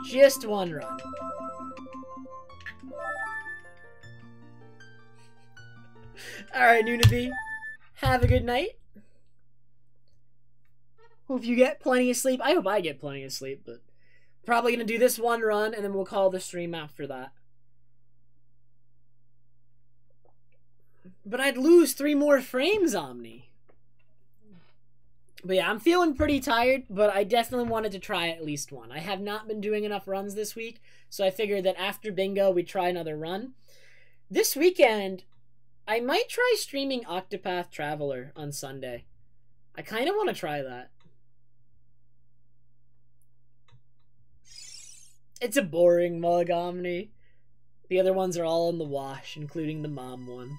Just one run. Alright, Nunavie. Have a good night. Hope you get plenty of sleep. I hope I get plenty of sleep, but probably gonna do this one run and then we'll call the stream after that. But I'd lose 3 more frames, Omni. But yeah, I'm feeling pretty tired, but I definitely wanted to try at least one. I have not been doing enough runs this week, so I figured that after bingo, we'd try another run. This weekend, I might try streaming Octopath Traveler on Sunday. I kind of want to try that. It's a boring mug, Omni. The other ones are all in the wash, including the mom one.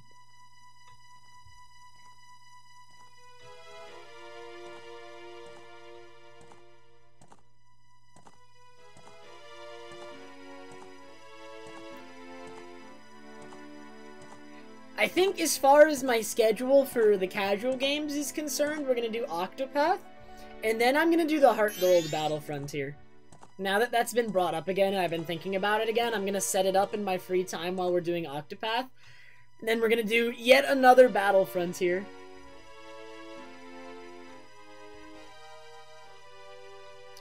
I think as far as my schedule for the casual games is concerned, we're going to do Octopath, and then I'm going to do the Heart Gold Battle Frontier. Now that that's been brought up again and I've been thinking about it again, I'm going to set it up in my free time while we're doing Octopath, and then we're going to do yet another Battle Frontier.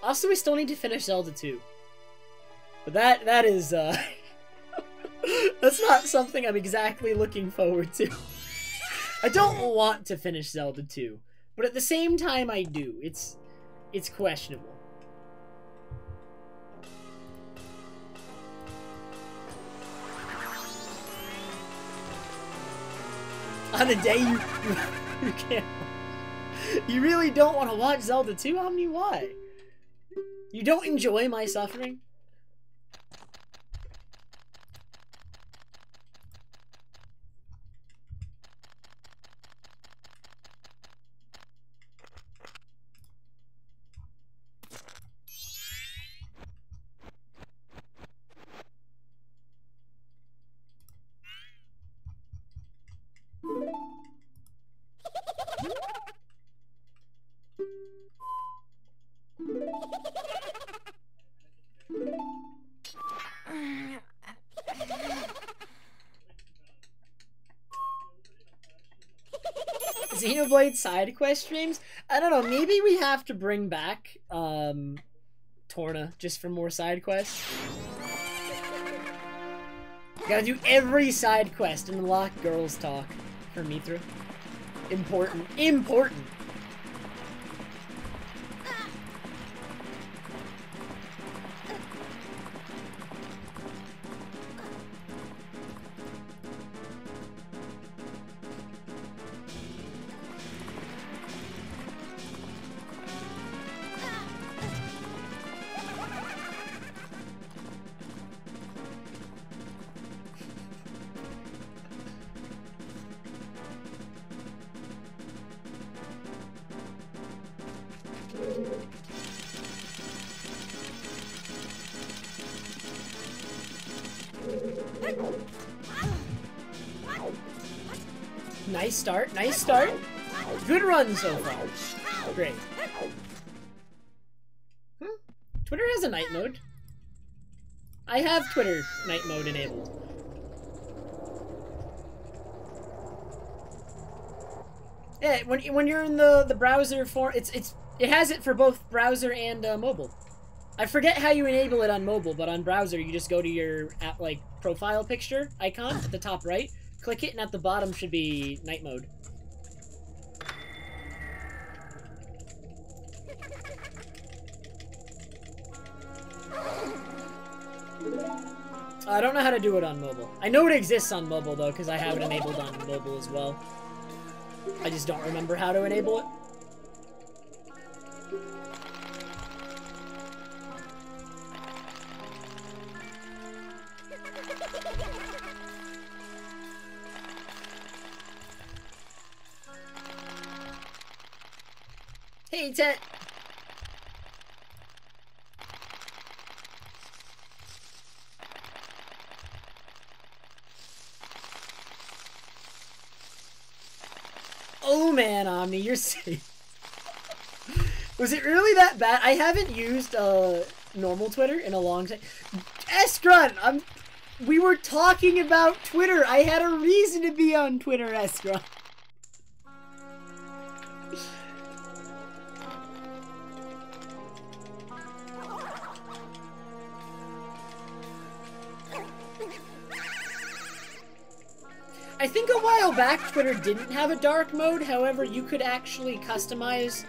Also, we still need to finish Zelda 2. But that is, that's not something I'm exactly looking forward to. I don't want to finish Zelda 2, but at the same time I do. It's questionable. On a day you can't. You really don't want to watch Zelda 2, Omni? Why? You don't enjoy my suffering? Xenoblade side quest streams? I don't know, maybe we have to bring back Torna just for more side quests. Gotta do every side quest and unlock Girls Talk for Mithra. Important. Important! Nice start, nice start. Good run so far. Great. Twitter has a night mode. I have Twitter night mode enabled. Yeah, when you're in the browser for it has it for both browser and mobile. I forget how you enable it on mobile, but on browser you just go to your app profile picture icon at the top right. Click it, and at the bottom should be night mode. I don't know how to do it on mobile. I know it exists on mobile, though, because I have it enabled on mobile as well. I just don't remember how to enable it. Hey, Tet! Oh man, Omni, you're safe. Was it really that bad? I haven't used normal Twitter in a long time. Eskrun! We were talking about Twitter. I had a reason to be on Twitter, Eskrun. I think a while back Twitter didn't have a dark mode, however you could actually customize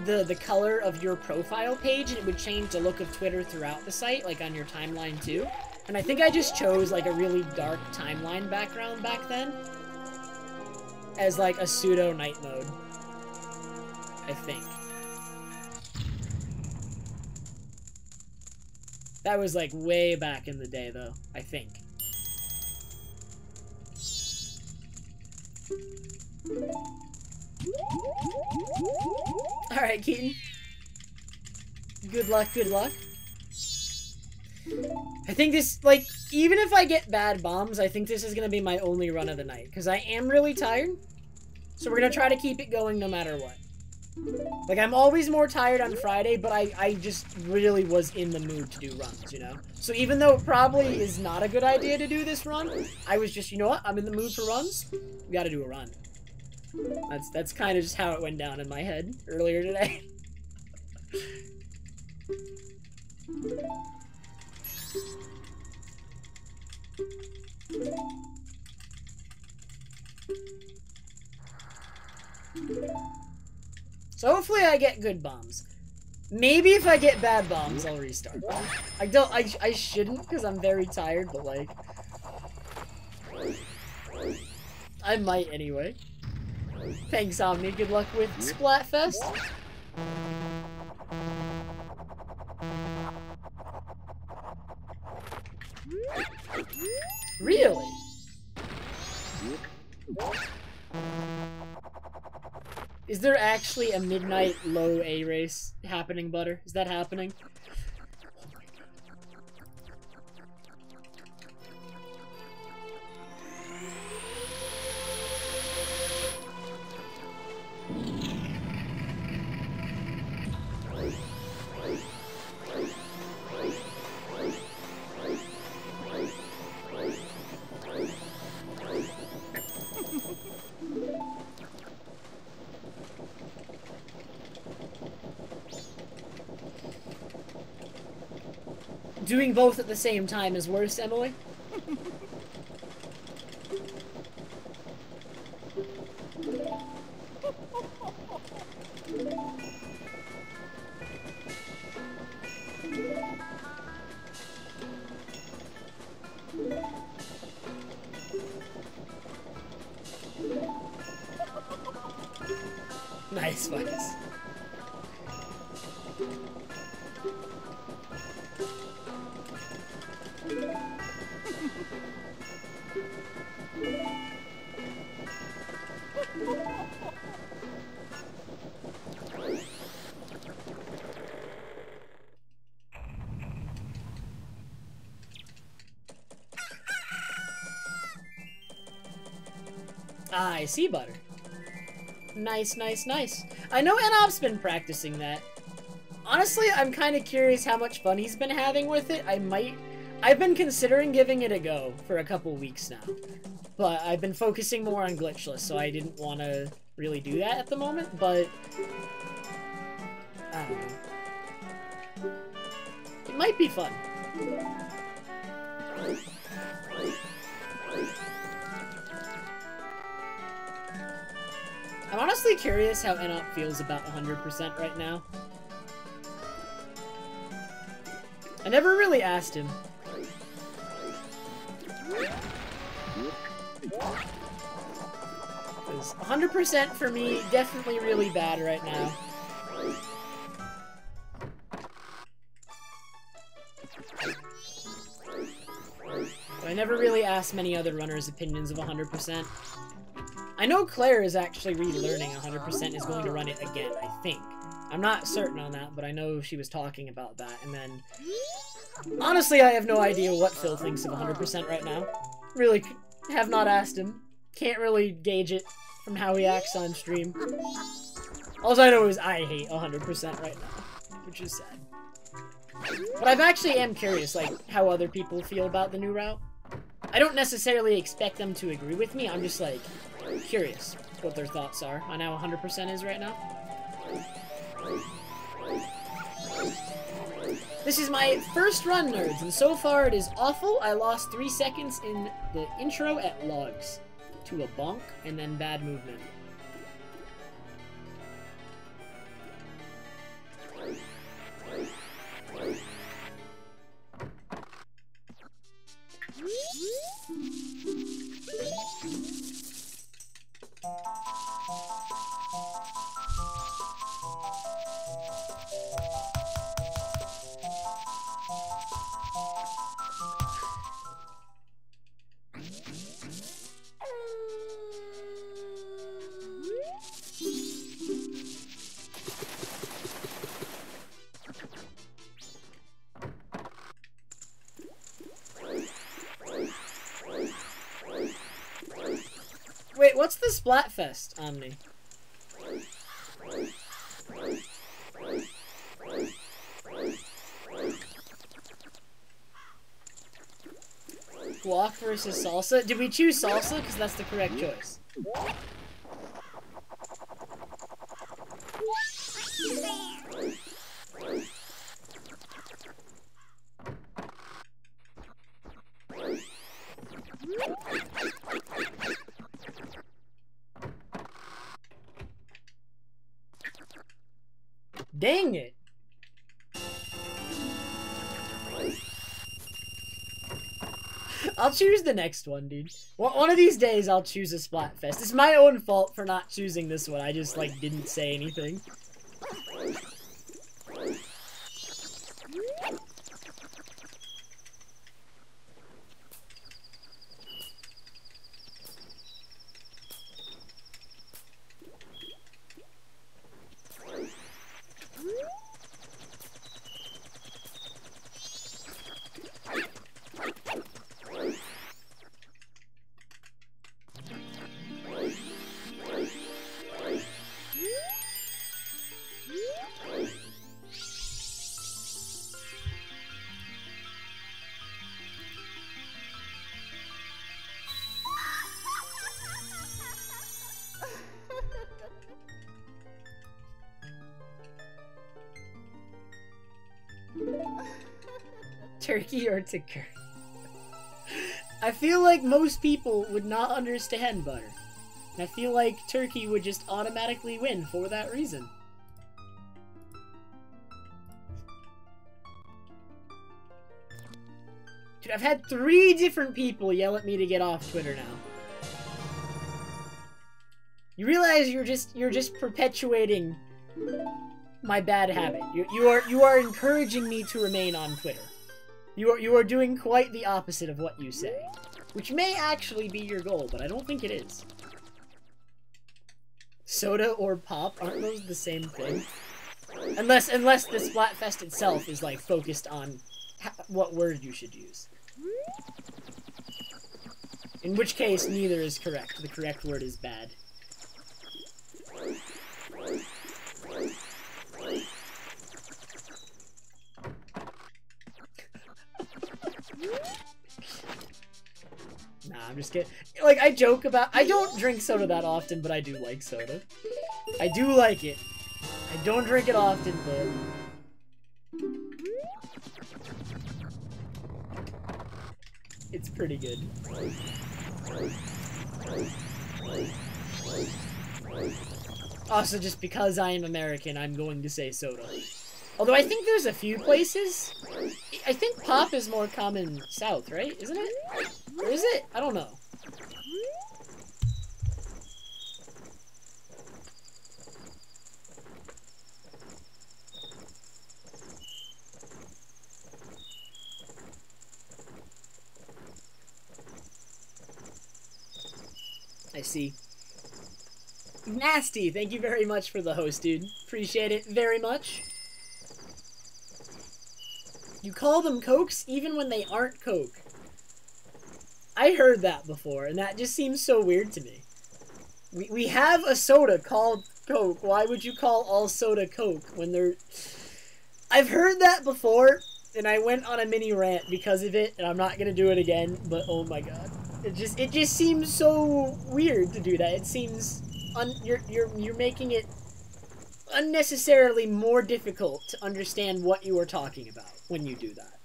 the color of your profile page and it would change the look of Twitter throughout the site, like on your timeline too. And I think I just chose like a really dark timeline background back then as like a pseudo night mode, I think. That was like way back in the day though, I think. Alright, Keaton. Good luck, good luck. I think this, like, even if I get bad bombs, I think this is gonna be my only run of the night. Because I am really tired. So we're gonna try to keep it going no matter what. Like, I'm always more tired on Friday, but I just really was in the mood to do runs, you know? So even though it probably is not a good idea to do this run, I was just, you know what? I'm in the mood for runs. We gotta do a run. That's kind of just how it went down in my head earlier today. So hopefully I get good bombs. Maybe if I get bad bombs, I'll restart. I shouldn't because I'm very tired, but like I might anyway. Thanks, Omni. Good luck with Splatfest. Really? Is there actually a midnight low A race happening, Butter? Is that happening? Doing both at the same time is worse, Emily. Nice, nice. I see, Butter. Nice, nice, nice. I know Enop's been practicing that. Honestly, I'm kind of curious how much fun he's been having with it. I've been considering giving it a go for a couple weeks now. But I've been focusing more on Glitchless, so I didn't want to really do that at the moment, but I don't know. It might be fun. I'm honestly curious how Enop feels about 100% right now. I never really asked him. Because 100% for me, definitely really bad right now. But I never really asked many other runners' opinions of 100%. I know Claire is actually relearning 100% is going to run it again, I think. I'm not certain on that, but I know she was talking about that, and then... Honestly, I have no idea what Phil thinks of 100% right now. Really have not asked him. Can't really gauge it from how he acts on stream. All I know is I hate 100% right now, which is sad. But I actually am curious, like, how other people feel about the new route. I don't necessarily expect them to agree with me, I'm just, like, curious what their thoughts are on how 100% is right now. This is my first run, nerds, and so far it is awful. I lost 3 seconds in the intro at logs to a bonk and then bad movement. Wait, what's the Splatfest, Omni? Guac versus salsa? Did we choose salsa? Because that's the correct choice. Dang it! I'll choose the next one, dude. One of these days, I'll choose a Splatfest. It's my own fault for not choosing this one. I just, like, didn't say anything. Turkey or ticker? I feel like most people would not understand butter. I feel like turkey would just automatically win for that reason. Dude, I've had 3 different people yell at me to get off Twitter now. You realize you're just perpetuating my bad habit. You are encouraging me to remain on Twitter. You are doing quite the opposite of what you say, which may actually be your goal, but I don't think it is. Soda or pop, aren't those the same thing? Unless the Splatfest itself is like focused on what word you should use. In which case, neither is correct. The correct word is bad. Nah, I'm just kidding. Like, I joke about... I don't drink soda that often, but I do like soda. I do like it. I don't drink it often, but... it's pretty good. Also, just because I am American, I'm going to say soda. Although I think there's a few places. I think pop is more common south, right? Isn't it? Or is it? I don't know. I see. Nasty, thank you very much for the host, dude. Appreciate it very much. You call them Cokes even when they aren't Coke. I heard that before, and that just seems so weird to me. We have a soda called Coke. Why would you call all soda Coke when they're... I've heard that before, and I went on a mini rant because of it, and I'm not gonna do it again, but oh my god. It just seems so weird to do that. It seems you're making it unnecessarily more difficult to understand what you are talking about when you do that.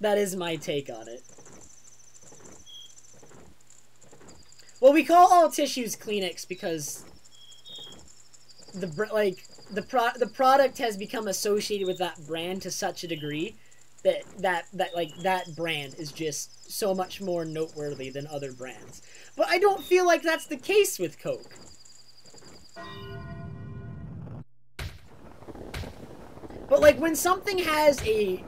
That is my take on it. Well, we call all tissues Kleenex because the product has become associated with that brand to such a degree that brand is just so much more noteworthy than other brands. But I don't feel like that's the case with Coke. But like when something has a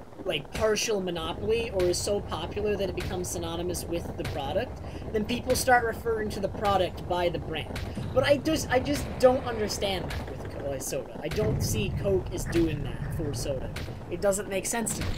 partial monopoly or is so popular that it becomes synonymous with the product, then people start referring to the product by the brand. But I just don't understand that with soda. I don't see Coke as doing that for soda. It doesn't make sense to me.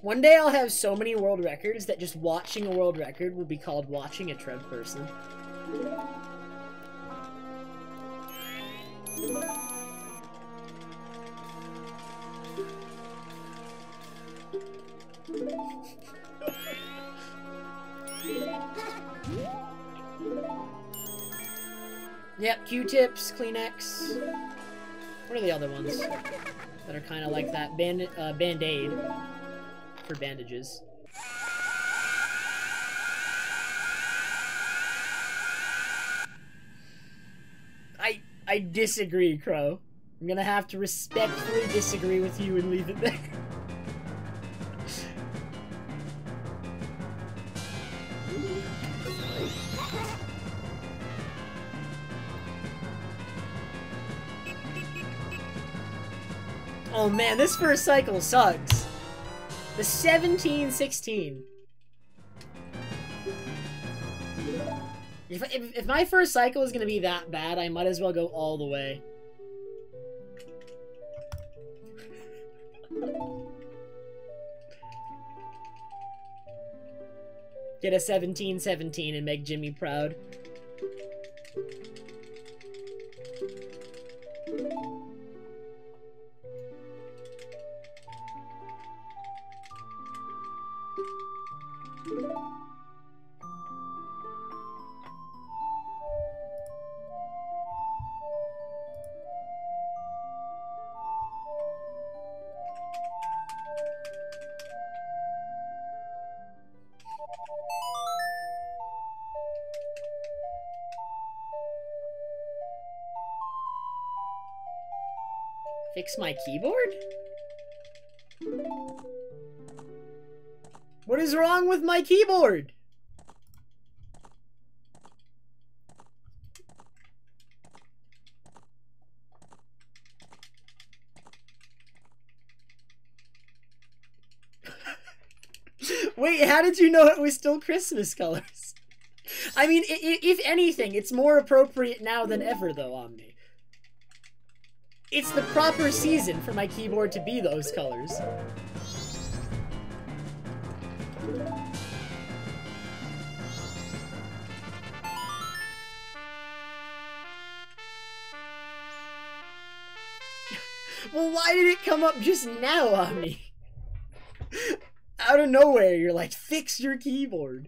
One day I'll have so many world records that just watching a world record will be called watching a TrevPerson. Yep, Q-tips, Kleenex. What are the other ones that are kind of like that? Band-Aid for bandages. I disagree, Crow. I'm gonna have to respectfully disagree with you and leave it there. Oh man, this first cycle sucks. The 17-16. If my first cycle is gonna be that bad, I might as well go all the way. Get a 17-17 and make Jimmy proud. Fix my keyboard? What is wrong with my keyboard? Wait, how did you know it was still Christmas colors? I mean, if anything, it's more appropriate now than ever, though, Omni. It's the proper season for my keyboard to be those colors. Well, why did it come up just now, Omni? Out of nowhere, you're like, fix your keyboard.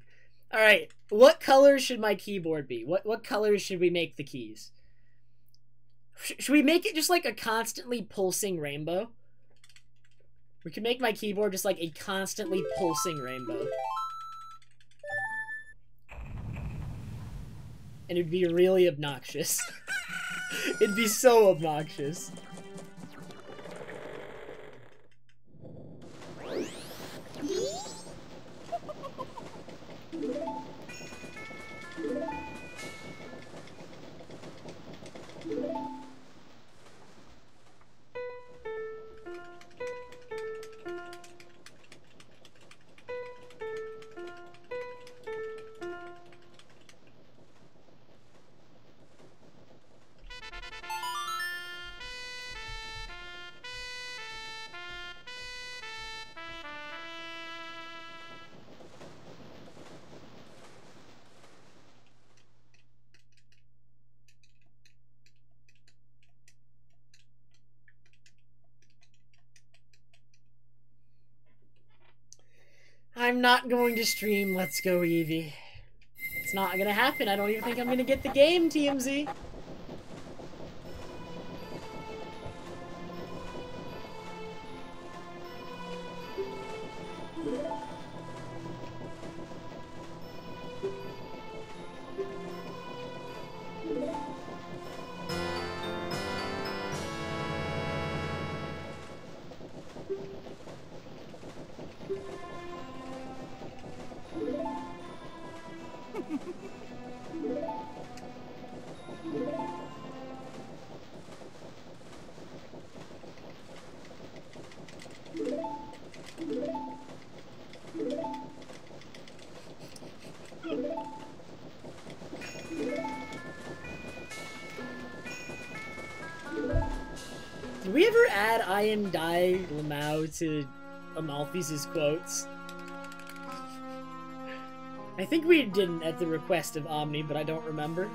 Alright, what color should my keyboard be? What colors should we make the keys? Should we make it just like a constantly pulsing rainbow? We could make my keyboard just like a constantly pulsing rainbow. And it'd be really obnoxious. It'd be so obnoxious. not going to stream Let's Go Eevee. It's not gonna happen. I don't even think I'm gonna get the game, TMZ. Did we ever add I am Dai Lamau to Amalfi's quotes? I think we didn't at the request of Omni, but I don't remember.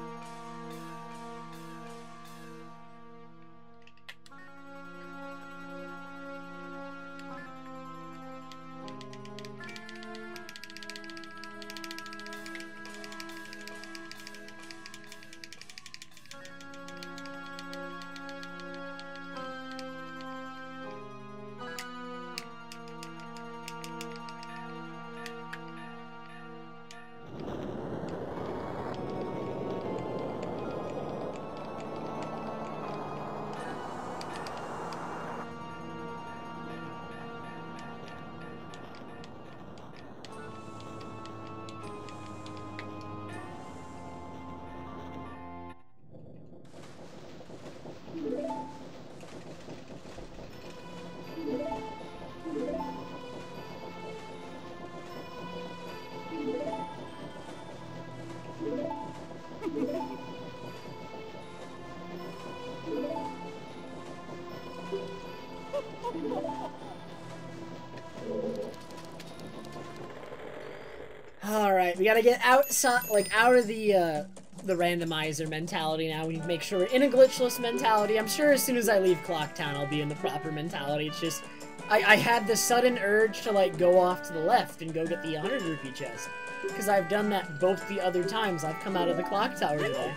Alright, we gotta get outside, like, out of the randomizer mentality now. We need to make sure we're in a glitchless mentality. I'm sure as soon as I leave Clocktown, I'll be in the proper mentality. It's just, I had the sudden urge to, like, go off to the left and go get the 100 rupee chest. Because I've done that both the other times I've come out of the clock tower today.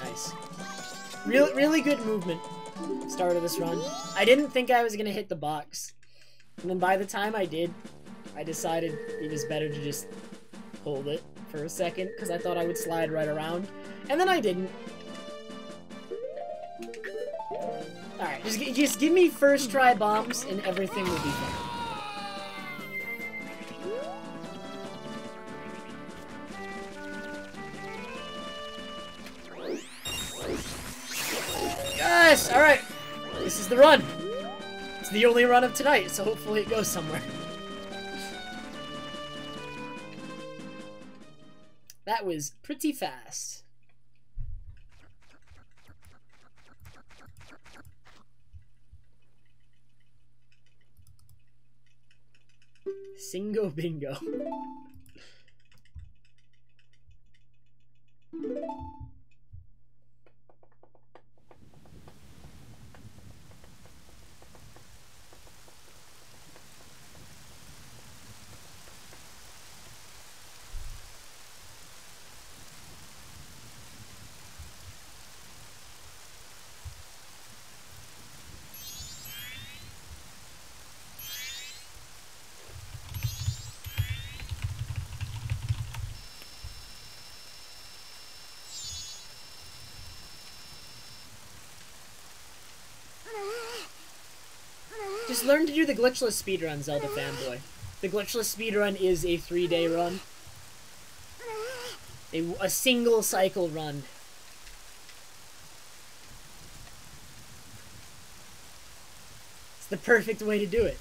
Nice. Really good movement. Start of this run. I didn't think I was gonna hit the box. And then by the time I did, I decided it was better to just hold it for a second, because I thought I would slide right around. And then I didn't. Alright, just give me first try bombs and everything will be fine. Yes! Alright! This is the run! It's the only run of tonight, so hopefully it goes somewhere. That was pretty fast. Singo bingo. Just learn to do the glitchless speedrun, Zelda fanboy. The glitchless speedrun is a 3-day run. A single cycle run. It's the perfect way to do it.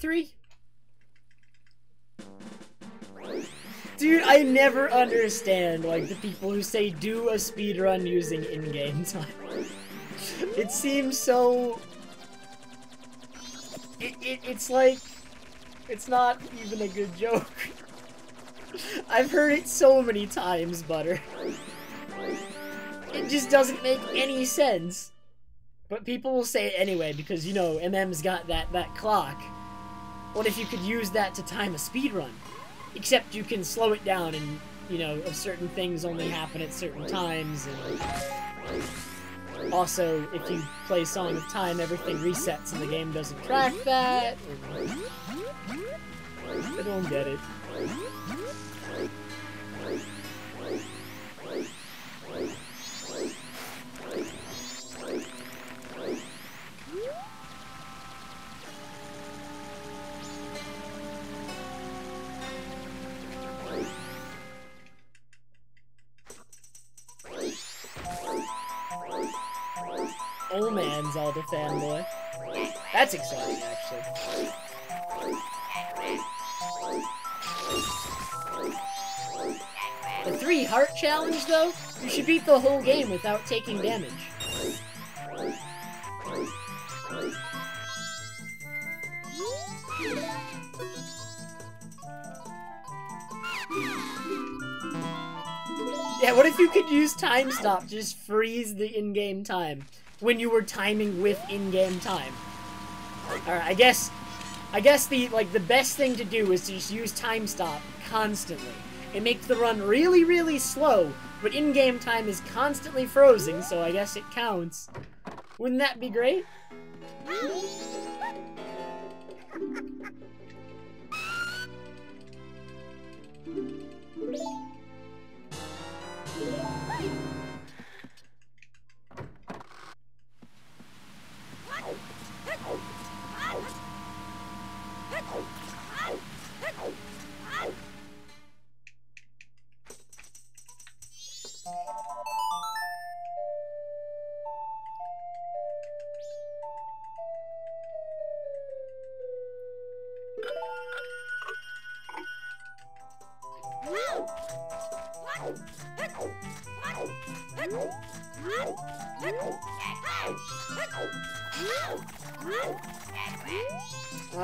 3? Dude, I never understand, like, the people who say do a speedrun using in-game time. It seems so... It's like... It's not even a good joke. I've heard it so many times, Butter. It just doesn't make any sense. But people will say it anyway because, you know, MM's got that clock. What if you could use that to time a speedrun? Except you can slow it down and, you know, certain things only happen at certain times. And also, if you play Song of Time, everything resets and the game doesn't track that. I don't get it. Oh man, Zelda fanboy. That's exciting, actually. The 3 heart challenge, though? You should beat the whole game without taking damage. Yeah, what if you could use time stop to just freeze the in-game time when you were timing with in-game time? Alright, I guess the best thing to do is to just use time stop constantly. It makes the run really, really slow, but in-game time is constantly frozen, so I guess it counts. Wouldn't that be great?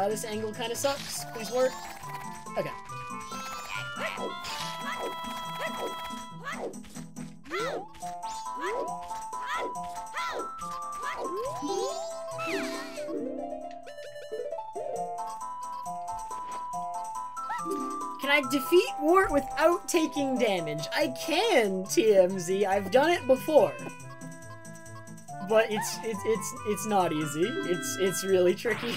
This angle kind of sucks. Please work. Okay. Can I defeat Wart without taking damage? I can, TMZ. I've done it before. But it's not easy. It's really tricky.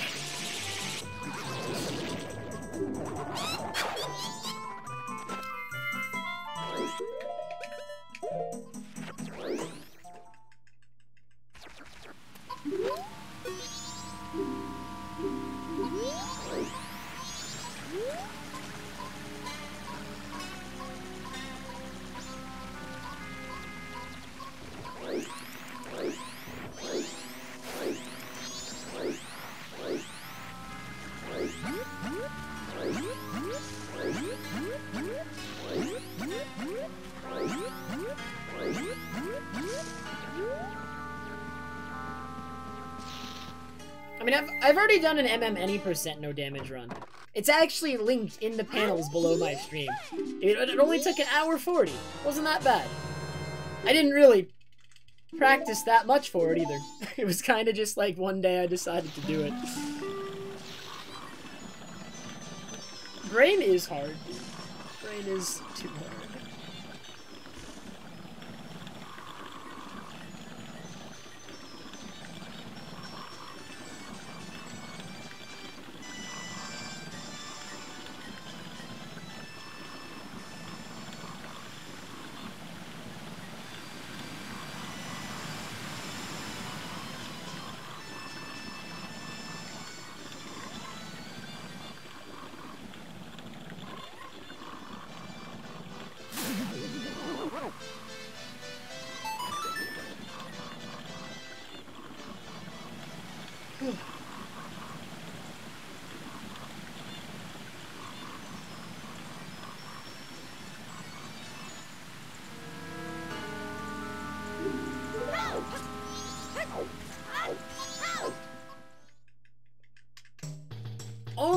I mean, I've already done an any % no damage run. It's actually linked in the panels below my stream. It only took an hour 40. Wasn't that bad. I didn't really practice that much for it either. It was kind of just like one day I decided to do it. Brain is hard. Brain is too hard.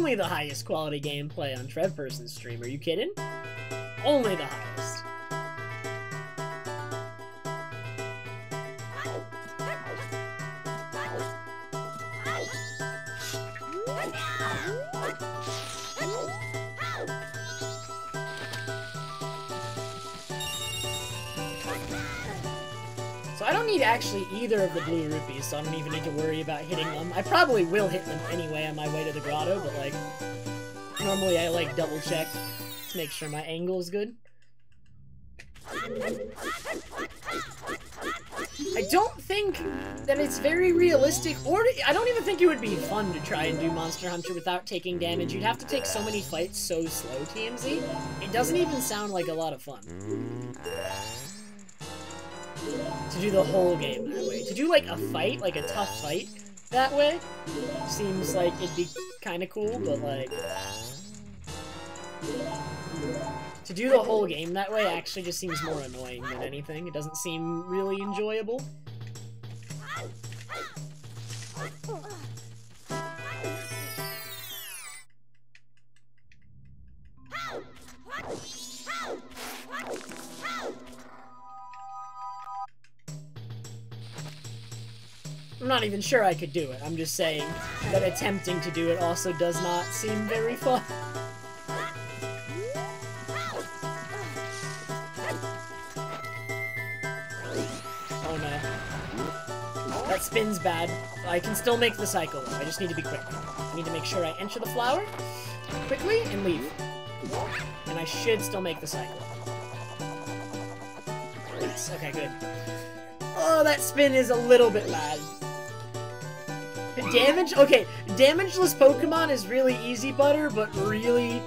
only the highest quality gameplay on TrevPerson's stream. Are you kidding? Only the highest. So I don't need actually either of the blue rupees, so I don't even need to worry about hitting them. I probably will hit them anyway on my way to the grotto, but like, normally I like double check to make sure my angle is good. I don't think that it's very realistic, or I don't even think it would be fun to try and do Monster Hunter without taking damage. You'd have to take so many fights so slow, TMZ. It doesn't even sound like a lot of fun. To do the whole game that way. To do like a fight, like a tough fight that way, seems like it'd be kind of cool, but like... to do the whole game that way actually just seems more annoying than anything. It doesn't seem really enjoyable. I'm not even sure I could do it. I'm just saying that attempting to do it also does not seem very fun. Oh no. That spin's bad. I can still make the cycle though. I just need to be quick. I need to make sure I enter the flower quickly and leave. And I should still make the cycle. Yes, okay, good. Oh, that spin is a little bit bad. Damage? Okay, damageless Pokemon is really easy butter, but really,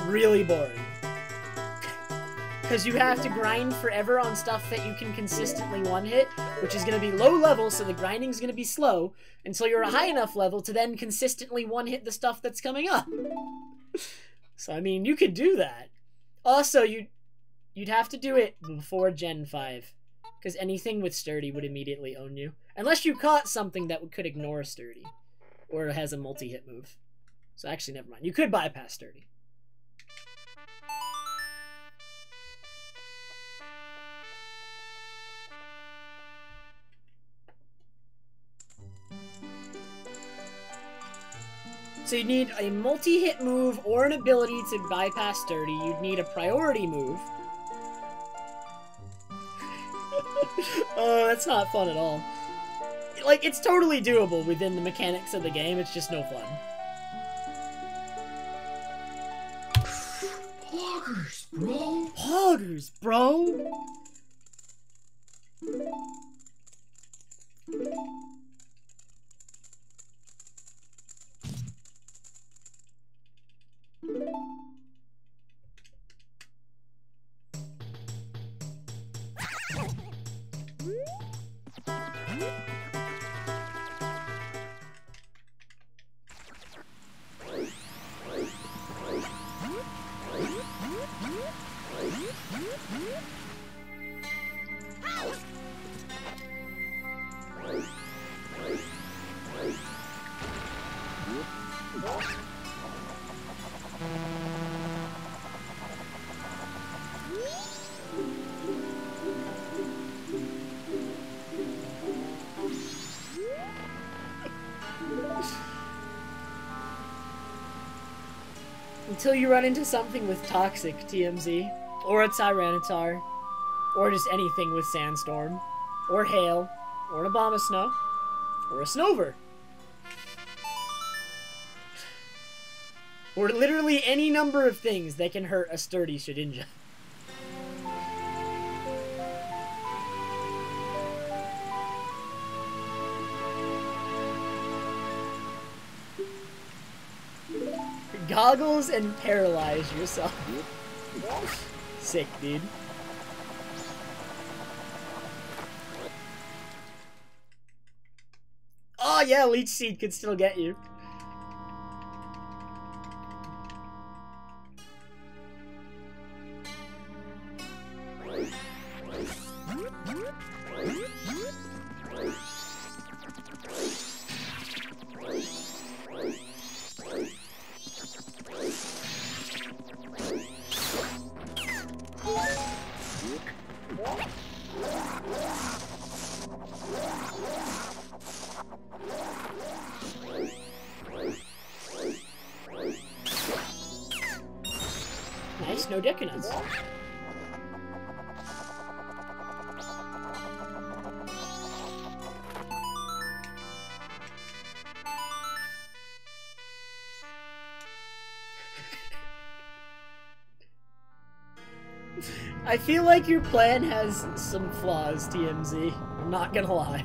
really boring. Because you have to grind forever on stuff that you can consistently one-hit, which is going to be low level, so the grinding's going to be slow, until you're a high enough level to then consistently one-hit the stuff that's coming up. So, I mean, you could do that. Also, you'd have to do it before Gen 5. Because anything with Sturdy would immediately own you. Unless you caught something that could ignore Sturdy. Or has a multi-hit move. So actually, never mind. You could bypass Sturdy. So you'd need a multi-hit move or an ability to bypass Sturdy. You'd need a priority move. Oh, that's not fun at all. Like, it's totally doable within the mechanics of the game, it's just no fun. Poggers, bro! Poggers, bro! Until you run into something with Toxic, TMZ, or a Tyranitar, or just anything with Sandstorm, or Hail, or an Abomasnow, or a Snover. Or literally any number of things that can hurt a sturdy Shedinja. Goggles and paralyze yourself. Sick, dude. Oh yeah, Leech Seed could still get you. Nice, no Deku Nuts. I feel like your plan has some flaws, TMZ. I'm not gonna lie.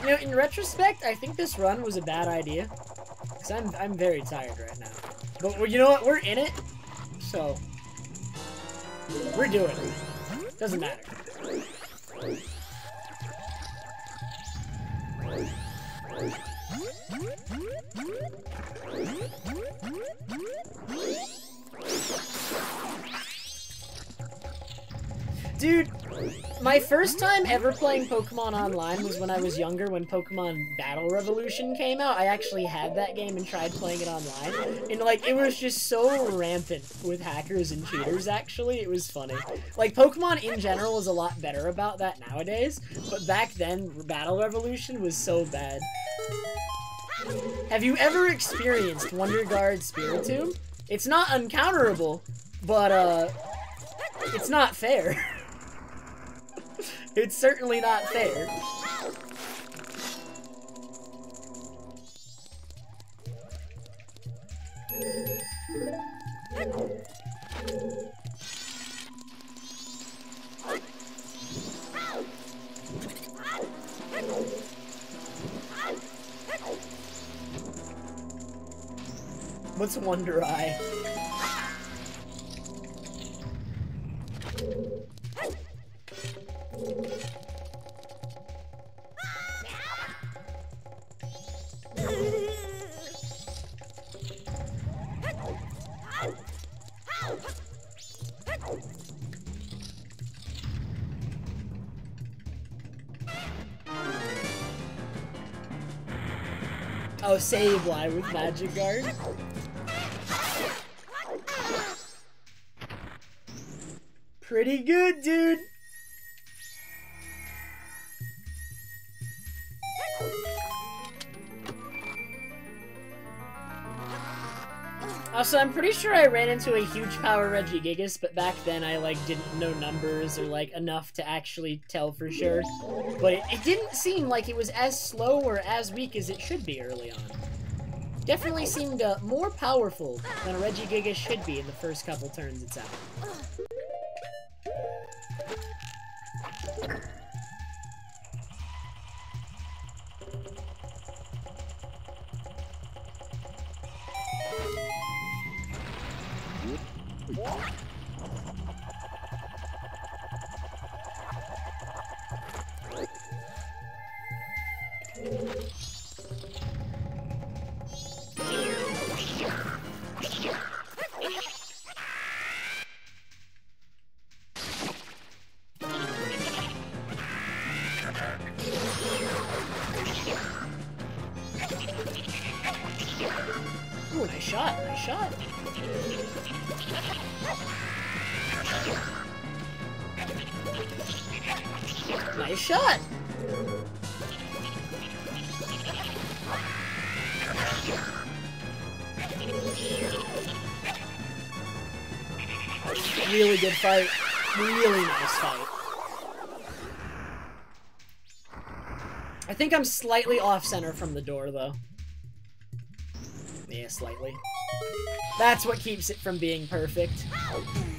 You know, in retrospect, I think this run was a bad idea. Because I'm very tired right now. But you know what? We're in it. So, we're doing it. Doesn't matter. Dude, my first time ever playing Pokemon Online was when I was younger, when Pokemon Battle Revolution came out. I actually had that game and tried playing it online. And, like, it was just so rampant with hackers and cheaters, actually. It was funny. Like, Pokemon in general is a lot better about that nowadays. But back then, Battle Revolution was so bad. Have you ever experienced Wonder Guard Spiritomb? It's not uncounterable, but, it's not fair. It's certainly not fair. What's Wonder Eye? Oh, Sableye with Magic Guard. Pretty good, dude. Also, I'm pretty sure I ran into a huge power Regigigas, but back then I, like, didn't know numbers or, like, enough to actually tell for sure. But it didn't seem like it was as slow or as weak as it should be early on. Definitely seemed more powerful than a Regigigas should be in the first couple turns it's out. Ooh, nice shot, nice shot. Nice shot. really good fight. Really nice fight. I think I'm slightly off-center from the door, though. Yeah, slightly. That's what keeps it from being perfect.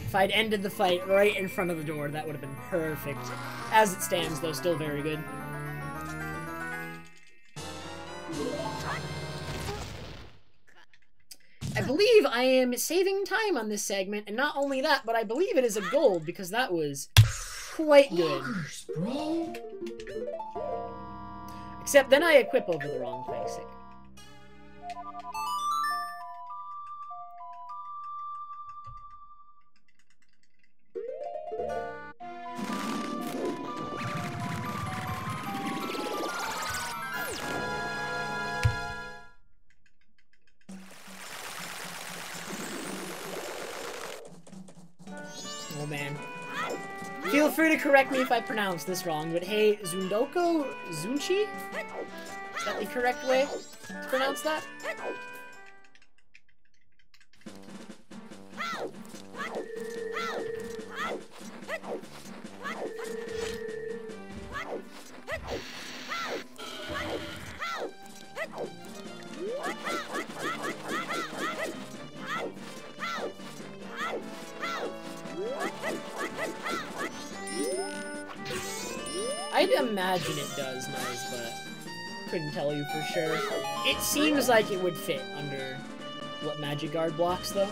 If I'd ended the fight right in front of the door, that would have been perfect. As it stands, though, still very good. I believe I am saving time on this segment, and not only that, but I believe it is a gold, because that was quite good. Except then I equip over the wrong thing. Sick. Oh man. Feel free to correct me if I pronounce this wrong, but hey, Zundoko Zunchi? Is that the correct way to pronounce that? I'd imagine it does, Nice, but couldn't tell you for sure. It seems like it would fit under what Magic Guard blocks, though.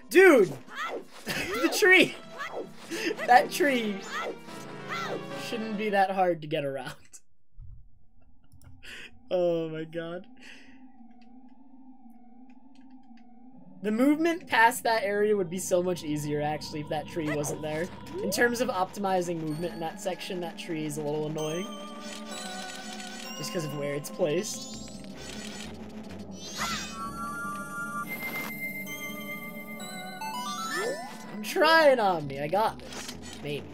Dude! The tree! That tree shouldn't be that hard to get around. Oh my god. The movement past that area would be so much easier, actually, if that tree wasn't there. In terms of optimizing movement in that section, that tree is a little annoying. Just because of where it's placed. I'm trying, Omni. I got this. Maybe.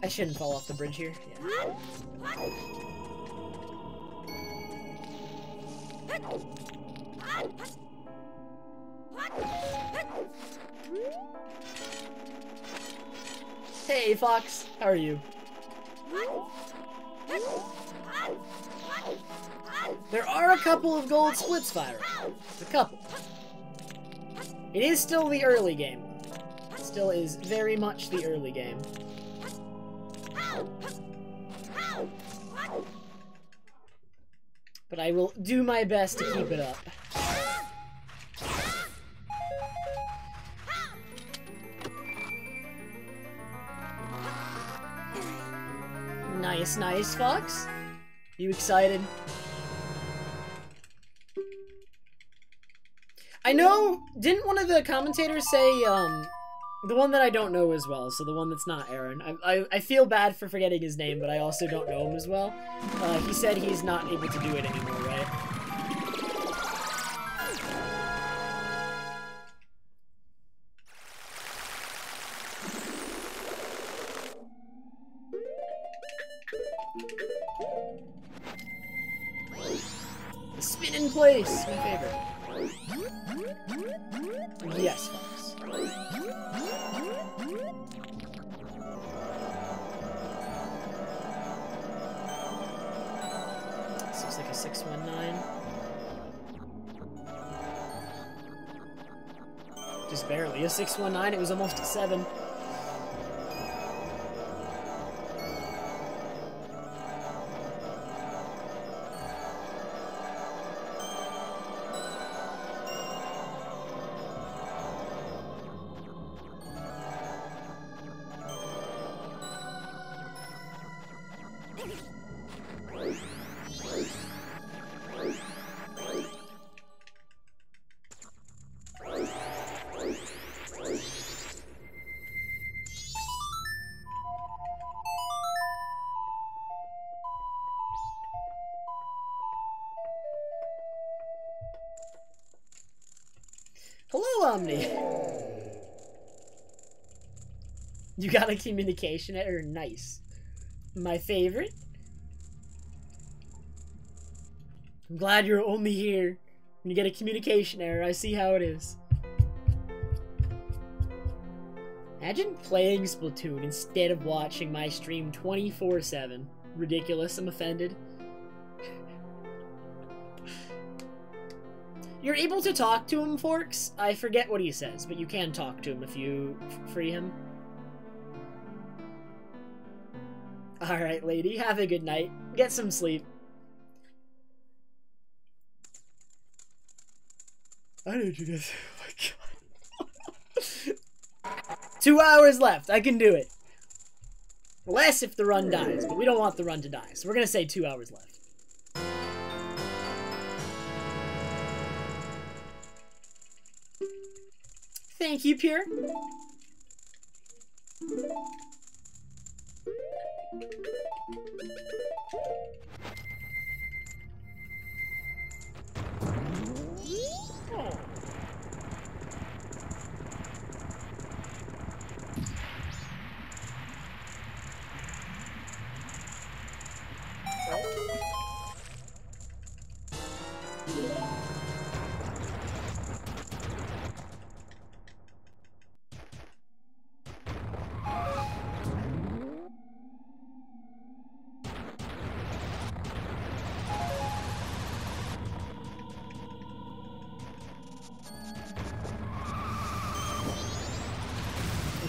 I shouldn't fall off the bridge here. Yeah. Hey, Fox. How are you? There are a couple of gold splits firing. A couple. It is still the early game. It still is very much the early game. But I will do my best to keep it up. Nice, nice, Fox. You excited? I know, didn't one of the commentators say, the one that I don't know as well, so the one that's not Aaron. I feel bad for forgetting his name, but I also don't know him as well. He said he's not able to do it anymore, right? Spin in place, my favorite. Yes, Fox. This looks like a 619. Just barely a 619. It was almost a 7. Hello, Omni. You got a communication error. Nice. My favorite. I'm glad you're only here when you get a communication error. I see how it is. Imagine playing Splatoon instead of watching my stream 24/7. Ridiculous, I'm offended. You're able to talk to him, Forks. I forget what he says, but you can talk to him if you free him. Alright, lady, have a good night. Get some sleep. I need you guys. Oh my god. 2 hours left. I can do it. Less if the run dies, but we don't want the run to die, so we're gonna say 2 hours left. Thank you, Pure.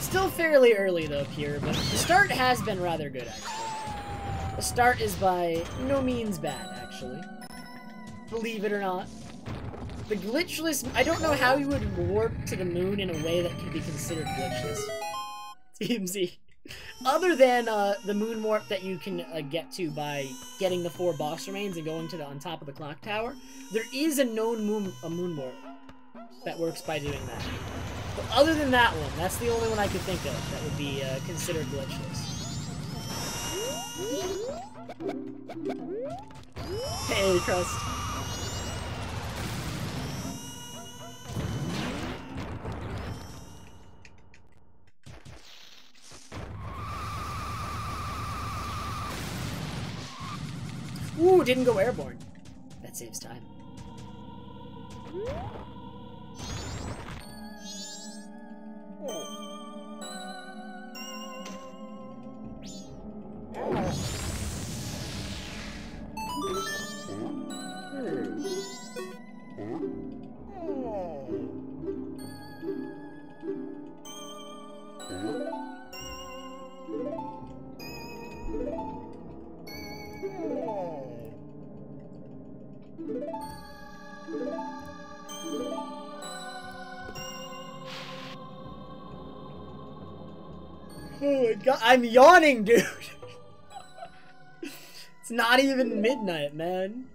Still fairly early though, Pure, but the start has been rather good, actually. The start is by no means bad, actually. Believe it or not. The glitchless... I don't know how you would warp to the moon in a way that could be considered glitchless. TMZ. Other than the moon warp that you can get to by getting the 4 boss remains and going to the on top of the clock tower, there is a known moon warp that works by doing that. But other than that one, that's the only one I could think of that would be considered glitchless. Hey, Crust. Ooh, didn't go airborne. That saves time. Oh my god, I'm yawning, dude! It's not even midnight, man.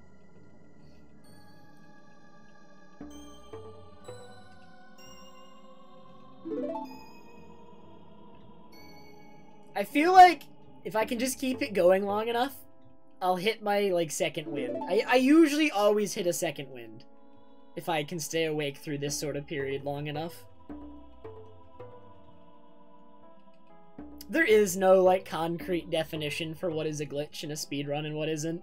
I feel like if I can just keep it going long enough, I'll hit my, like, second wind. I usually always hit a second wind if I can stay awake through this sort of period long enough. There is no, like, concrete definition for what is a glitch in a speedrun and what isn't.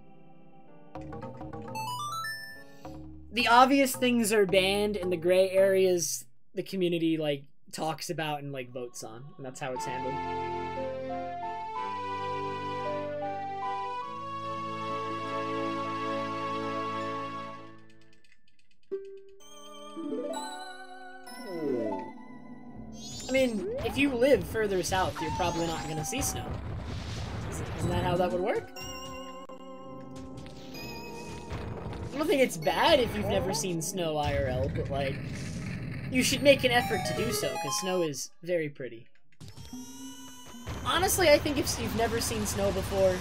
The obvious things are banned, and the gray areas the community, like, talks about and, like, votes on. And that's how it's handled. I mean, if you live further south, you're probably not gonna see snow. Isn't that how that would work? I don't think it's bad if you've never seen snow IRL, but, like, you should make an effort to do so, because snow is very pretty. Honestly, I think if you've never seen snow before,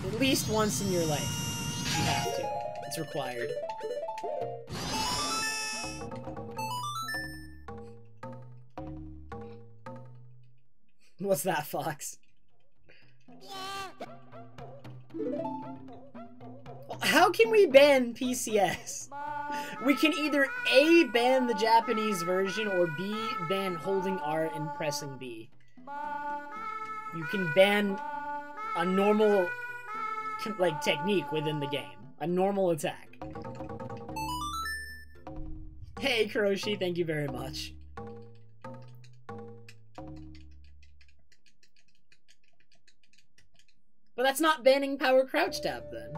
at least once in your life, you have to. It's required. What's that, Fox? How can we ban PCS? We can either A, ban the Japanese version, or B, ban holding R and pressing B. You can ban a normal, like, technique within the game. A normal attack. Hey, Kuroshi, thank you very much. But that's not banning power crouch tab, then.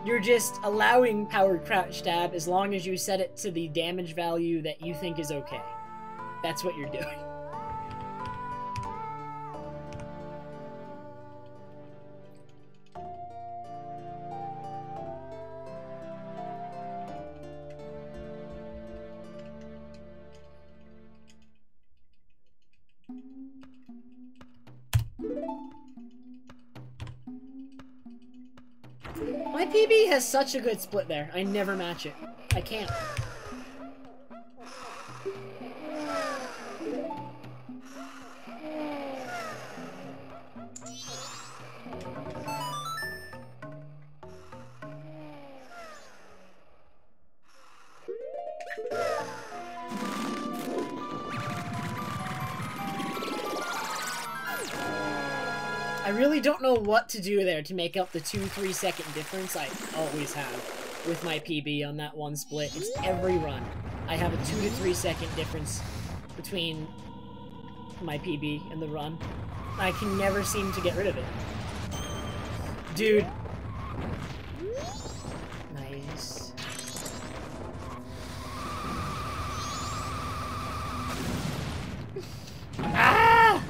You're just allowing power crouch tab as long as you set it to the damage value that you think is okay. That's what you're doing. My PB has such a good split there. I never match it. I can't. I really don't know what to do there to make up the 2-3 second difference I always have with my PB on that one split. It's every run. I have a 2 to 3 second difference between my PB and the run. I can never seem to get rid of it. Dude. Nice. Ah!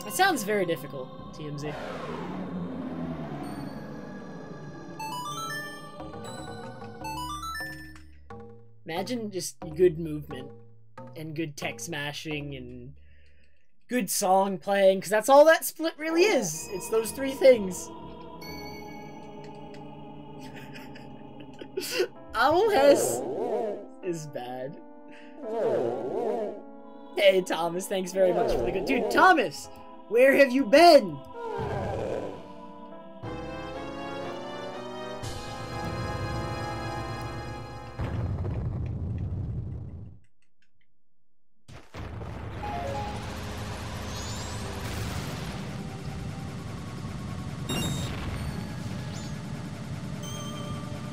It sounds very difficult, TMZ. Imagine just good movement and good tech smashing and good song playing, because that's all that split really is. It's those 3 things. Owl Hess is bad. Hey, Thomas, thanks very much for the good... Dude, Thomas! Where have you been?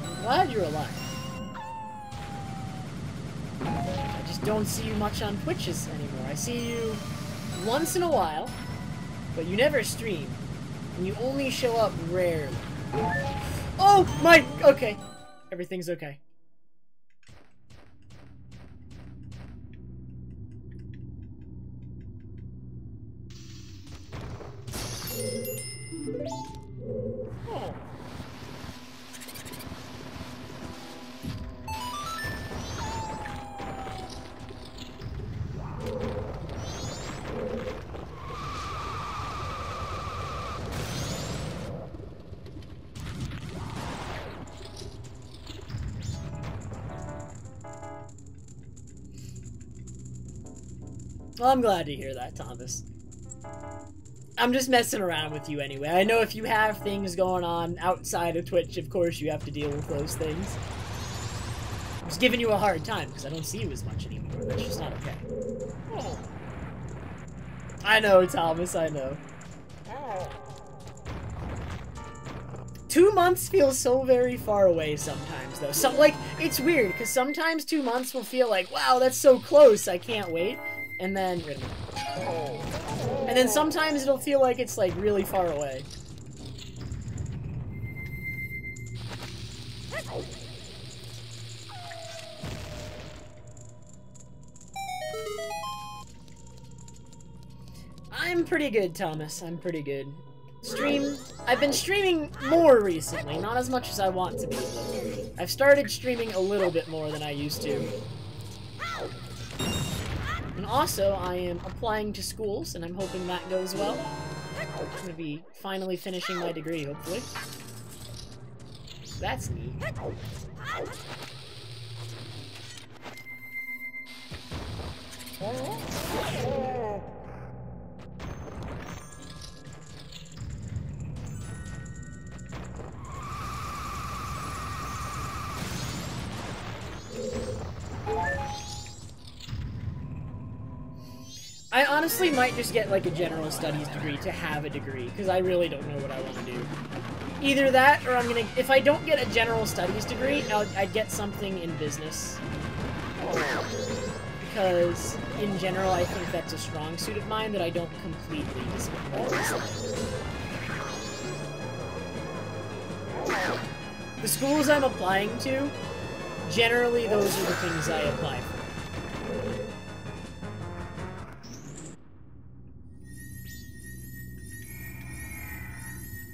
I'm glad you're alive. I just don't see you much on Twitches anymore. I see you once in a while, but you never stream, and you only show up rarely. Oh my, okay. Everything's okay. Oh. Well, I'm glad to hear that, Thomas. I'm just messing around with you anyway. I know if you have things going on outside of Twitch, of course you have to deal with those things. I'm just giving you a hard time because I don't see you as much anymore. That's just not okay. Oh. I know, Thomas, I know. 2 months feels so very far away sometimes, though. So, like, it's weird, because sometimes 2 months will feel like, wow, that's so close, I can't wait. And then, wait a minute. And then sometimes it'll feel like it's, like, really far away. I'm pretty good, Thomas. I'm pretty good. I've been streaming more recently, not as much as I want to be, though. I've started streaming a little bit more than I used to. And also, I am applying to schools, and I'm hoping that goes well. I'm gonna be finally finishing my degree, hopefully. That's neat. I honestly might just get like a general studies degree to have a degree, because I really don't know what I want to do. Either that, or I'm gonna, if I don't get a general studies degree, I'd get something in business. Because, in general, I think that's a strong suit of mine that I don't completely dislike. The schools I'm applying to, generally those are the things I apply for.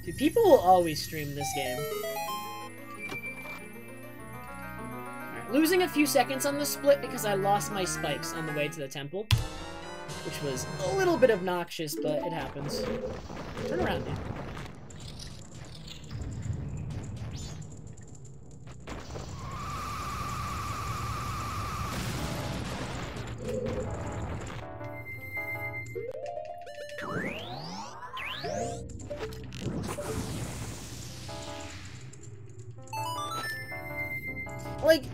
Dude, people will always stream this game. Alright, losing a few seconds on the split because I lost my spikes on the way to the temple. Which was a little bit obnoxious, but it happens. Turn around, dude. Like,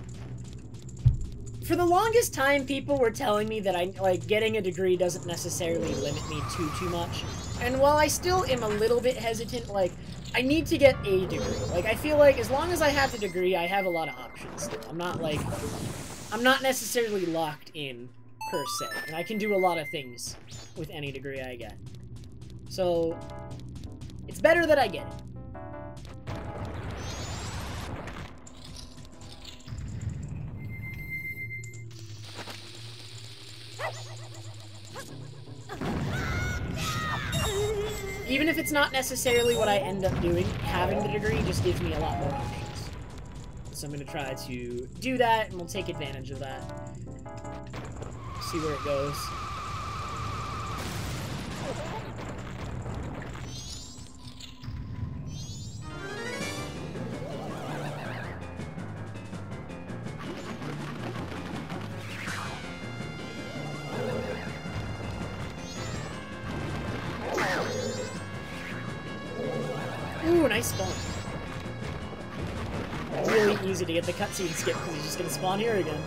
for the longest time, people were telling me that getting a degree doesn't necessarily limit me too much. And while I still am a little bit hesitant, like, I need to get a degree. Like, I feel like as long as I have the degree, I have a lot of options still. I'm not necessarily locked in, per se. And I can do a lot of things with any degree I get. So, it's better that I get it. Even if it's not necessarily what I end up doing, having the degree just gives me a lot more options. So I'm going to try to do that, and we'll take advantage of that. See where it goes. Ooh, nice spawn. Really easy to get the cutscene skip because he's just gonna spawn here again.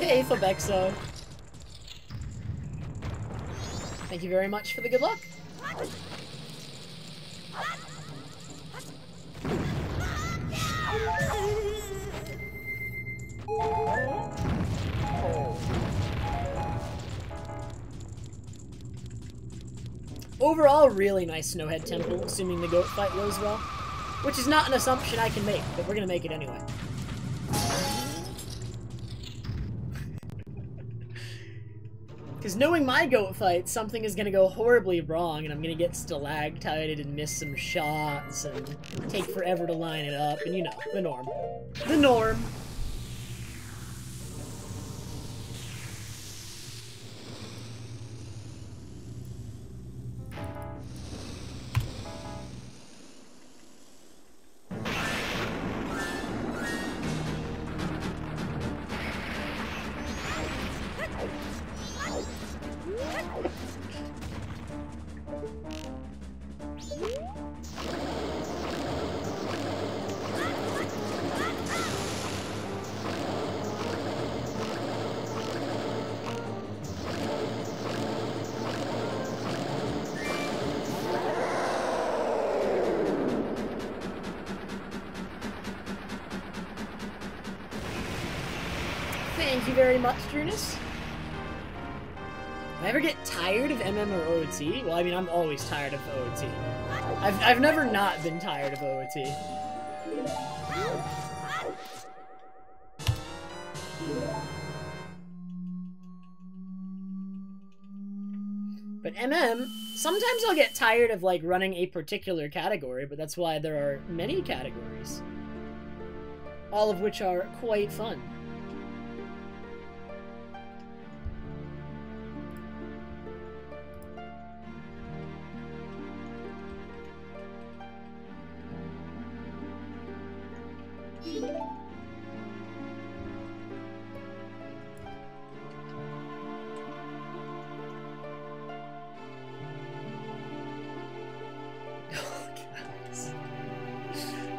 Hey, Fabexo. Thank you very much for the good luck. Overall, really nice Snowhead Temple, assuming the goat fight goes well. Which is not an assumption I can make, but we're gonna make it anyway. Because knowing my goat fight, something is going to go horribly wrong, and I'm going to get stalactited and miss some shots, and take forever to line it up, and you know, the norm. The norm. Thank you very much, Drunus. Do I ever get tired of MM or OOT? Well, I mean, I'm always tired of OOT. I've never not been tired of OOT. But MM, sometimes I'll get tired of, like, running a particular category, but that's why there are many categories. All of which are quite fun.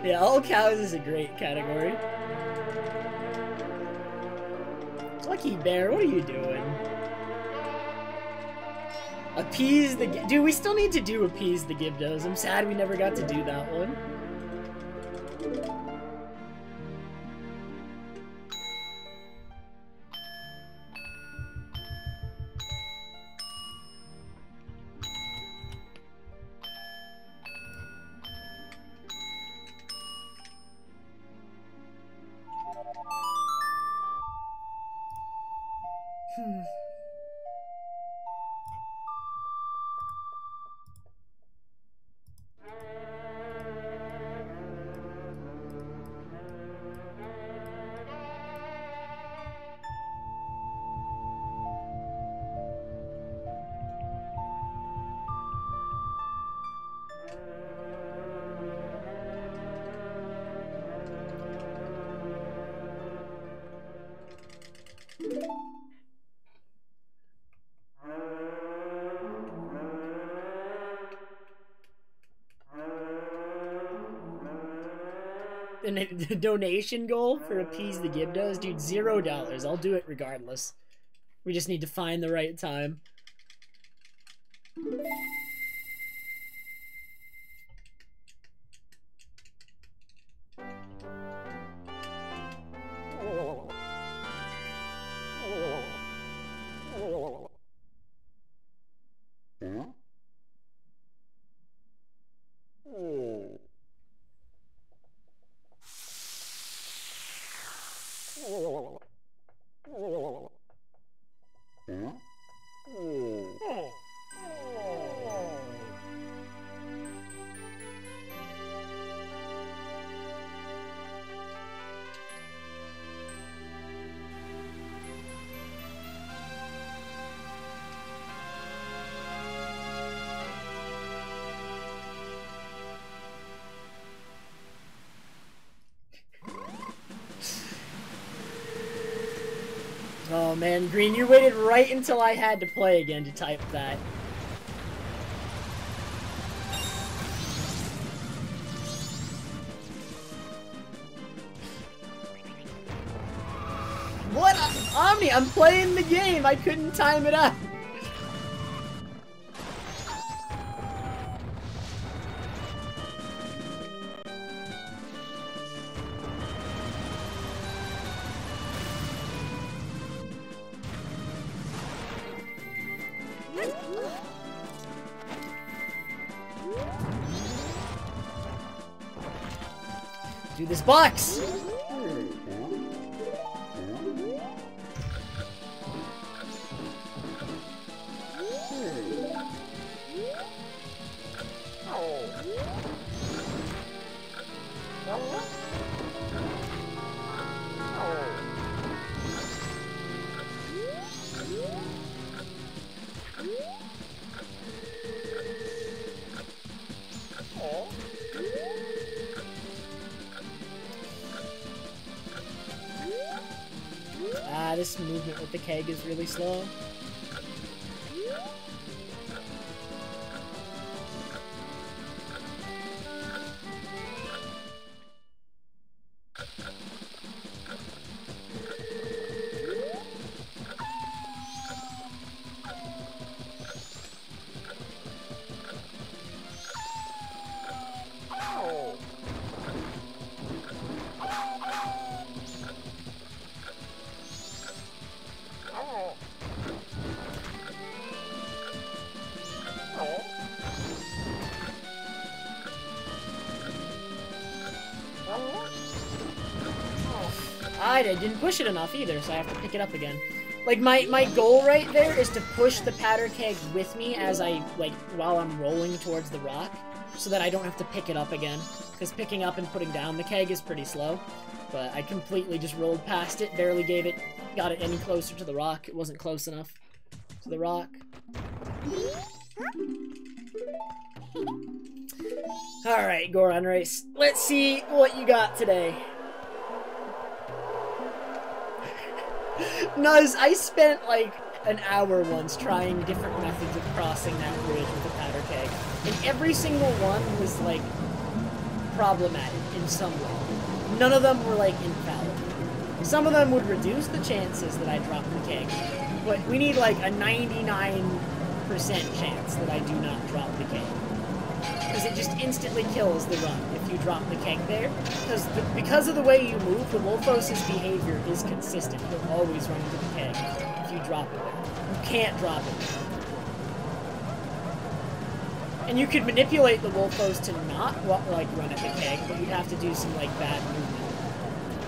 Yeah, all cows is a great category. Lucky Bear, what are you doing? Appease the... Dude, we still need to do Appease the Gibdos. I'm sad we never got to do that one. The donation goal for Appease the Gibdos? Dude, $0. I'll do it regardless. We just need to find the right time. Oh man, Green, you waited right until I had to play again to type that. What? Omni, I'm playing the game! I couldn't time it up! Do this box! This movement with the keg is really slow. I didn't push it enough either, so I have to pick it up again. Like, my goal right there is to push the powder keg with me as I, like, while I'm rolling towards the rock, so that I don't have to pick it up again. Because picking up and putting down the keg is pretty slow. But I completely just rolled past it, barely got it any closer to the rock. It wasn't close enough to the rock. Alright, Goron Race. Let's see what you got today. Nuz, I spent like an hour once trying different methods of crossing that bridge with a powder keg. And every single one was like problematic in some way. None of them were like infallible. Some of them would reduce the chances that I drop the keg. But we need like a 99% chance that I do not drop the keg. Because it just instantly kills the run if you drop the keg there. Because of the way you move, the Wolfos' behavior is consistent. He'll always run into the keg if you drop it there. You can't drop it there. And you could manipulate the Wolfos to not, like, run at the keg, but you'd have to do some, like, bad movement.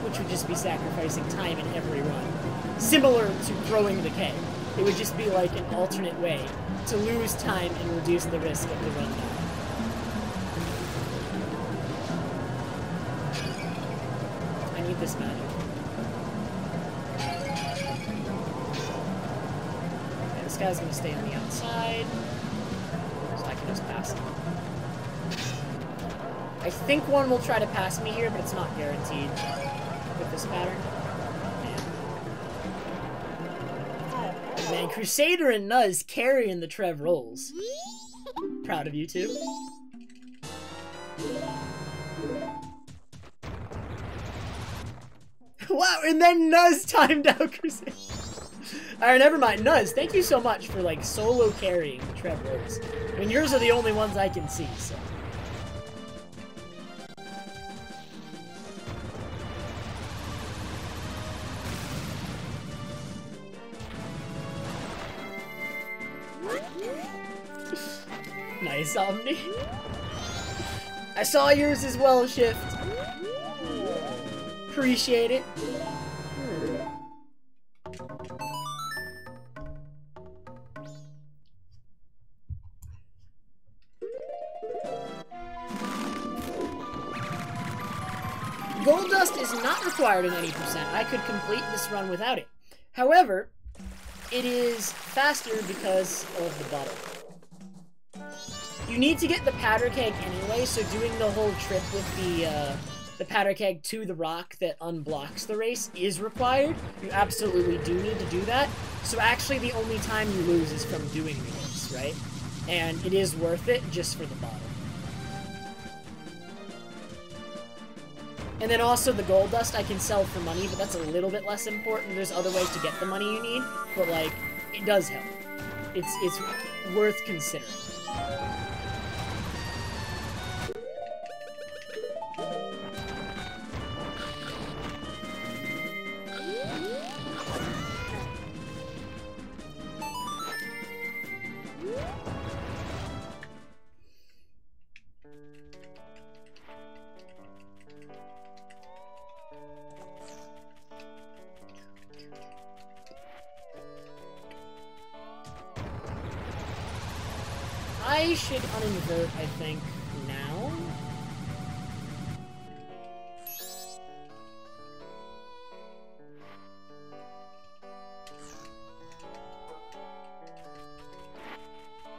Which would just be sacrificing time in every run. Similar to throwing the keg. It would just be, like, an alternate way to lose time and reduce the risk of the run down. I need this magic. Okay, this guy's gonna stay on the outside. So I can just pass him. I think one will try to pass me here, but it's not guaranteed with this pattern. Man, Crusader and Nuz carrying the Trev rolls. Proud of you two. Wow, and then Nuz timed out Crusader. Alright, never mind. Nuz, thank you so much for, like, solo carrying the Trev rolls. I mean, yours are the only ones I can see, so. Nice, Omni. I saw yours as well, Shift. Appreciate it. Gold dust is not required in any percent. I could complete this run without it. However, it is faster because of the bottle. You need to get the powder keg anyway, so doing the whole trip with the powder keg to the rock that unblocks the race is required. You absolutely do need to do that. So actually the only time you lose is from doing the race, right? And it is worth it just for the bottle. And then also the gold dust I can sell for money, but that's a little bit less important. There's other ways to get the money you need, but like, it does help. It's worth considering. I should uninvert, I think, now.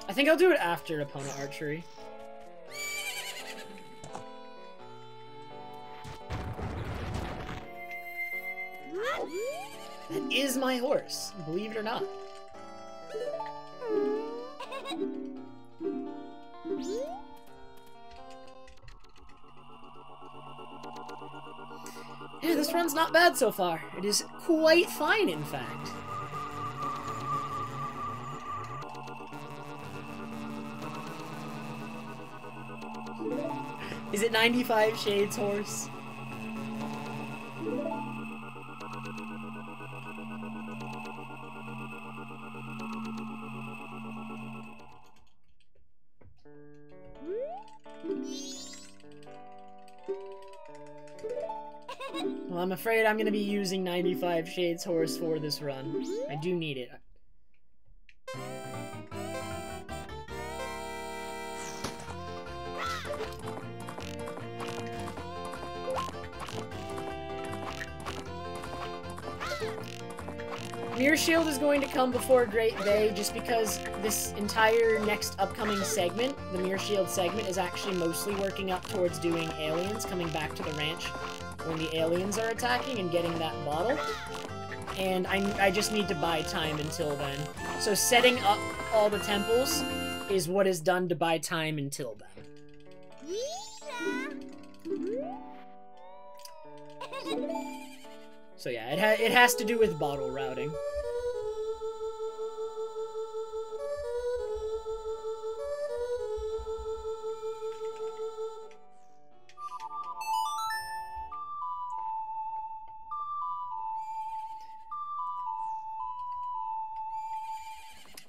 I think I'll do it after opponent archery. That is my horse, believe it or not. Yeah, this run's not bad so far. It is quite fine, in fact. Is it 95 Shades horse? Well, I'm afraid I'm gonna be using 95 Shades Horse for this run. I do need it. Mirror Shield is going to come before Great Bay just because this entire next upcoming segment, the Mirror Shield segment, is actually mostly working up towards doing aliens, coming back to the ranch when the aliens are attacking and getting that bottle. And I just need to buy time until then. So setting up all the temples is what is done to buy time until then. So yeah, it has to do with bottle routing.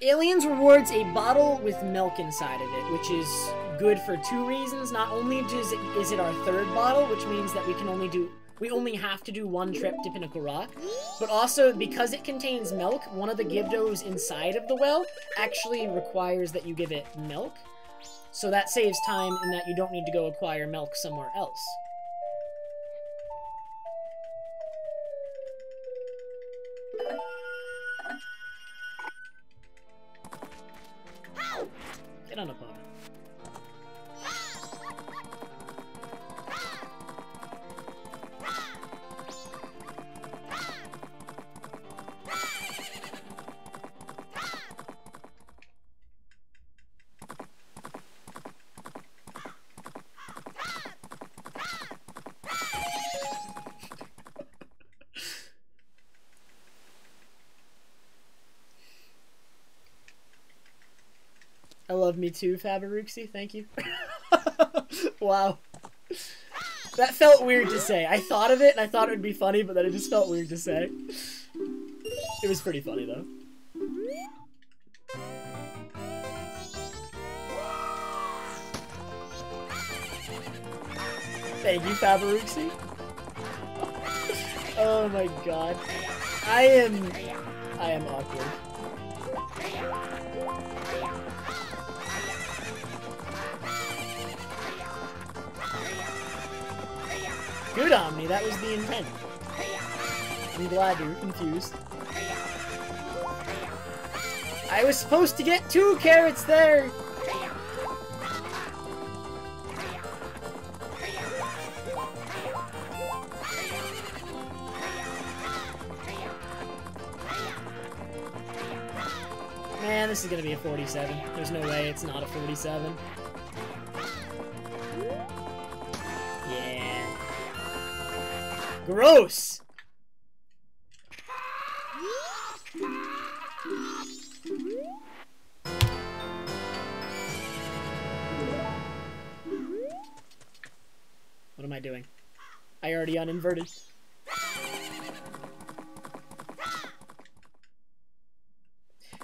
Aliens rewards a bottle with milk inside of it, which is good for 2 reasons. Not only is it our 3rd bottle, which means that we only have to do 1 trip to Pinnacle Rock, but also because it contains milk, one of the Gibdos inside of the well actually requires that you give it milk. So that saves time in that you don't need to go acquire milk somewhere else. Get on a boat. I love me too, Fabaruxi. Thank you. Wow. That felt weird to say. I thought of it and I thought it would be funny, but then it just felt weird to say. It was pretty funny though. Thank you, Fabaruxi. Oh my god. I am awkward. Good, Omni, that was the intent. I'm glad you were confused. I was supposed to get 2 carrots there! Man, this is gonna be a 47. There's no way it's not a 47. Yeah. Gross! What am I doing? I already uninverted.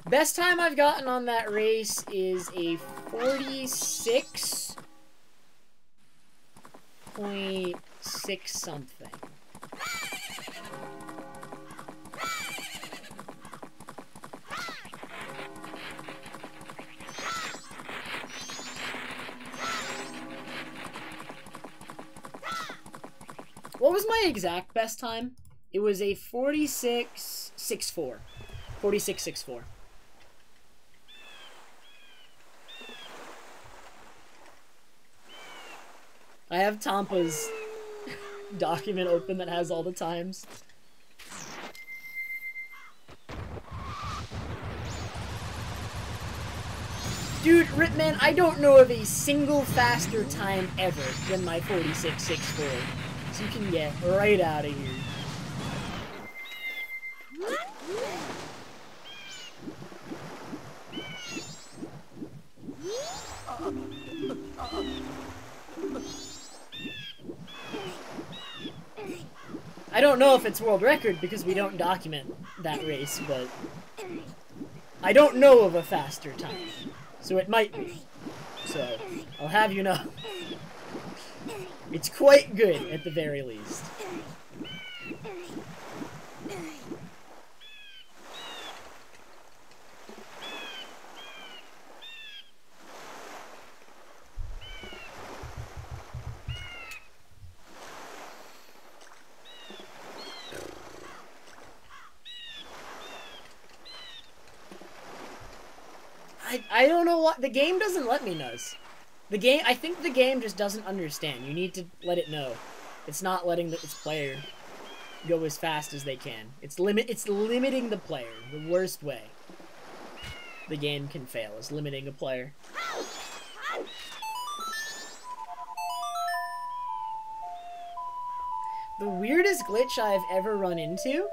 Best time I've gotten on that race is a 46.6 something. What was my exact best time? It was a 46.64. 46.64. I have Tampa's document open that has all the times. Dude, Ripman, I don't know of a single faster time ever than my 46.64. So you can get right out of here. I don't know if it's world record because we don't document that race, but I don't know of a faster time, so it might be. So I'll have you know. It's quite good, at the very least. I don't know what... The game doesn't let me nuzz. I think the game just doesn't understand. You need to let it know. It's not letting its player go as fast as they can. It's limiting the player. The worst way the game can fail is limiting a player. The weirdest glitch I've ever run into?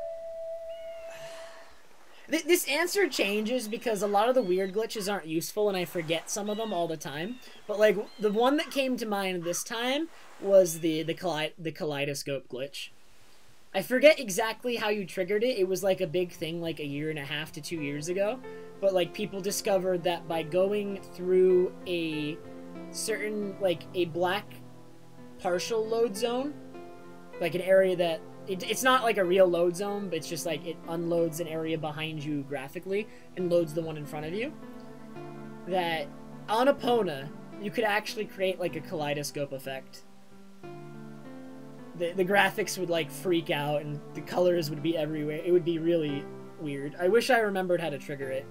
This answer changes because a lot of the weird glitches aren't useful and I forget some of them all the time. But, like, the one that came to mind this time was the Kaleidoscope Glitch. I forget exactly how you triggered it. It was, like, a big thing, like, 1.5 to 2 years ago. But, like, people discovered that by going through a certain, like, a black partial load zone, like an area that... It's not like a real load zone, but it's just like it unloads an area behind you graphically and loads the one in front of you. That on Epona, you could actually create like a kaleidoscope effect. The graphics would like freak out and the colors would be everywhere. It would be really weird. I wish I remembered how to trigger it.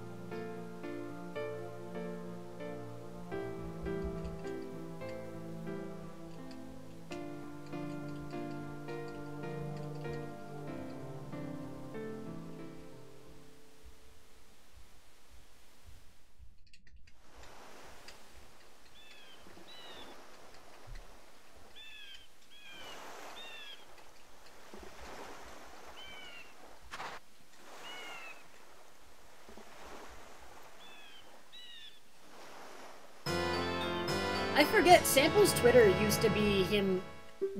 I forget, Sample's Twitter used to be him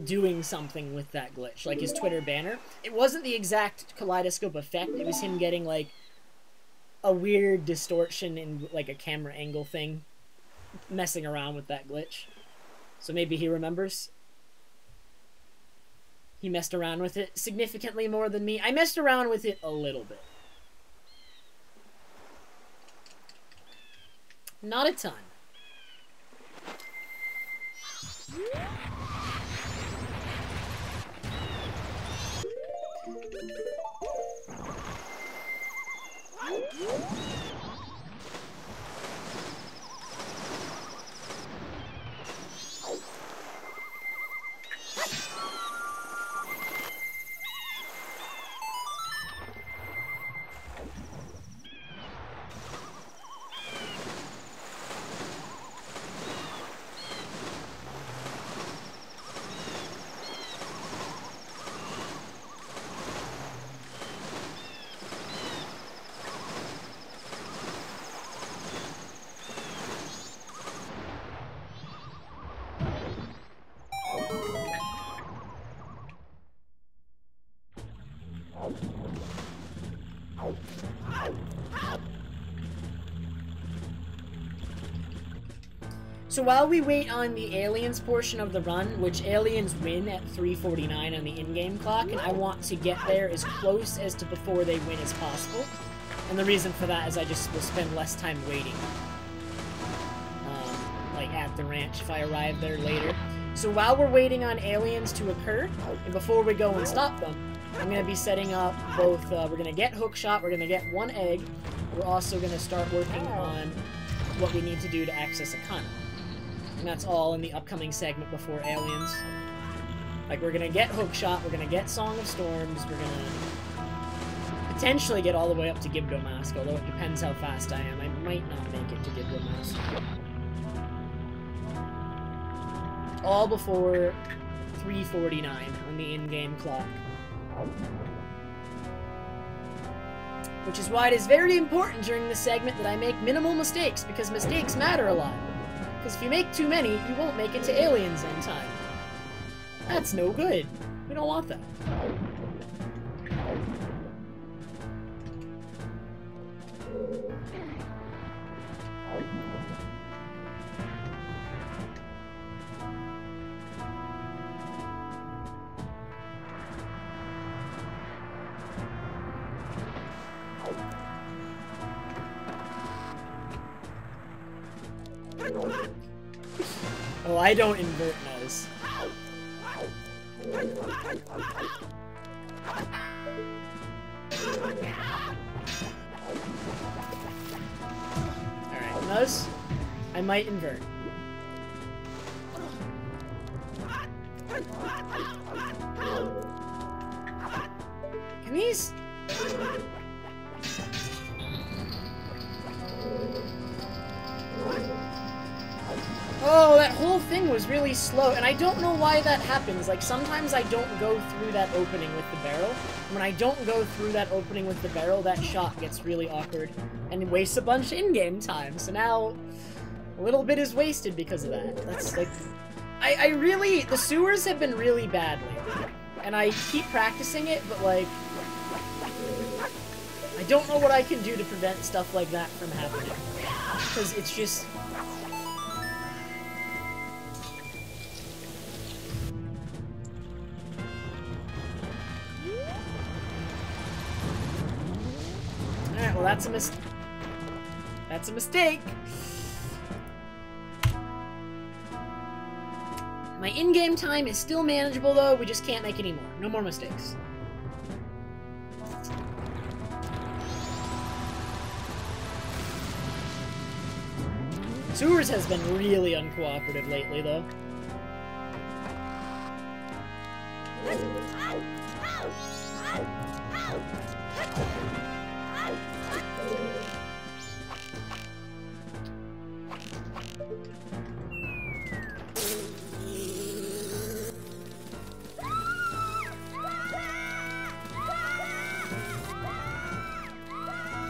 doing something with that glitch, like his Twitter banner. It wasn't the exact kaleidoscope effect, it was him getting, like, a weird distortion in, like, a camera angle thing, messing around with that glitch. So maybe he remembers. He messed around with it significantly more than me. I messed around with it a little bit. Not a ton. So while we wait on the aliens portion of the run, which aliens win at 3:49 on the in-game clock, and I want to get there as close as to before they win as possible. And the reason for that is I just will spend less time waiting. Like at the ranch if I arrive there later. So while we're waiting on aliens to occur, and before we go and stop them, I'm going to be setting up both, we're going to get hookshot, we're going to get 1 egg, we're also going to start working on what we need to do to access a Kana. And that's all in the upcoming segment before aliens. Like, we're gonna get Hookshot, we're gonna get Song of Storms, we're gonna potentially get all the way up to Gibdo Mask, although it depends how fast I am. I might not make it to Gibdo Mask. All before 3:49 on the in-game clock. Which is why it is very important during this segment that I make minimal mistakes, because mistakes matter a lot. Because if you make too many, you won't make it to aliens in time. That's no good. We don't want that. Oh, I don't invert nose. Alright, nose. I might invert. Can these... Oh, that whole thing was really slow, and I don't know why that happens. Like, sometimes I don't go through that opening with the barrel. When I don't go through that opening with the barrel, that shot gets really awkward and wastes a bunch of in-game time. So now, a little bit is wasted because of that. That's, like... I really... The sewers have been really bad lately. And I keep practicing it, but, like... I don't know what I can do to prevent stuff like that from happening. Because it's just... Alright, well that's a mistake. My in-game time is still manageable though, we just can't make any more. No more mistakes. Sewers has been really uncooperative lately though.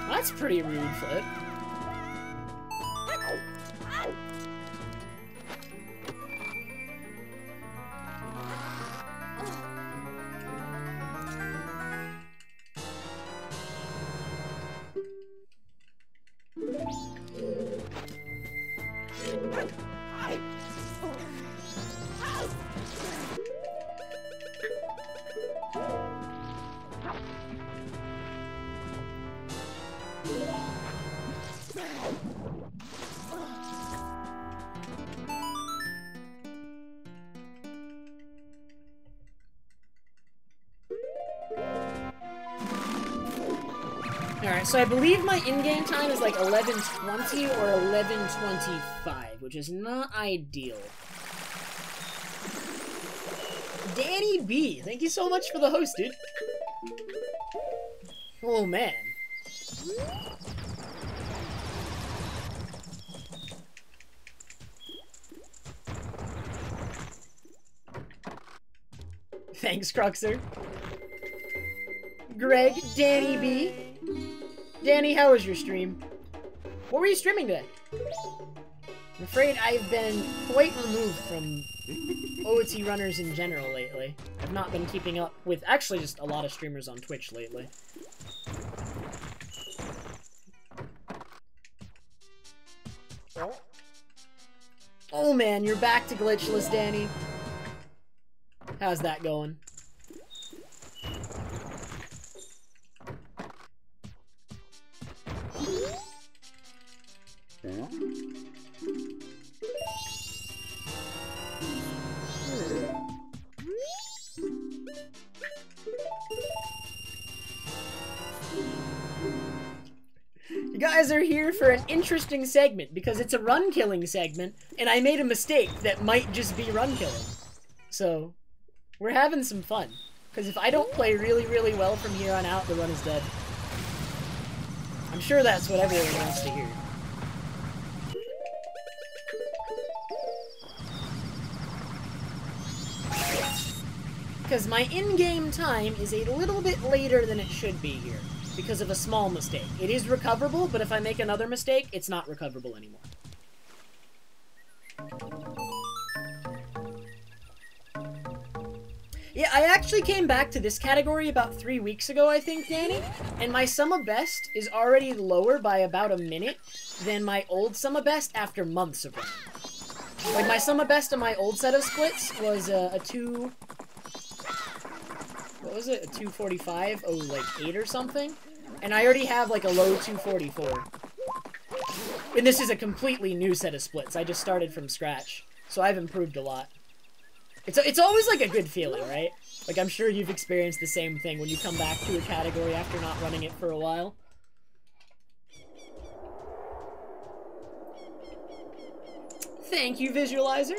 That's pretty rude, Flip. Alright, so I believe my in-game time is like 11:20 or 11:25, which is not ideal. Danny B, thank you so much for the host, dude. Oh, man. Thanks, Cruxer. Greg, Danny B. Danny, how was your stream? What were you streaming today? I'm afraid I've been quite removed from OT runners in general lately. I've not been keeping up with actually just a lot of streamers on Twitch lately. Oh man, you're back to Glitchless, Danny. How's that going? You guys are here for an interesting segment because it's a run killing segment and I made a mistake that might just be run killing. So, we're having some fun. Because if I don't play really, really well from here on out, the run is dead. I'm sure that's what everyone wants to hear. Because my in-game time is a little bit later than it should be here. Because of a small mistake. It is recoverable, but if I make another mistake, it's not recoverable anymore. Yeah, I actually came back to this category about 3 weeks ago, I think, Danny, and my sum of best is already lower by about a minute than my old sum of best after months of running. Like, my sum of best on my old set of splits was a 2... What was it? A 245? Oh, like 8 or something? And I already have, like, a low 244. And this is a completely new set of splits. I just started from scratch, so I've improved a lot. It's always like a good feeling, right? Like, I'm sure you've experienced the same thing when you come back to a category after not running it for a while. Thank you, Visualizer.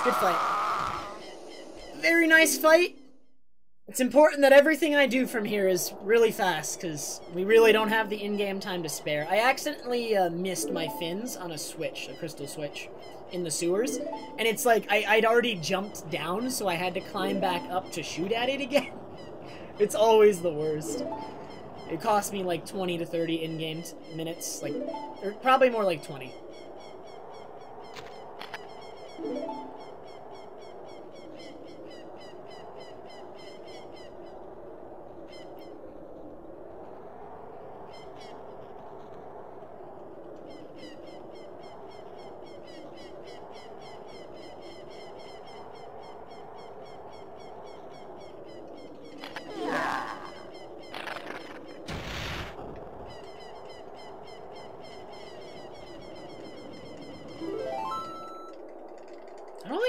Good fight. Very nice fight. It's important that everything I do from here is really fast, because we really don't have the in-game time to spare. I accidentally missed my fins on a switch, a crystal switch, in the sewers, and it's like I'd already jumped down, so I had to climb back up to shoot at it again. It's always the worst. It cost me like 20 to 30 in-game minutes, like, or probably more like 20.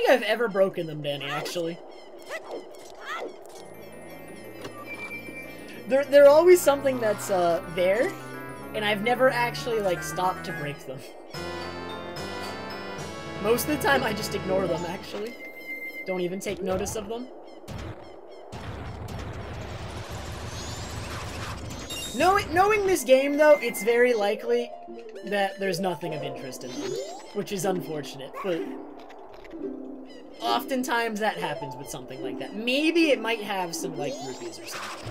I've ever broken them, Danny, actually. They're always something that's there, and I've never actually like stopped to break them. Most of the time I just ignore them, actually. Don't even take notice of them. Knowing this game, though, it's very likely that there's nothing of interest in them, which is unfortunate, but oftentimes that happens with something like that. Maybe it might have some, like, rupees or something.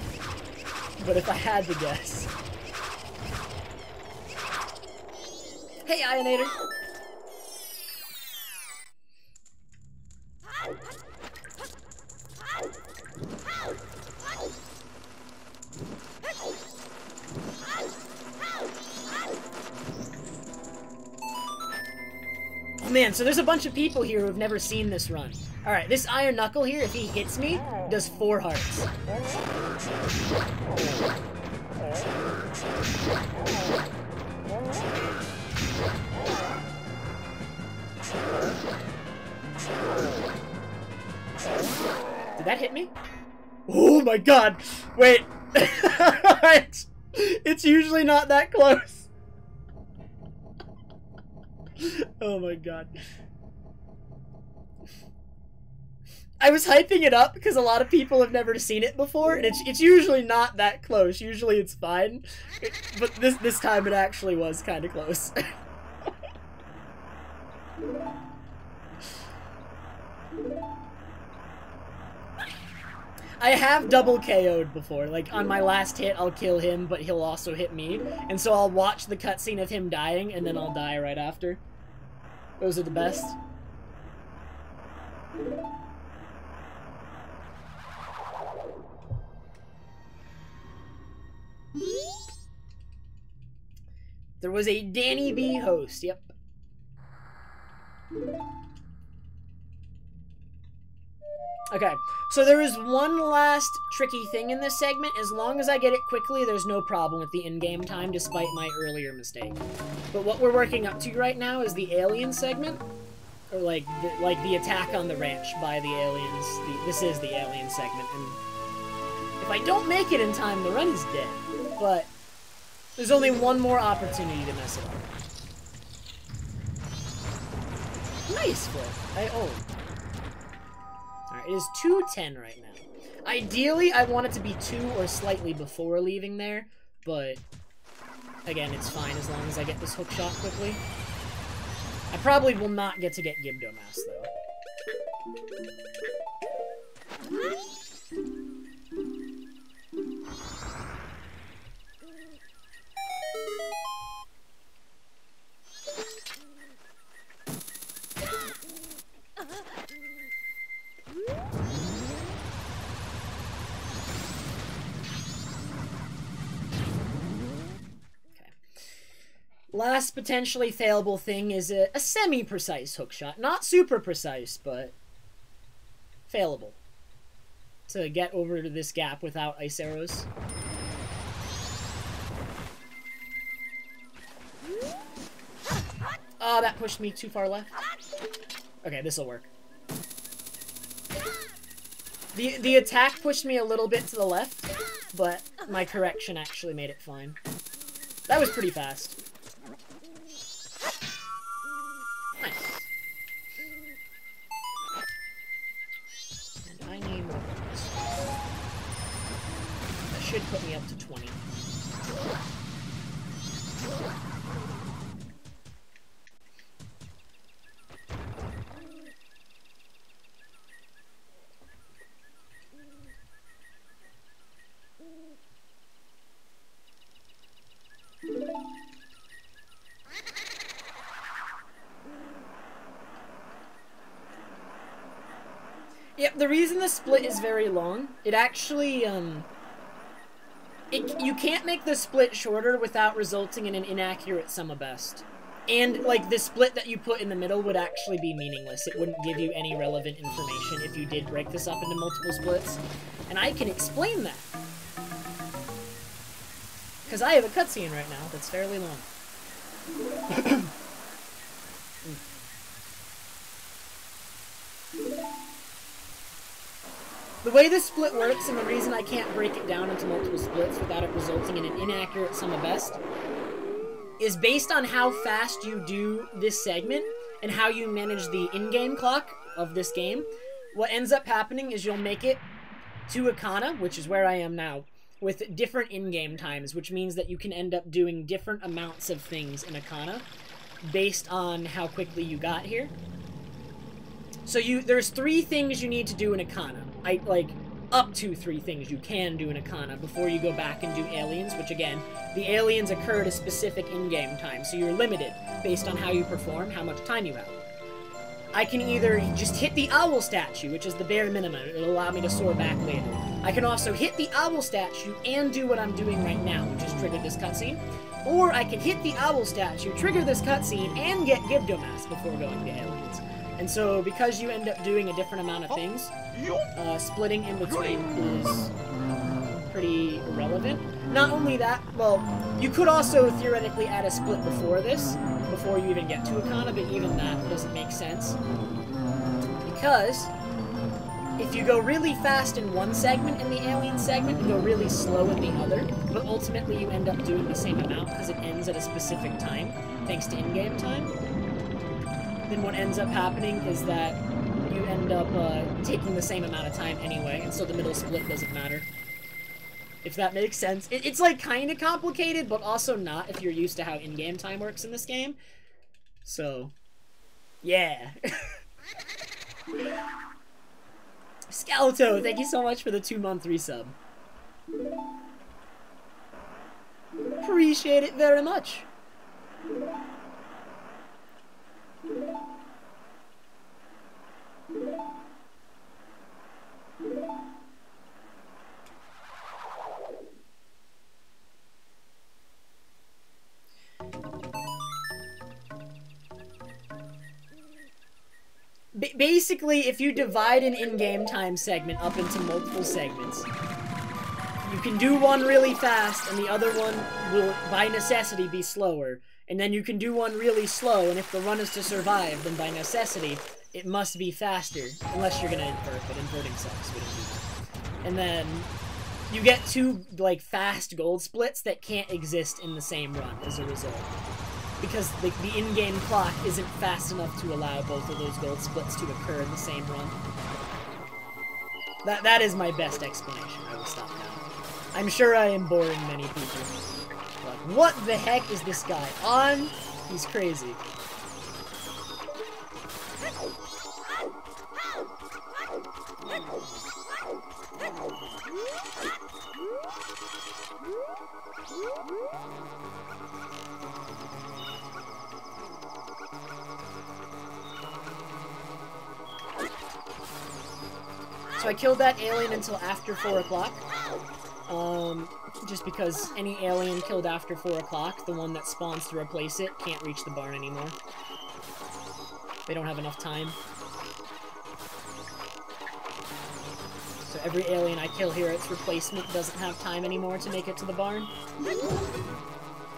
But if I had to guess... Hey, Ionator! Oh man, so there's a bunch of people here who have never seen this run. Alright, this Iron Knuckle here, if he hits me, does 4 hearts. Did that hit me? Oh my god! Wait! It's usually not that close. Oh my god. I was hyping it up because a lot of people have never seen it before, and it's usually not that close. Usually it's fine. But this time it actually was kind of close. I have double KO'd before. Like, on my last hit, I'll kill him, but he'll also hit me. And so I'll watch the cutscene of him dying, and then I'll die right after. Those are the best. There was a Danny B host, yep. Okay, so there is one last tricky thing in this segment. As long as I get it quickly, there's no problem with the in-game time, despite my earlier mistake. But what we're working up to right now is the alien segment, or like the attack on the ranch by the aliens. This is the alien segment, and if I don't make it in time, the run is dead. But there's only one more opportunity to mess it up. Nice flip. Alright, it is 2:10 right now. Ideally, I want it to be 2 or slightly before leaving there, but again, it's fine as long as I get this hook shot quickly. I probably will not get to get Gibdomass, though. Last potentially failable thing is a semi-precise hookshot. Not super precise, but failable. To get over to this gap without ice arrows. Oh, that pushed me too far left. Okay, this'll work. The attack pushed me a little bit to the left, but my correction actually made it fine. That was pretty fast. Nice. And I need more points. That should put me up to 20. Yep, the reason the split is very long, it actually, you can't make the split shorter without resulting in an inaccurate sum of best. And, like, the split that you put in the middle would actually be meaningless. It wouldn't give you any relevant information if you did break this up into multiple splits. And I can explain that. Because I have a cutscene right now that's fairly long. The way this split works, and the reason I can't break it down into multiple splits without it resulting in an inaccurate sum of best, is based on how fast you do this segment and how you manage the in-game clock of this game. What ends up happening is you'll make it to Akana, which is where I am now, with different in-game times, which means that you can end up doing different amounts of things in Akana based on how quickly you got here. So there's 3 things you need to do in Akana. Up to 3 things you can do in Akana before you go back and do aliens, which again, the aliens occur at a specific in-game time, so you're limited based on how you perform, how much time you have. I can either just hit the owl statue, which is the bare minimum. It'll allow me to soar back later. I can also hit the owl statue and do what I'm doing right now, which is trigger this cutscene. Or I can hit the owl statue, trigger this cutscene, and get Gibdomass before going to aliens. And so, because you end up doing a different amount of things, splitting in between is pretty irrelevant. Not only that, well, you could also theoretically add a split before this, before you even get to Akana, but even that doesn't make sense. Because if you go really fast in one segment in the alien segment and go really slow in the other, but ultimately you end up doing the same amount because it ends at a specific time, thanks to in-game time, then what ends up happening is that you end up taking the same amount of time anyway, and so the middle split doesn't matter. If that makes sense. It's like kind of complicated, but also not if you're used to how in-game time works in this game. So, yeah. Scalato, thank you so much for the 2-month resub. Appreciate it very much. Basically, if you divide an in-game time segment up into multiple segments, you can do one really fast, and the other one will, by necessity, be slower. And then you can do one really slow, and if the run is to survive, then by necessity, it must be faster. Unless you're gonna invert, but inverting sucks, we don't do that. And then you get 2, like, fast gold splits that can't exist in the same run as a result. Because the in-game clock isn't fast enough to allow both of those gold splits to occur in the same run. That is my best explanation. I will stop now. I'm sure I am boring many people. like. What the heck is this guy on? He's crazy. So I killed that alien until after 4 o'clock. Just because any alien killed after 4 o'clock, the one that spawns to replace it, can't reach the barn anymore. They don't have enough time. So every alien I kill here, its replacement doesn't have time anymore to make it to the barn.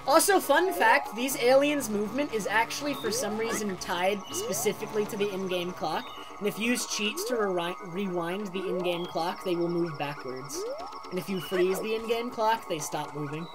Also, fun fact, these aliens' movement is actually for some reason tied specifically to the in-game clock. And if you use cheats to rewind the in-game clock, they will move backwards. And if you freeze the in-game clock, they stop moving.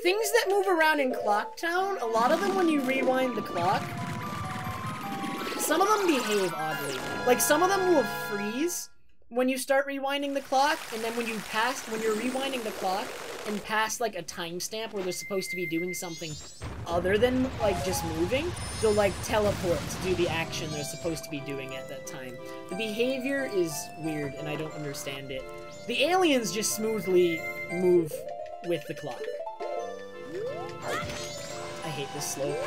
Things that move around in Clocktown, a lot of them when you rewind the clock, some of them behave oddly. Like, some of them will freeze when you start rewinding the clock, and then when you're rewinding the clock and past, like, a timestamp where they're supposed to be doing something other than, like, just moving, they'll, like, teleport to do the action they're supposed to be doing at that time. The behavior is weird, and I don't understand it. The aliens just smoothly move with the clock. I hate this slope.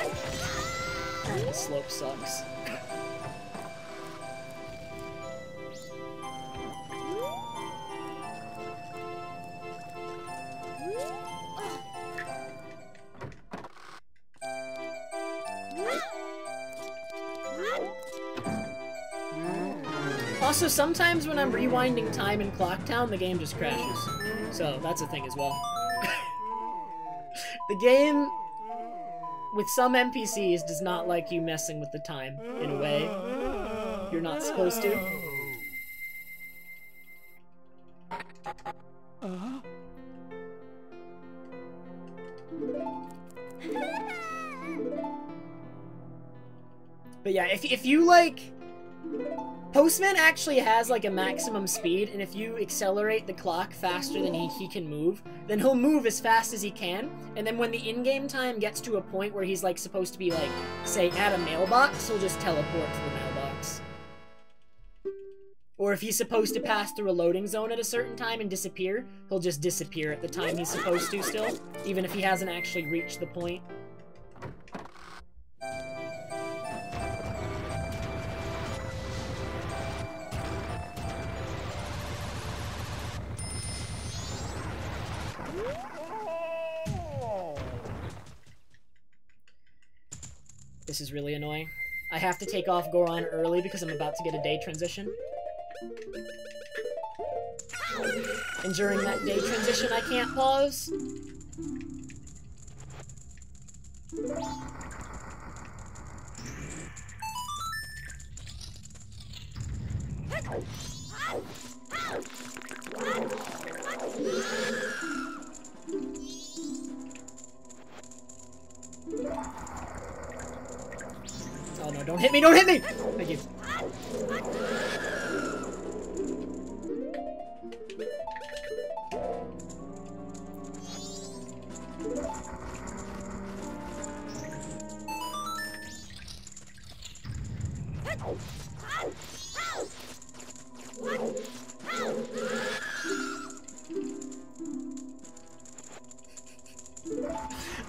This slope sucks. Also, sometimes when I'm rewinding time in Clocktown, the game just crashes. So, that's a thing as well. The game, with some NPCs, does not like you messing with the time in a way you're not supposed to. But yeah, if you, like... Postman actually has, like, a maximum speed, and if you accelerate the clock faster than he can move, then he'll move as fast as he can, and then when the in-game time gets to a point where he's, like, supposed to be, like, say, at a mailbox, he'll just teleport to the mailbox. Or if he's supposed to pass through a loading zone at a certain time and disappear, he'll just disappear at the time he's supposed to still, even if he hasn't actually reached the point. This is really annoying. I have to take off Goron early because I'm about to get a day transition. And during that day transition, I can't pause. Oh no, don't hit me, don't hit me! Thank you.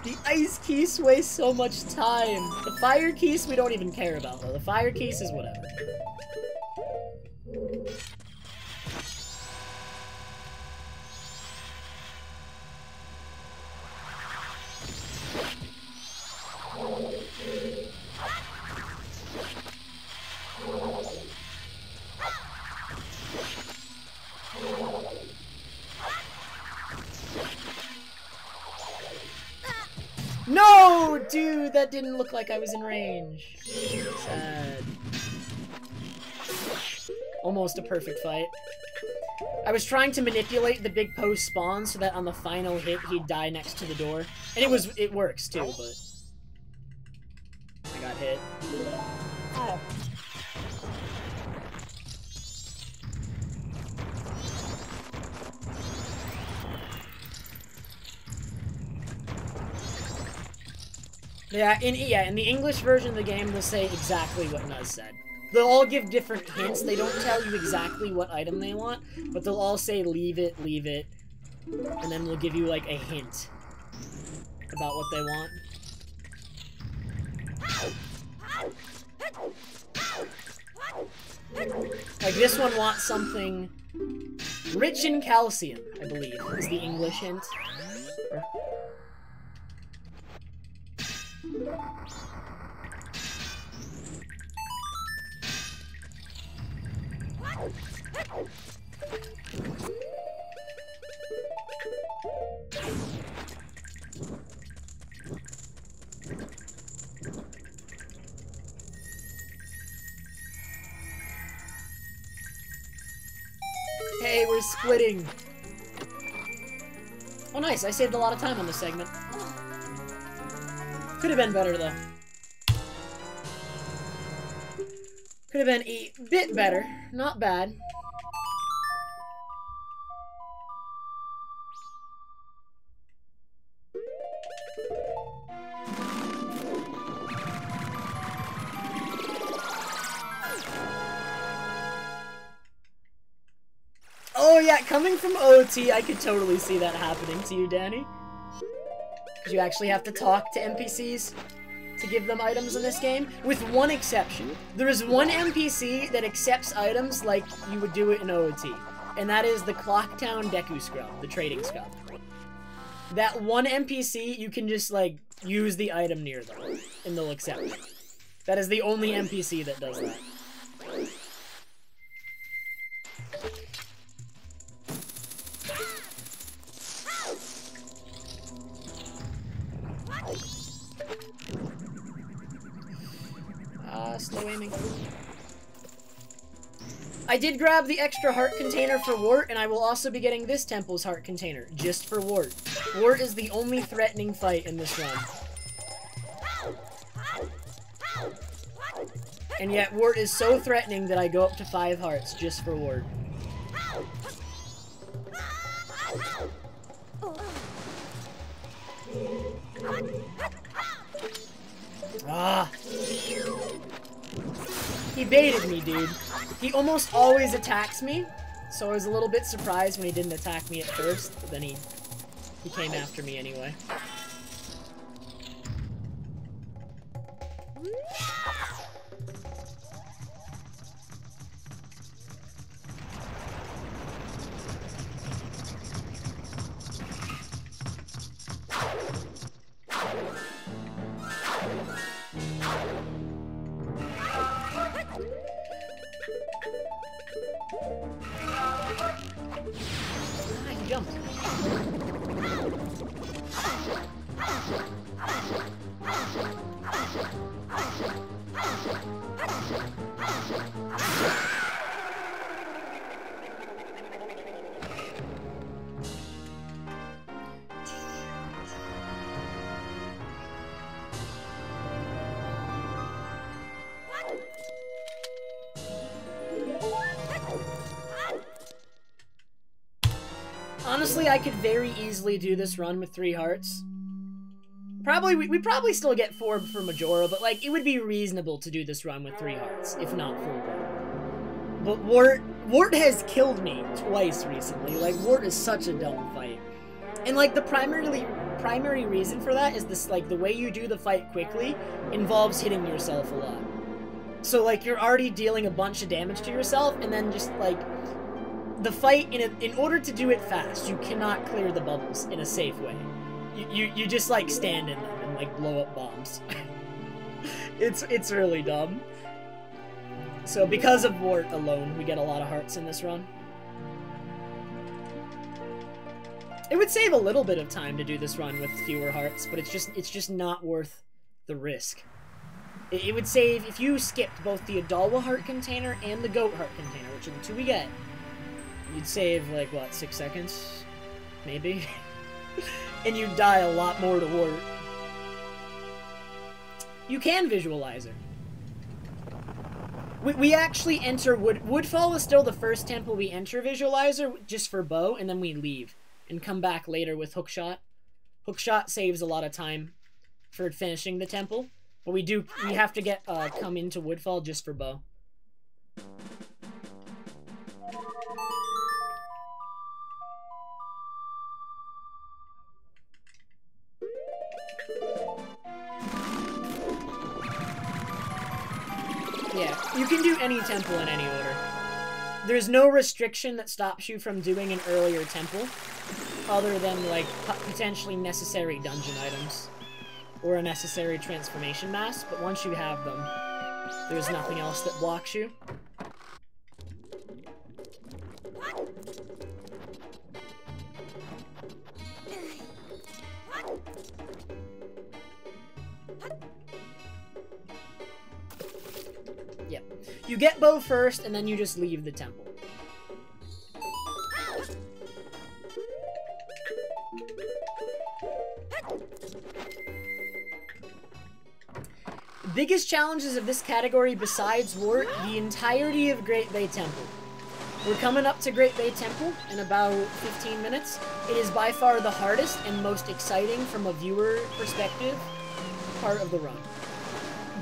The ice keys waste so much time. The fire keys we don't even care about though. The fire keys is whatever. No, dude, that didn't look like I was in range. Sad. Almost a perfect fight. I was trying to manipulate the big post spawn so that on the final hit he'd die next to the door. And it works too, but I got hit. Oh. Yeah, in the English version of the game, they'll say exactly what Nuz said. They'll all give different hints. They don't tell you exactly what item they want, but they'll all say leave it, and then they'll give you like a hint about what they want. Like this one wants something rich in calcium, I believe, is the English hint. Hey, we're splitting. Oh, nice. I saved a lot of time on this segment. Could have been better, though. Could have been a bit better. Not bad. Oh yeah, coming from OT, I could totally see that happening to you, Danny. Because you actually have to talk to NPCs to give them items in this game, with one exception. There is one NPC that accepts items like you would do it in OT, and that is the Clocktown Deku Scrub, the trading scrub. That one NPC, you can just, like, use the item near them, and they'll accept it. That is the only NPC that does that. Slow aiming. I did grab the extra heart container for Wart, and I will also be getting this temple's heart container, just for Wart. Wart is the only threatening fight in this run. And yet, Wart is so threatening that I go up to 5 hearts just for Wart. Ah! He baited me, dude. He almost always attacks me, so I was a little bit surprised when he didn't attack me at first, but then he came after me anyway. Honestly, I could very easily do this run with 3 hearts. We probably still get 4 for Majora, but like it would be reasonable to do this run with 3 hearts, if not for Wart. But Wart has killed me twice recently. Like Wart is such a dumb fight, and like the primary reason for that is this: like the way you do the fight quickly involves hitting yourself a lot. So like you're already dealing a bunch of damage to yourself, and then just like. The fight, in order to do it fast, you cannot clear the bubbles in a safe way. You just, like, stand in them and, like, blow up bombs. It's really dumb. So, because of Wart alone, we get a lot of hearts in this run. It would save a little bit of time to do this run with fewer hearts, but it's just not worth the risk. It would save, if you skipped both the Adalwa heart container and the goat heart container, which are the two we get, you'd save, like, what, 6 seconds? Maybe? And you'd die a lot more to wart. You can visualize it. We actually enter Woodfall is still the first temple we enter Visualizer, just for bow, and then we leave. And come back later with Hookshot. Hookshot saves a lot of time for finishing the temple. But we have to come into Woodfall just for bow. Yeah, you can do any temple in any order. There's no restriction that stops you from doing an earlier temple, other than, like, potentially necessary dungeon items, or a necessary transformation mask, but once you have them, there's nothing else that blocks you. Yep. You get bow first, and then you just leave the temple. The biggest challenges of this category besides wart, the entirety of Great Bay Temple. We're coming up to Great Bay Temple in about 15 minutes. It is by far the hardest and most exciting from a viewer perspective part of the run.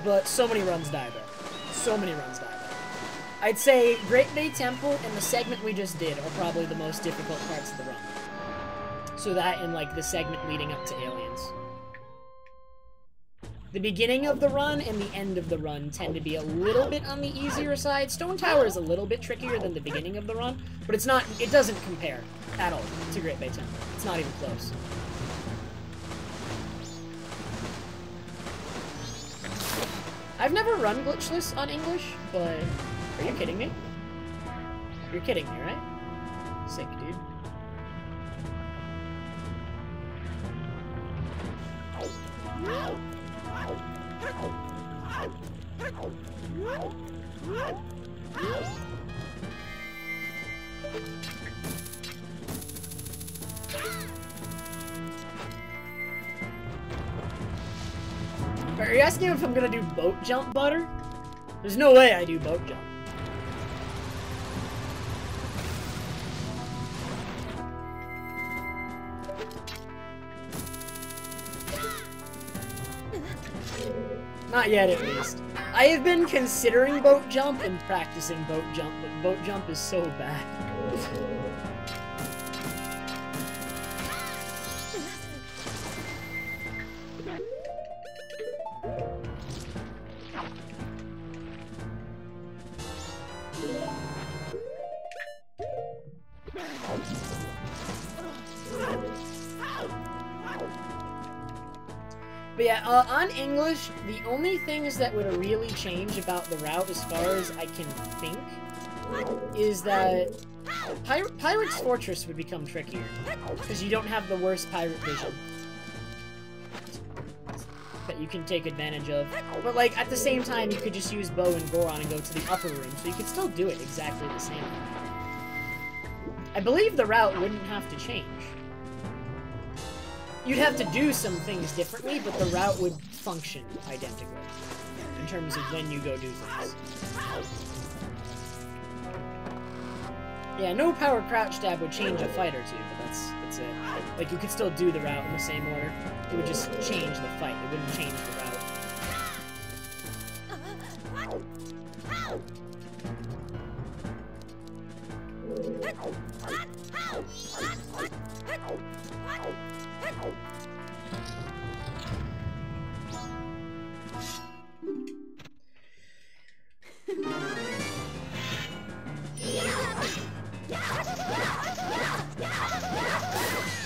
But so many runs die there. So many runs die there. I'd say Great Bay Temple and the segment we just did are probably the most difficult parts of the run. So that and, like, the segment leading up to Aliens. The beginning of the run and the end of the run tend to be a little bit on the easier side. Stone Tower is a little bit trickier than the beginning of the run, but it doesn't compare at all to Great Bay Temple. It's not even close. I've never run Glitchless on English, but are you kidding me? You're kidding me, right? Sick, dude. Are you asking if I'm gonna do boat jump, Butter? There's no way I do boat jump. Not yet, at least. I have been considering boat jump and practicing boat jump, but boat jump is so bad. But yeah, on English, the only things that would really change about the route, as far as I can think, is that Pirate's Fortress would become trickier, because you don't have the worst pirate vision that you can take advantage of. But, like, at the same time, you could just use Bow and Goron and go to the upper room, so you could still do it exactly the same. I believe the route wouldn't have to change. You'd have to do some things differently, but the route would function identically in terms of when you go do things. Yeah, no power crouch stab would change a fight or two, but that's it. Like, you could still do the route in the same order. It would just change the fight. It wouldn't change the route.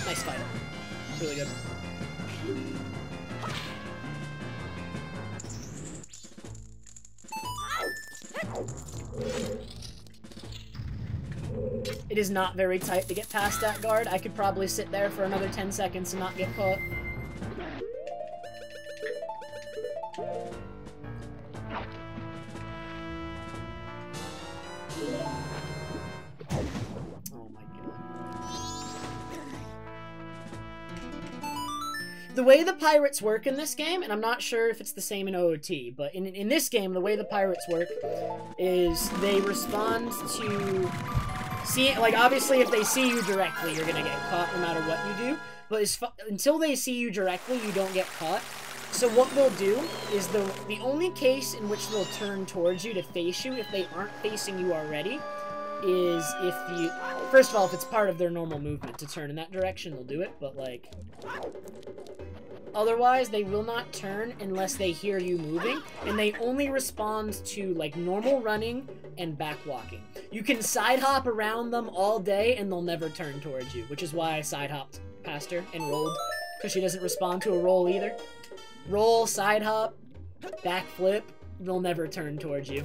Nice fight. Really good. It is not very tight to get past that guard. I could probably sit there for another 10 seconds and not get caught. Oh my god. The way the pirates work in this game, and I'm not sure if it's the same in OOT, but in this game, the way the pirates work is they respond to... like, obviously, if they see you directly, you're gonna get caught no matter what you do, but until they see you directly, you don't get caught. So what they'll do is the only case in which they'll turn towards you to face you, if they aren't facing you already, is if you... First of all, if it's part of their normal movement to turn in that direction, they'll do it, but, like... Otherwise, they will not turn unless they hear you moving, and they only respond to, like, normal running and back walking. You can side hop around them all day, and they'll never turn towards you, which is why I side hopped past her and rolled, because she doesn't respond to a roll either. Roll, side hop, back flip, they'll never turn towards you.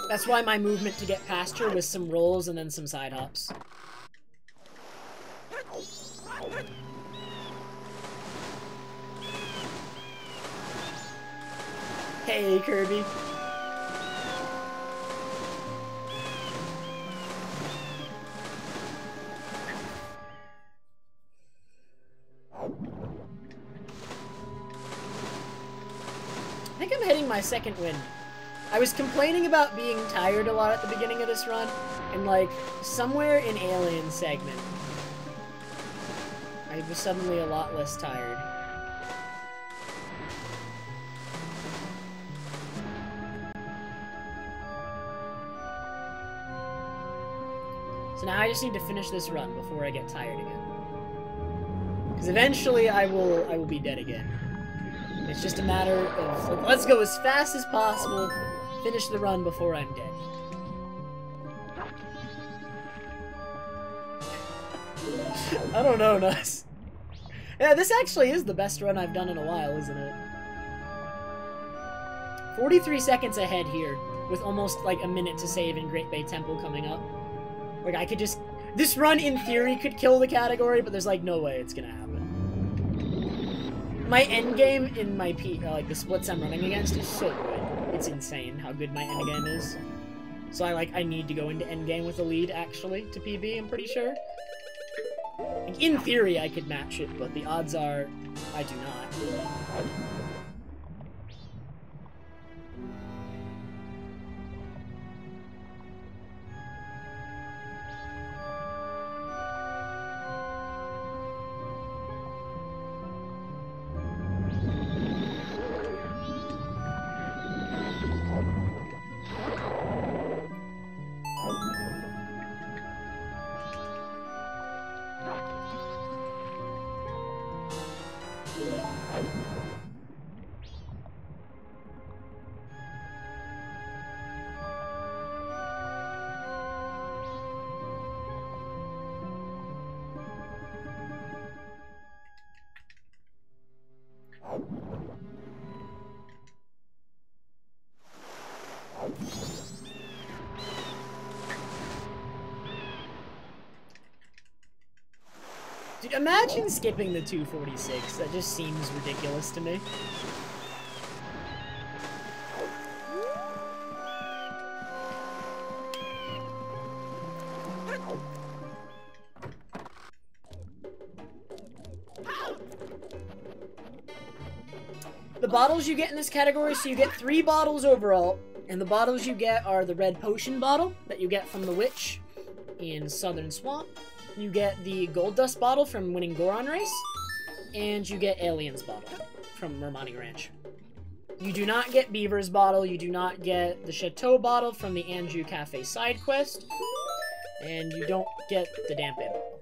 That's why my movement to get past her was some rolls and then some side hops. Hey, Kirby. I think I'm hitting my second win. I was complaining about being tired a lot at the beginning of this run, and like, somewhere in Alien segment, I was suddenly a lot less tired. So now I just need to finish this run before I get tired again. Because eventually I will be dead again. It's just a matter of, like, let's go as fast as possible, finish the run before I'm dead. I don't know, Nuss. Yeah, this actually is the best run I've done in a while, isn't it? 43 seconds ahead here, with almost, like, a minute to save in Great Bay Temple coming up. Like, I could just... This run, in theory, could kill the category, but there's, like, no way it's gonna happen. My endgame in my like, the splits I'm running against is so good. It's insane how good my endgame is. So I need to go into endgame with a lead, actually, to PB, I'm pretty sure. Like, in theory, I could match it, but the odds are I do not. Dude, imagine skipping the 246. That just seems ridiculous to me. The bottles you get in this category, so you get 3 bottles overall, and the bottles you get are the red potion bottle that you get from the witch in Southern Swamp. You get the gold dust bottle from winning Goron Race, and you get Alien's bottle from Mermani Ranch. You do not get Beaver's bottle, you do not get the Chateau bottle from the Anjou Cafe side quest, and you don't get the Dampe bottle.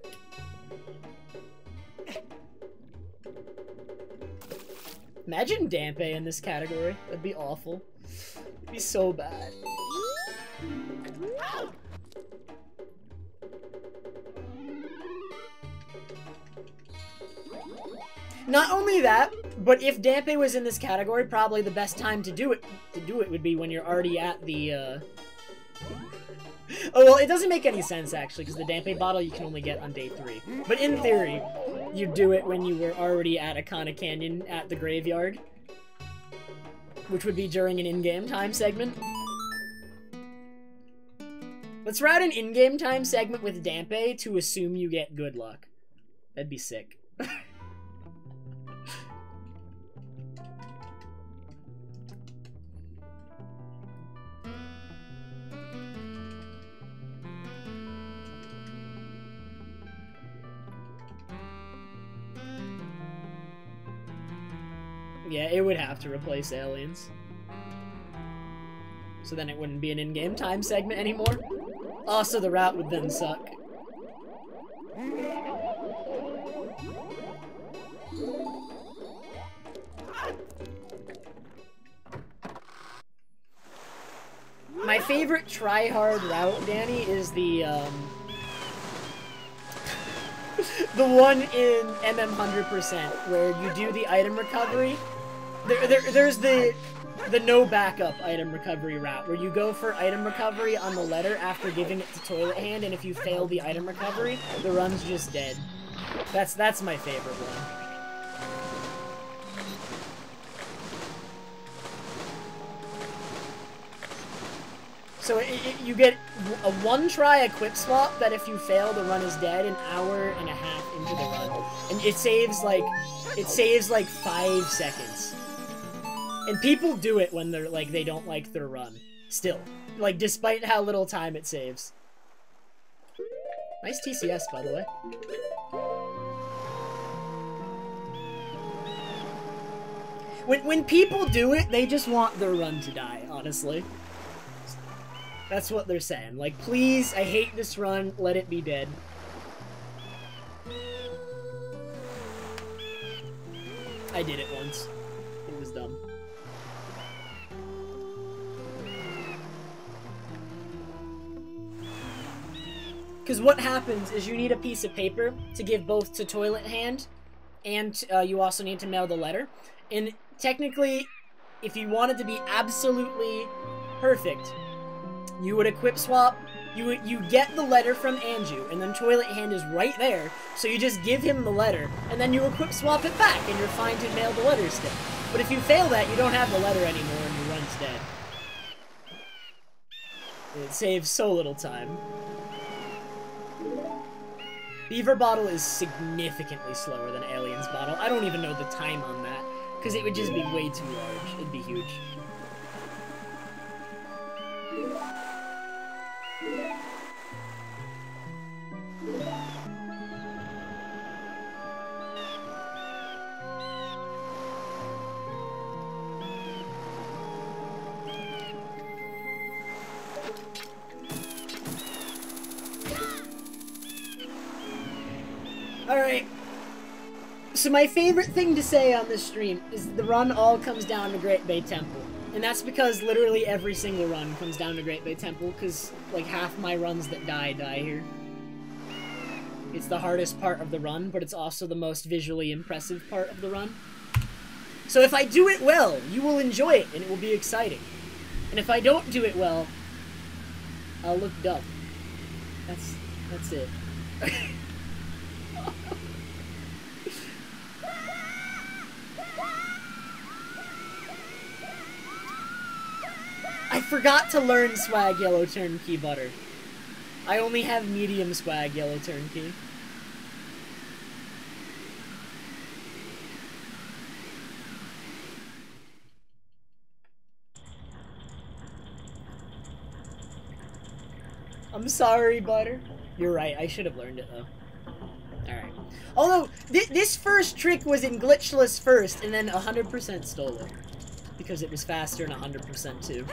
Imagine Dampe in this category. That'd be awful. It'd be so bad. Not only that, but if Dampe was in this category, probably the best time to do it would be when you're already at the, Oh, well, it doesn't make any sense, actually, because the Dampe bottle you can only get on day 3. But in theory, you do it when you were already at Akana Canyon at the graveyard, which would be during an in-game time segment. Let's route an in-game time segment with Dampe to assume you get good luck. That'd be sick. Yeah, it would have to replace aliens. So then it wouldn't be an in-game time segment anymore. Also, the route would then suck. My favorite try-hard route, Danny, is the the one in MM 100%, where you do the item recovery. There's the no backup item recovery route, where you go for item recovery on the letter after giving it to Toilet Hand, and if you fail the item recovery, the run's just dead. That's my favorite one. So you get a one-try equip swap that if you fail, the run is dead an hour and a half into the run. And it saves like 5 seconds. And people do it when they're like, they don't like their run. Still. Like, despite how little time it saves. Nice TCS, by the way. When people do it, they just want their run to die, honestly. That's what they're saying. Like, please, I hate this run, let it be dead. I did it once. It was dumb. Because what happens is you need a piece of paper to give both to Toilet Hand, and you also need to mail the letter. And technically, if you wanted to be absolutely perfect, you would equip swap, you get the letter from Anju, and then Toilet Hand is right there, so you just give him the letter, and then you equip swap it back, and you're fine to mail the letter still. But if you fail that, you don't have the letter anymore, and your run's dead. It saves so little time. Beaver Bottle is significantly slower than Alien's Bottle. I don't even know the time on that, because it would just be way too large. It'd be huge. Alright, so my favorite thing to say on this stream is the run all comes down to Great Bay Temple. And that's because literally every single run comes down to Great Bay Temple, because like half my runs that die here. It's the hardest part of the run, but it's also the most visually impressive part of the run. So if I do it well, you will enjoy it, and it will be exciting. And if I don't do it well, I'll look dumb. That's it. I forgot to learn Swag Yellow Turnkey Butter. I only have medium Swag Yellow Turnkey. I'm sorry, Butter. You're right, I should have learned it, though. Alright. Although, this first trick was in Glitchless first, and then 100% stole it. Because it was faster than 100% too.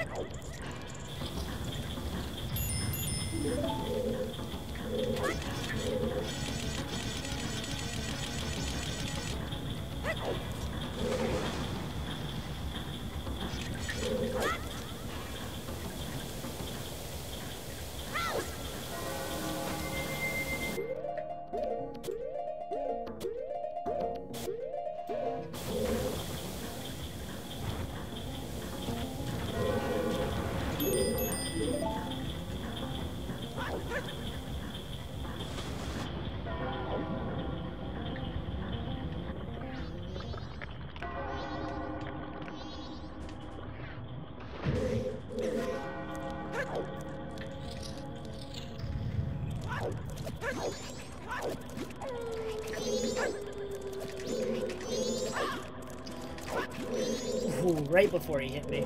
right before he hit me.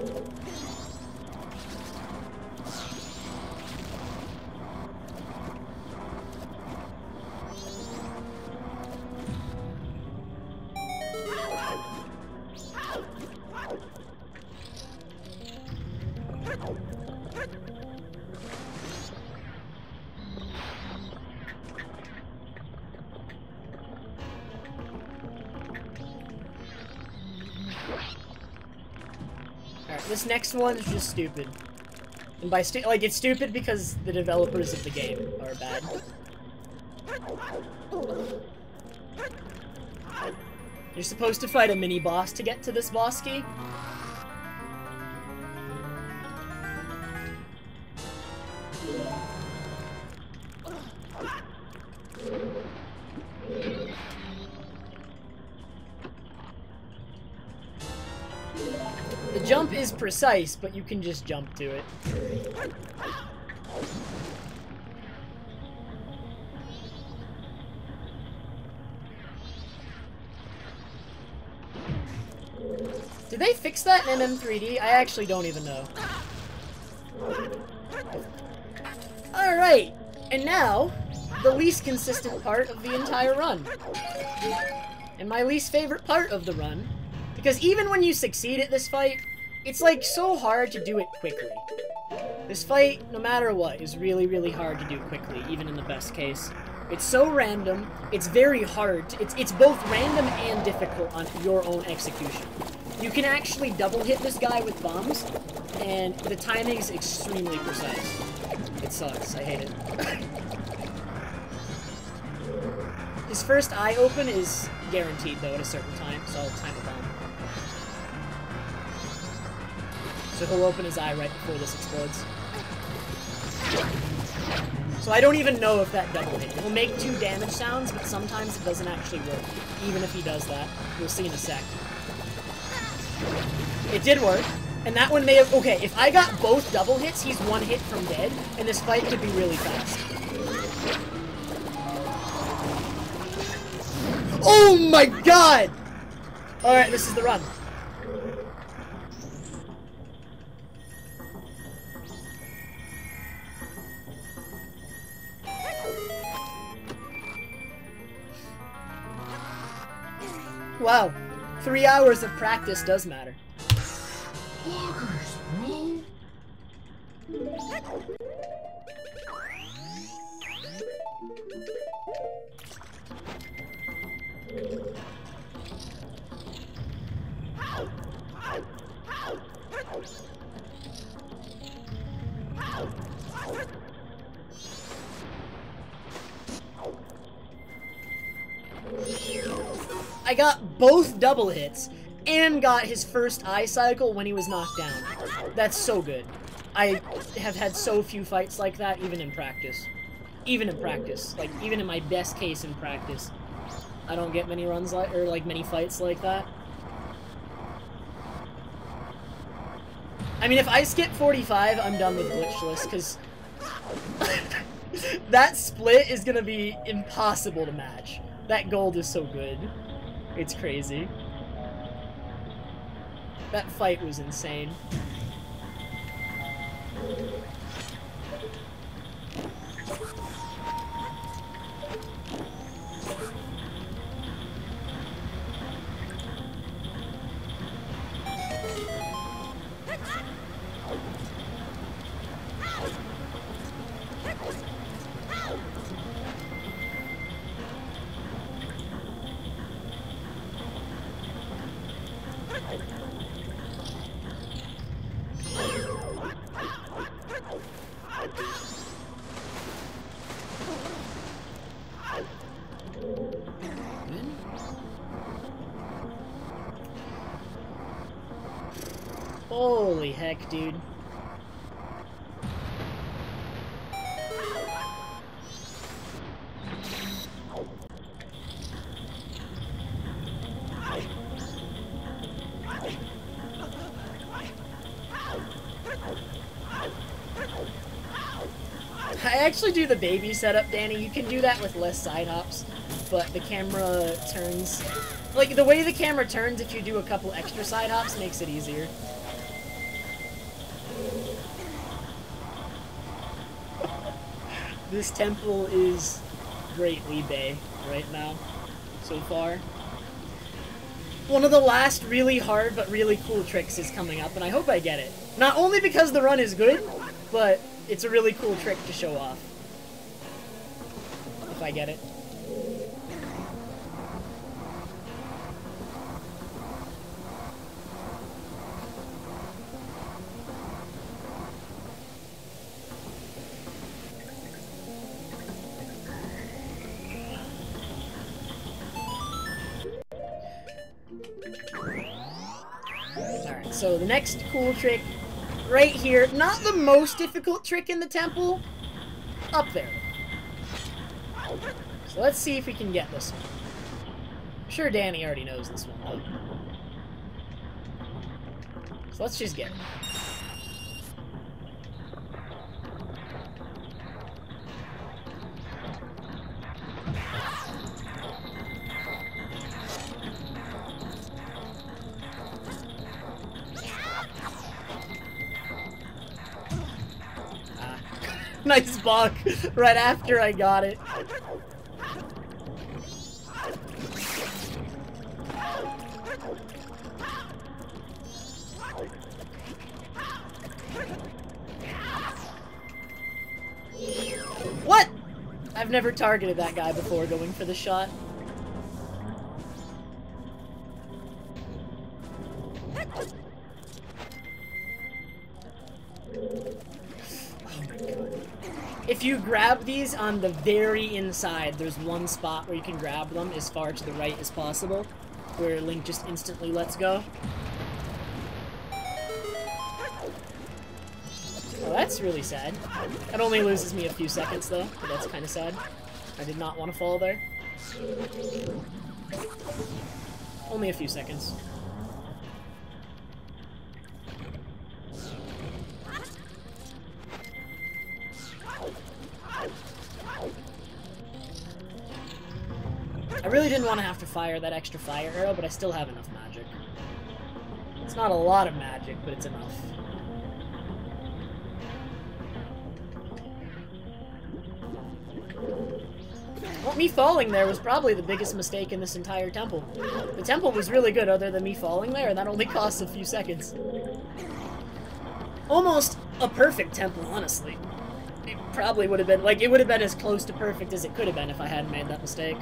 Alright, this next one is just stupid. And by like, it's stupid because the developers of the game are bad. You're supposed to fight a mini-boss to get to this boss key. The jump is precise, but you can just jump to it. Did they fix that in MM3D? I actually don't even know. Alright, and now, the least consistent part of the entire run. And my least favorite part of the run. Because even when you succeed at this fight, it's like so hard to do it quickly. This fight, no matter what, is really, really hard to do quickly, even in the best case. It's so random, it's very hard. It's both random and difficult on your own execution. You can actually double hit this guy with bombs, and the timing is extremely precise. It sucks, I hate it. His first eye open is guaranteed, though, at a certain time, so I'll time a bomb. So he'll open his eye right before this explodes. So I don't even know if that double hit. It'll make 2 damage sounds, but sometimes it doesn't actually work, even if he does that. We'll see in a sec. It did work, and that one may have... Okay, if I got both double hits, he's 1 hit from dead, and this fight could be really fast. Oh my god! Alright, this is the run. Wow, 3 hours of practice does matter. Loggers, bro. I got both double hits, and got his first eye cycle when he was knocked down. That's so good. I have had so few fights like that, even in practice. Even in practice. Like, even in my best case in practice. I don't get many runs like, or like, many fights like that. I mean, if I skip 45, I'm done with Glitchless, because that split is gonna be impossible to match. That gold is so good. It's crazy. That fight was insane. Holy heck, dude. I actually do the baby setup, Danny. You can do that with less side hops. but the camera turns... Like, the way the camera turns if you do a couple extra side hops makes it easier. This temple is greatly bae right now, so far. One of the last really hard but really cool tricks is coming up, and I hope I get it. Not only because the run is good, but it's a really cool trick to show off. If I get it. Alright, so the next cool trick right here, not the most difficult trick in the temple, up there. So let's see if we can get this one. I'm sure Danny already knows this one, though. So let's just get it. Nice block right after I got it. What? I've never targeted that guy before going for the shot. If you grab these on the very inside, there's one spot where you can grab them as far to the right as possible, where Link just instantly lets go. Oh, that's really sad. That only loses me a few seconds, though, but that's kind of sad. I did not want to fall there. Only a few seconds. I really didn't want to have to fire that extra fire arrow, but I still have enough magic. It's not a lot of magic, but it's enough. Well, me falling there was probably the biggest mistake in this entire temple. The temple was really good other than me falling there, and that only costs a few seconds. Almost a perfect temple, honestly. It probably would have been, like, it would have been as close to perfect as it could have been if I hadn't made that mistake.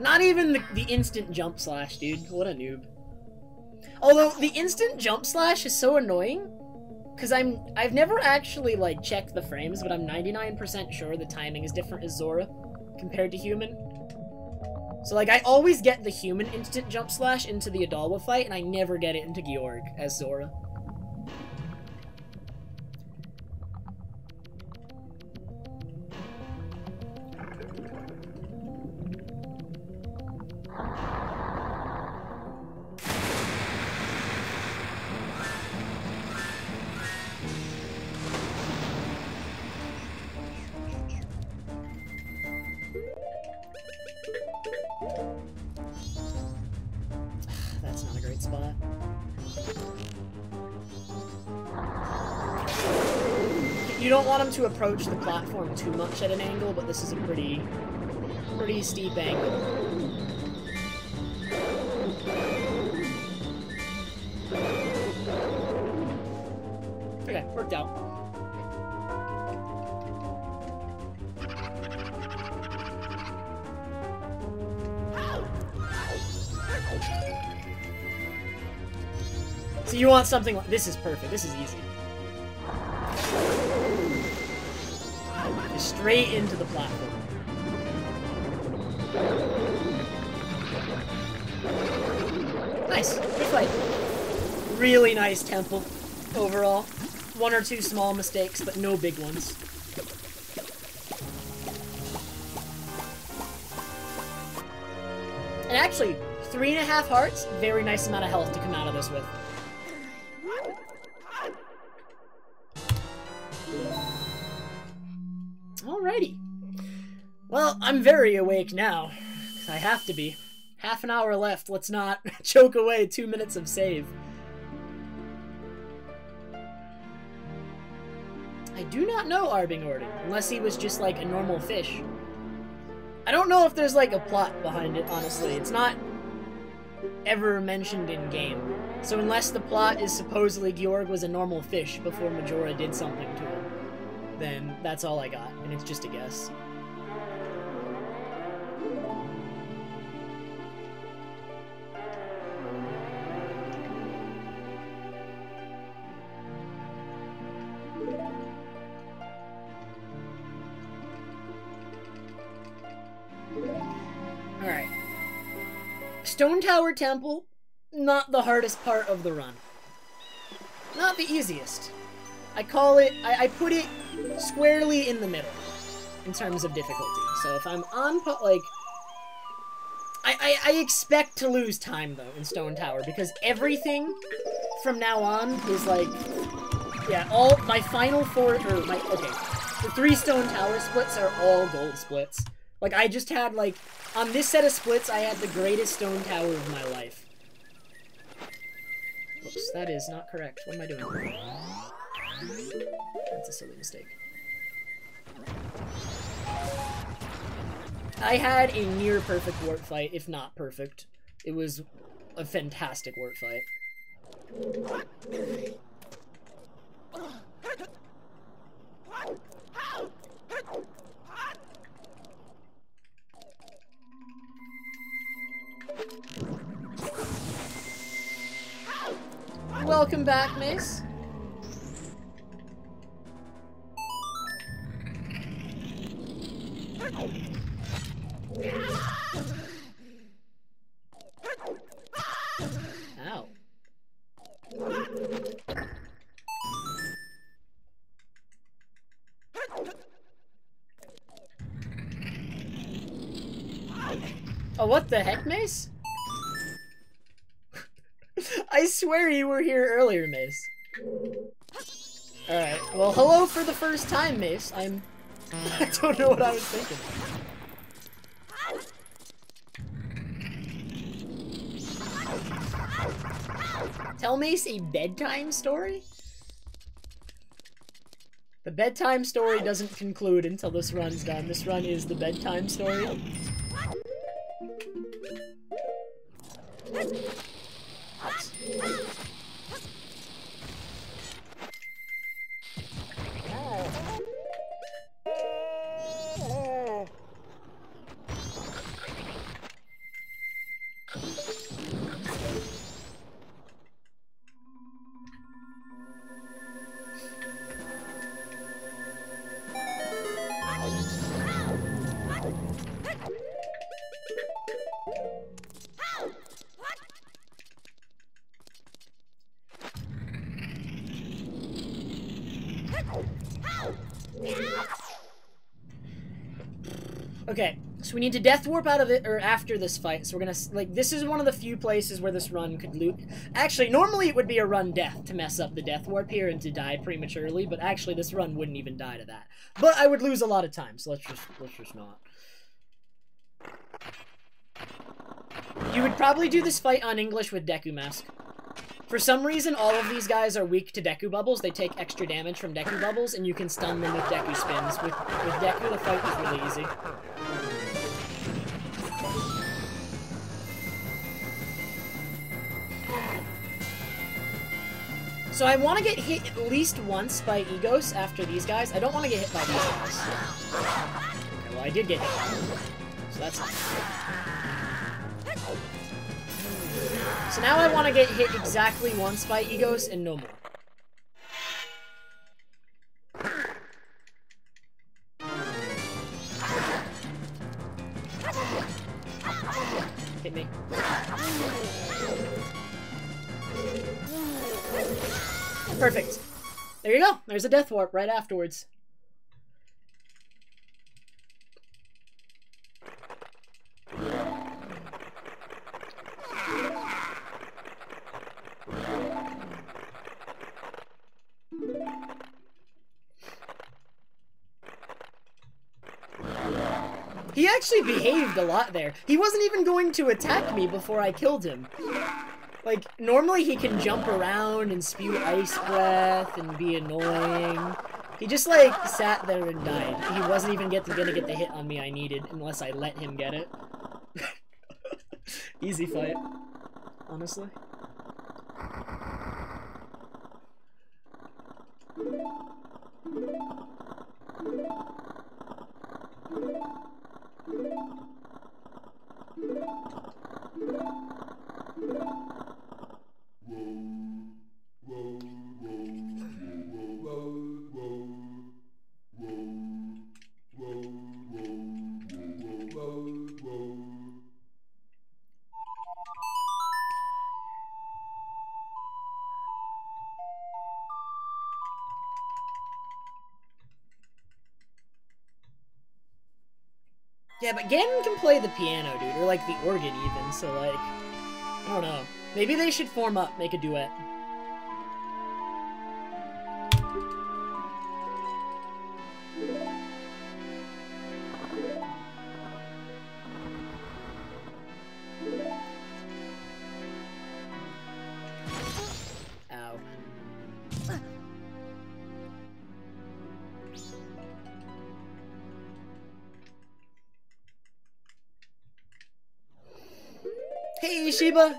Not even the instant jump slash, dude. What a noob. Although, the instant jump slash is so annoying, because I've never actually, like, checked the frames, but I'm 99% sure the timing is different as Zora compared to human. So, like, I always get the human instant jump slash into the Adalwa fight, and I never get it into Georg as Zora. That's not a great spot. You don't want him to approach the platform too much at an angle, but this is a pretty steep angle. Okay, worked out. So you want something like this is perfect. This is easy. Just straight into the platform. Nice. Good fight. Really nice temple overall. One or two small mistakes, but no big ones. And actually, 3.5 hearts, very nice amount of health to come out of this with. Alrighty. Well, I'm very awake now. I have to be. Half an hour left. Let's not choke away 2 minutes of save. I do not know Arbing Orden, unless he was just like a normal fish. I don't know if there's like a plot behind it, honestly. It's not ever mentioned in game. So unless the plot is supposedly Georg was a normal fish before Majora did something to him, then that's all I got, and it's just a guess. Alright. Stone Tower Temple, not the hardest part of the run. Not the easiest. I call it, I put it squarely in the middle in terms of difficulty. So if I'm on, like, I expect to lose time, though, in Stone Tower, because everything from now on is, like, yeah, all, my final four, or my, okay, the 3 Stone Tower splits are all gold splits. Like, I just had, like, on this set of splits, I had the greatest Stone Tower of my life. Whoops, that is not correct. What am I doing? That's a silly mistake. I had a near perfect wart fight, if not perfect. It was a fantastic wart fight. Welcome back, Mace. Ow. Oh, what the heck, Mace? I swear you were here earlier, Mace. Alright, well, hello for the first time, Mace. I don't know what I was thinking. Tell Mace a bedtime story? The bedtime story doesn't conclude until this run's done. This run is the bedtime story. Okay, so we need to death warp out of it, or after this fight, so we're gonna, like, this is one of the few places where this run could loot. Actually, normally it would be a run death to mess up the death warp here and to die prematurely, but actually this run wouldn't even die to that. But I would lose a lot of time, so let's just not. You would probably do this fight on English with Deku Mask. For some reason, all of these guys are weak to Deku Bubbles. They take extra damage from Deku Bubbles, and you can stun them with Deku Spins. With Deku, the fight is really easy. So I want to get hit at least once by Egos after these guys. I don't want to get hit by these guys. Okay, well, I did get hit by them. So that's fine. So now I want to get hit exactly once by Egos and no more. Hit me. Perfect. There you go. There's a death warp right afterwards. He actually behaved a lot there. He wasn't even going to attack me before I killed him. Like, normally he can jump around and spew ice breath and be annoying. He just, like, sat there and died. He wasn't even gonna get the hit on me I needed unless I let him get it. Easy fight, honestly. Yeah, but Ganon can play the piano, dude, or like the organ even, so like, I don't know. Maybe they should form up, make a duet. Ow. Hey, Sheba!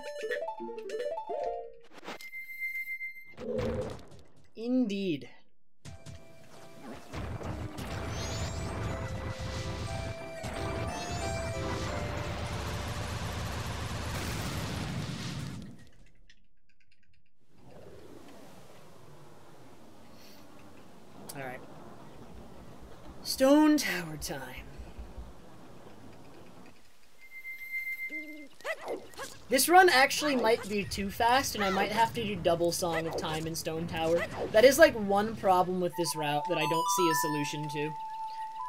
Indeed. Alright. Stone Tower time. This run actually might be too fast, and I might have to do double Song of Time in Stone Tower. That is, like, one problem with this route that I don't see a solution to.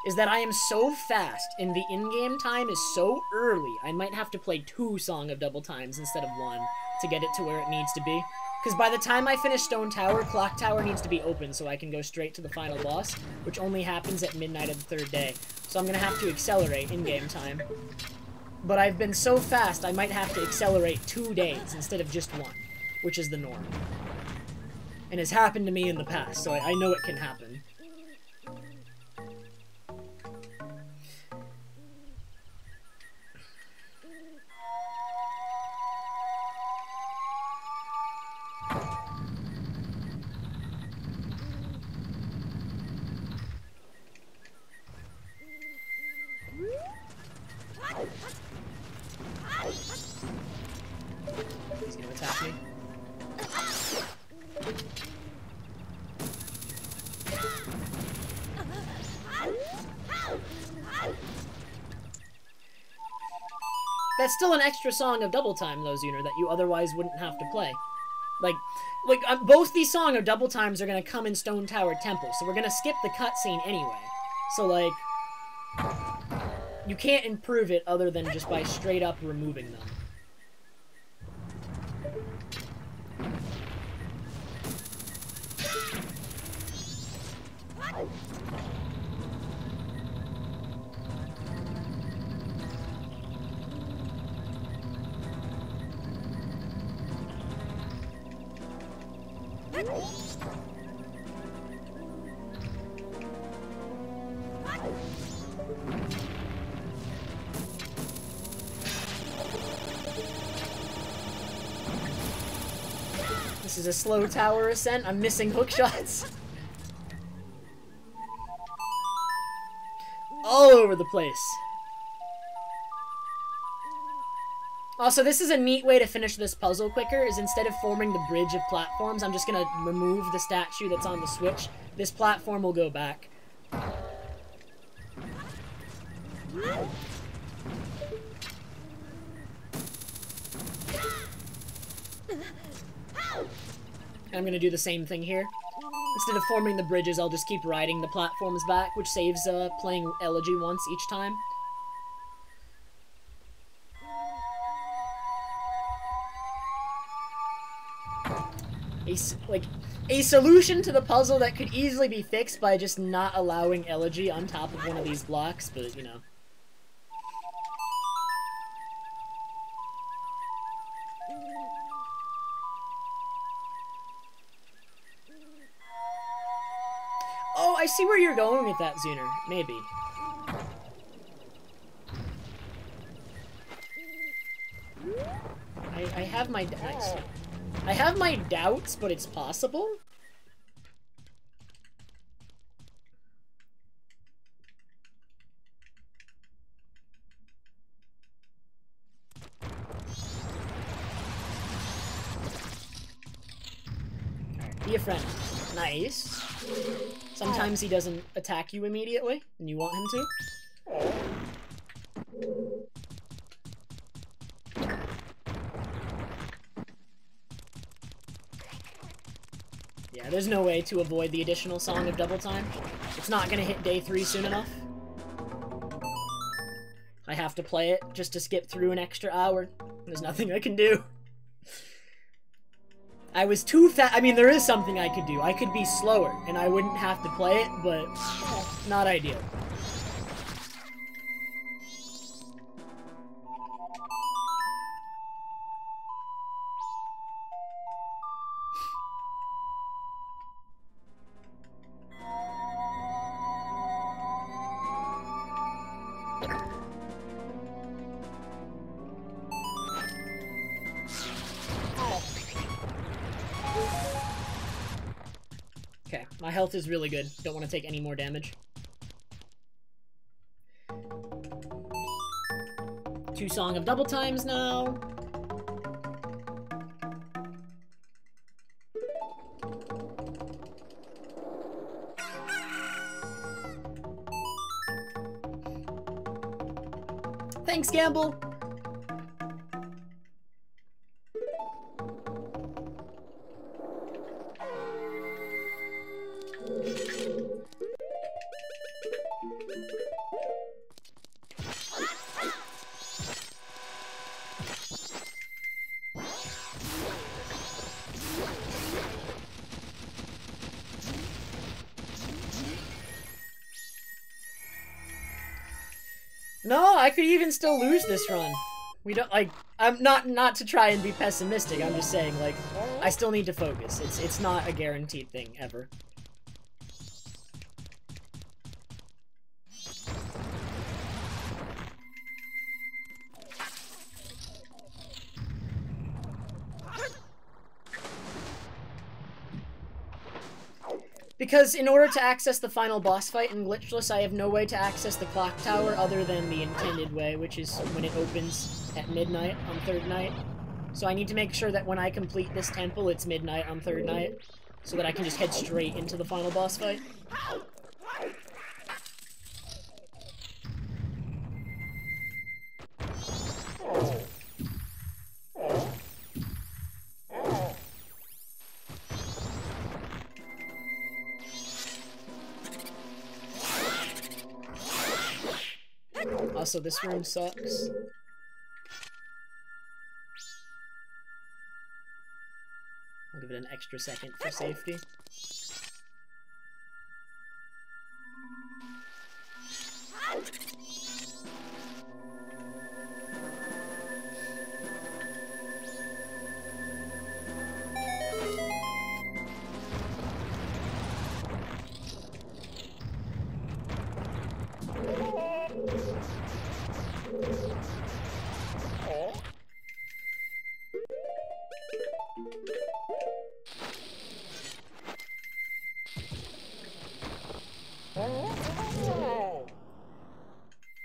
Is that I am so fast, and the in-game time is so early, I might have to play 2 Song of Double Times instead of 1 to get it to where it needs to be. Because by the time I finish Stone Tower, Clock Tower needs to be open so I can go straight to the final boss, which only happens at midnight of the 3rd day. So I'm gonna have to accelerate in-game time. But I've been so fast, I might have to accelerate 2 days instead of just 1, which is the norm. And has happened to me in the past, so I know it can happen. He's gonna attack me. That's still an extra Song of Double Time, though, Zuner, that you otherwise wouldn't have to play. Like both these Song of Double Times are gonna come in Stone Tower Temple, so we're gonna skip the cutscene anyway. So, like, you can't improve it other than just by straight up removing them. This is a slow tower ascent. I'm missing hook shots. All over the place. Also, this is a neat way to finish this puzzle quicker, is instead of forming the bridge of platforms, I'm just gonna remove the statue that's on the switch. This platform will go back. I'm gonna do the same thing here. Instead of forming the bridges, I'll just keep riding the platforms back, which saves playing Elegy once each time. A solution to the puzzle that could easily be fixed by just not allowing Elegy on top of one of these blocks, but, you know. I see where you're going with that, Zuner. Maybe. I have my nice. I have my doubts, but it's possible. Be a friend. Nice. Sometimes he doesn't attack you immediately, and you want him to. Yeah, there's no way to avoid the additional Song of Double Time. It's not gonna hit day 3 soon enough. I have to play it just to skip through an extra hour. There's nothing I can do. I was too fast. I mean, there is something I could do. I could be slower, and I wouldn't have to play it, but not ideal. Okay, my health is really good. Don't want to take any more damage. 2 Song of Double Times now. Thanks, Gamble! No, I could even still lose this run. We don't, like, I'm not to try and be pessimistic, I'm just saying, like, I still need to focus. It's not a guaranteed thing, ever. Because in order to access the final boss fight in Glitchless, I have no way to access the clock tower other than the intended way, which is when it opens at midnight on 3rd night. So I need to make sure that when I complete this temple, it's midnight on 3rd night, so that I can just head straight into the final boss fight. Also, this room sucks. I'll give it an extra second for safety.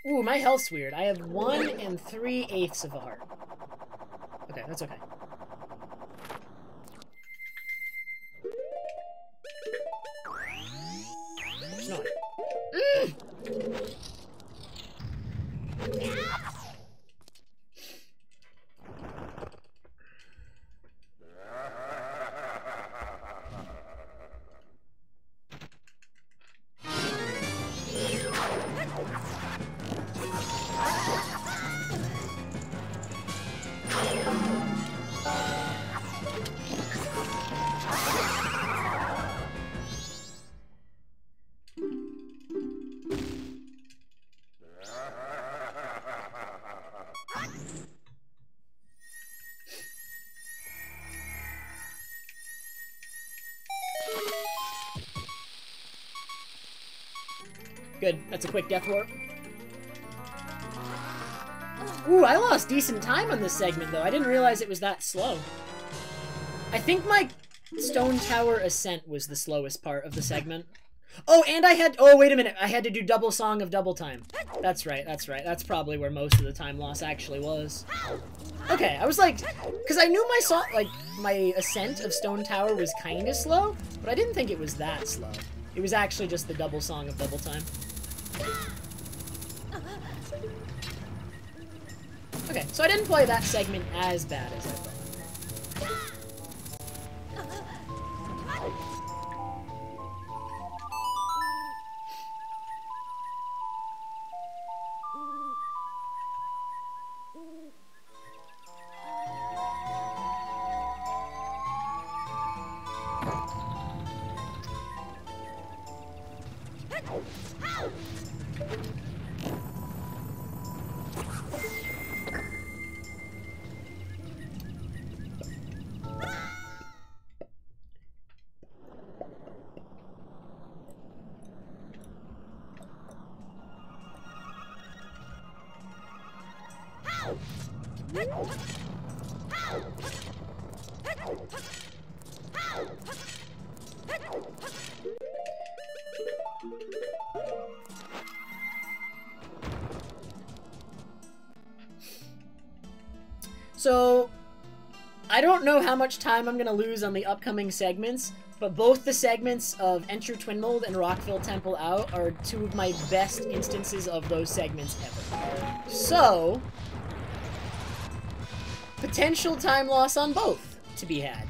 Ooh, my health's weird. I have 1 3/8 of a heart. Okay, that's okay. No. Good. That's a quick death warp. Ooh, I lost decent time on this segment, though. I didn't realize it was that slow. I think my Stone Tower Ascent was the slowest part of the segment. Oh, and I had... Oh, wait a minute. I had to do double Song of Double Time. That's right, that's right. That's probably where most of the time loss actually was. Okay, I was like... Because I knew my Ascent of Stone Tower was kind of slow, but I didn't think it was that slow. It was actually just the double Song of Double Time. Okay, so I didn't play that segment as bad as I thought. So, I don't know how much time I'm going to lose on the upcoming segments, but both the segments of Enter Twin Mold and Rockville Temple Out are two of my best instances of those segments ever. So, potential time loss on both to be had.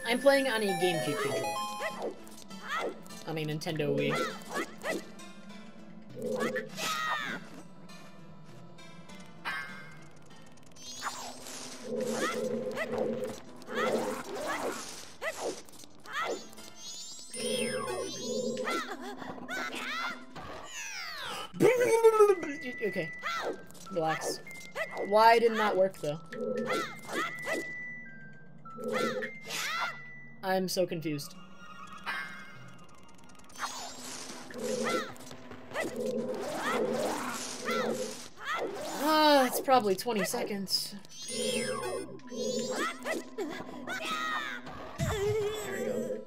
I'm playing on a GameCube controller. On a Nintendo Wii. Okay. Relax. Why didn't that work, though? I'm so confused. Ah, it's probably 20 seconds. There we go.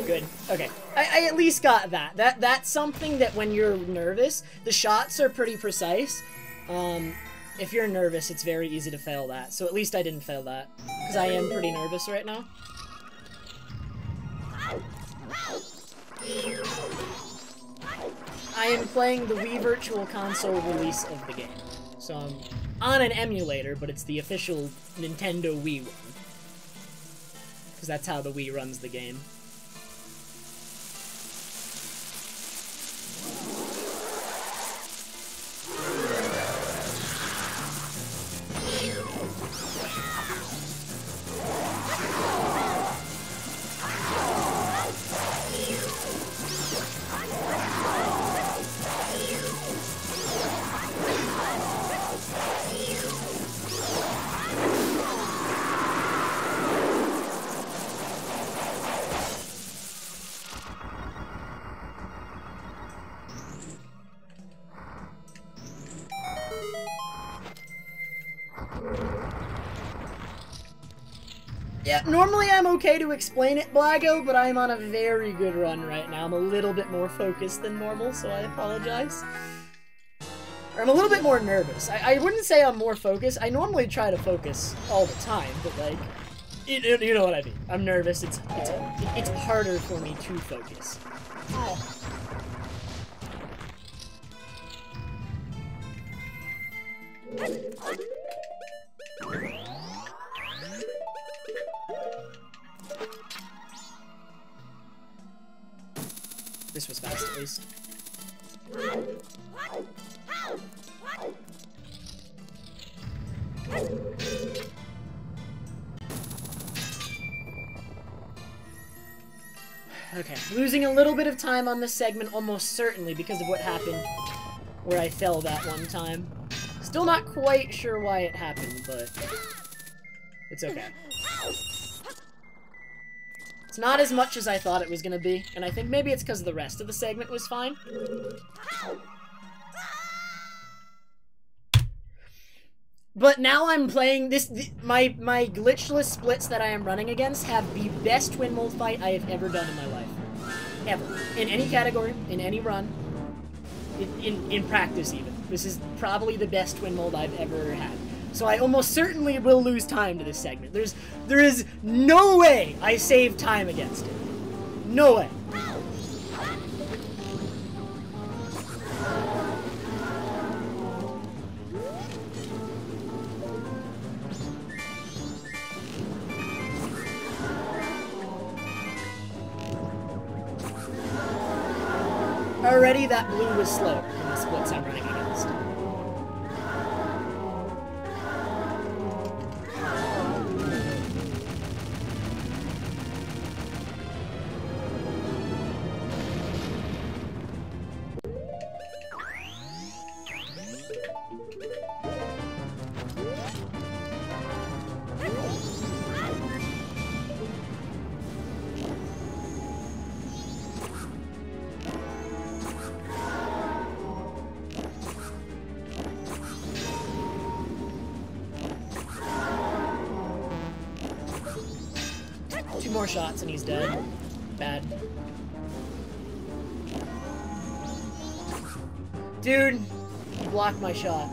Good. Okay. I at least got that. That's something that when you're nervous, the shots are pretty precise. If you're nervous, it's very easy to fail that. So at least I didn't fail that. Because I am pretty nervous right now. I am playing the Wii Virtual Console release of the game. So I'm on an emulator, but it's the official Nintendo Wii one. Because that's how the Wii runs the game. Yeah, normally I'm okay to explain it, Blago, but I'm on a very good run right now. I'm a little bit more focused than normal, so I apologize. Or I'm a little bit more nervous. I wouldn't say I'm more focused. I normally try to focus all the time, but like, you know what I mean. I'm nervous. It's harder for me to focus. This was fast, at least. Okay, losing a little bit of time on this segment almost certainly because of what happened where I fell that one time. Still not quite sure why it happened, but it's okay. It's not as much as I thought it was gonna be, and I think maybe it's because the rest of the segment was fine. But now I'm playing this. My glitchless splits that I am running against have the best twin mold fight I have ever done in my life, ever, in any category, in any run, in practice even. This is probably the best twin mold I've ever had. So I almost certainly will lose time to this segment. There is no way I save time against it. No way. Already that blue was slower than the splits I'm running against. Two more shots and he's dead. Bad. Dude, you blocked my shot.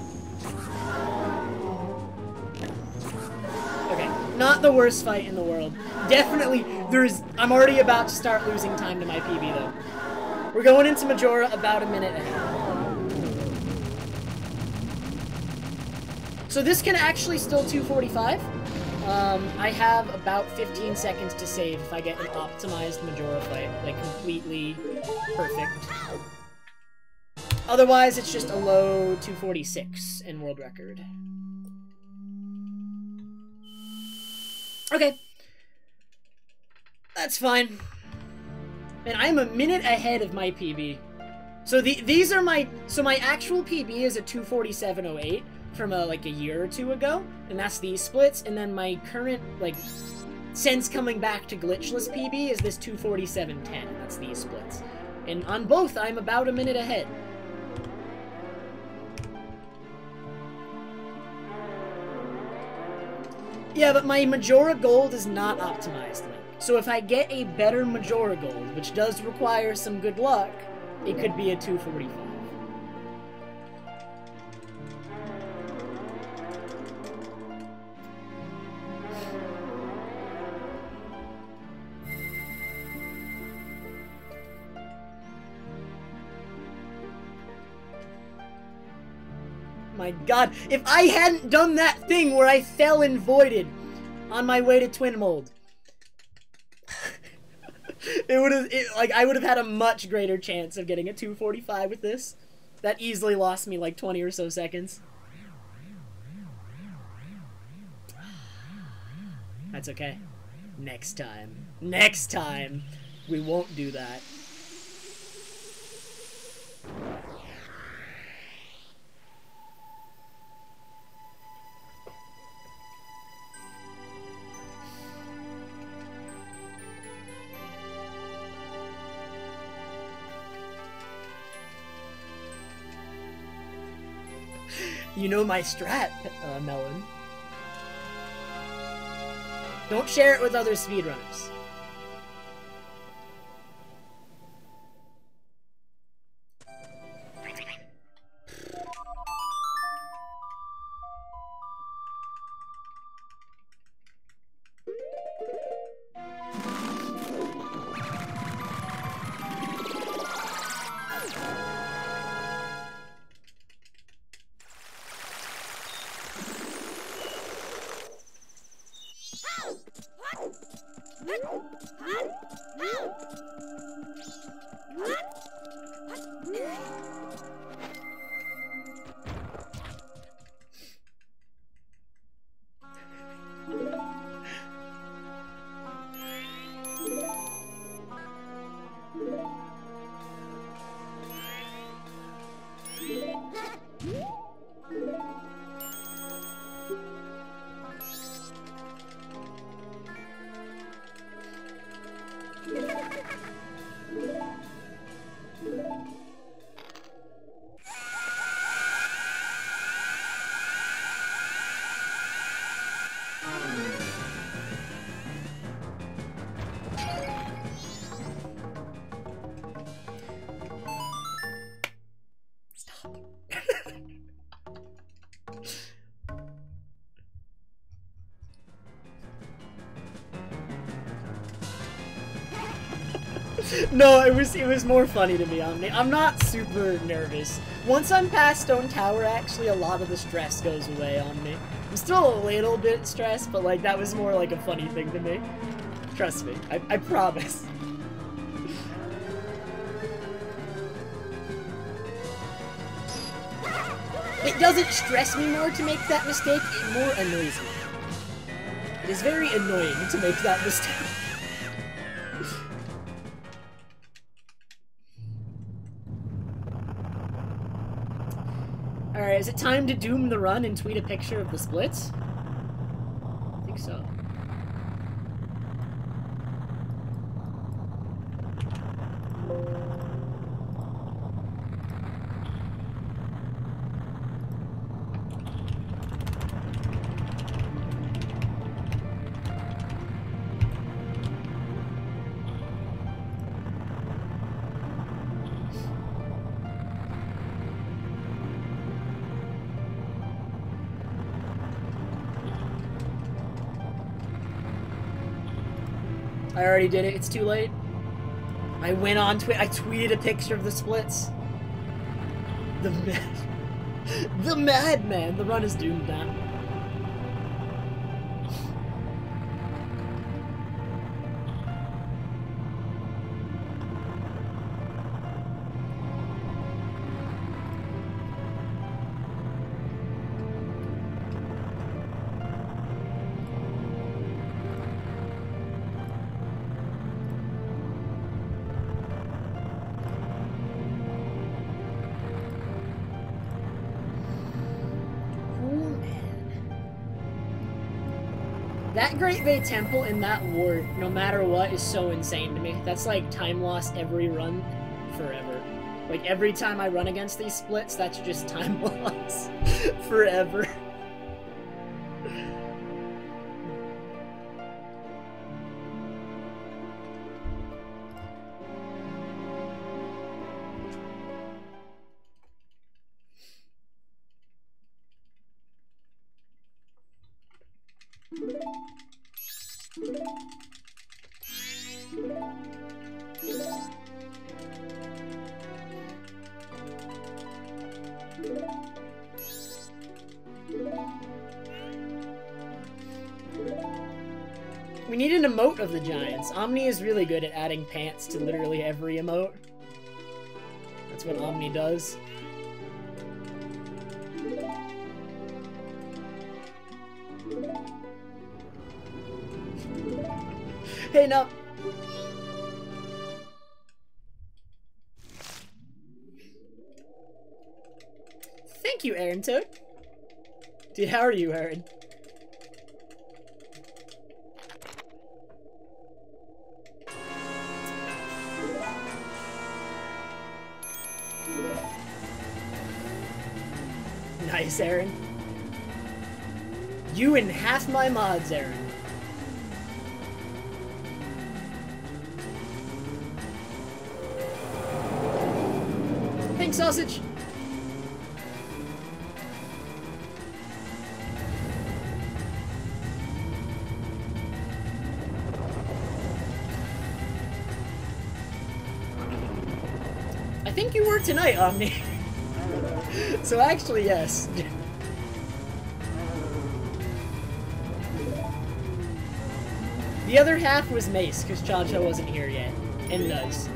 Okay, not the worst fight in the world. Definitely, I'm already about to start losing time to my PB though. We're going into Majora about a minute ahead. So this can actually still 245. I have about 15 seconds to save if I get an optimized Majora fight, like completely perfect. Otherwise, it's just a low 246 in world record. Okay. That's fine. And I'm a minute ahead of my PB. So these are my actual PB is a 247.08 from like a year or two ago, and that's these splits, and then my current, like, since coming back to glitchless PB is this 247.10, that's these splits. And on both, I'm about a minute ahead. Yeah, but my Majora Gold is not optimized, Link. So if I get a better Majora Gold, which does require some good luck, it could be a 245. My god, if I hadn't done that thing where I fell and voided on my way to Twin Mold, I would have had a much greater chance of getting a 245 with this. That easily lost me like 20 or so seconds. That's okay. Next time, we won't do that. You know my strat, Melon. Don't share it with other speedrunners. No, it was more funny to me, Omni. I'm not super nervous. Once I'm past Stone Tower, actually, a lot of the stress goes away on me. I'm still a little bit stressed, but like that was more like a funny thing to me. Trust me, I promise. It doesn't stress me more to make that mistake, it more annoys me. It is very annoying to make that mistake. Alright, is it time to doom the run and tweet a picture of the splits? I think so. I already did it, it's too late. I went on I tweeted a picture of the splits. The madman! The run is doomed now. That Great Bay Temple in that ward, no matter what, is so insane to me. That's like time lost every run forever. Like every time I run against these splits, that's just time loss forever. We need an emote of the Giants. Omni is really good at adding pants to literally every emote. That's what Omni does. Hey, no. Thank you, Aaron Toad. Dude, how are you, Aaron? Nice, Aaron. You and half my mods, Aaron. Pink sausage. I think you work tonight, Omni. So actually, yes. The other half was Mace, because Cha-Cha wasn't here yet. And Nuz.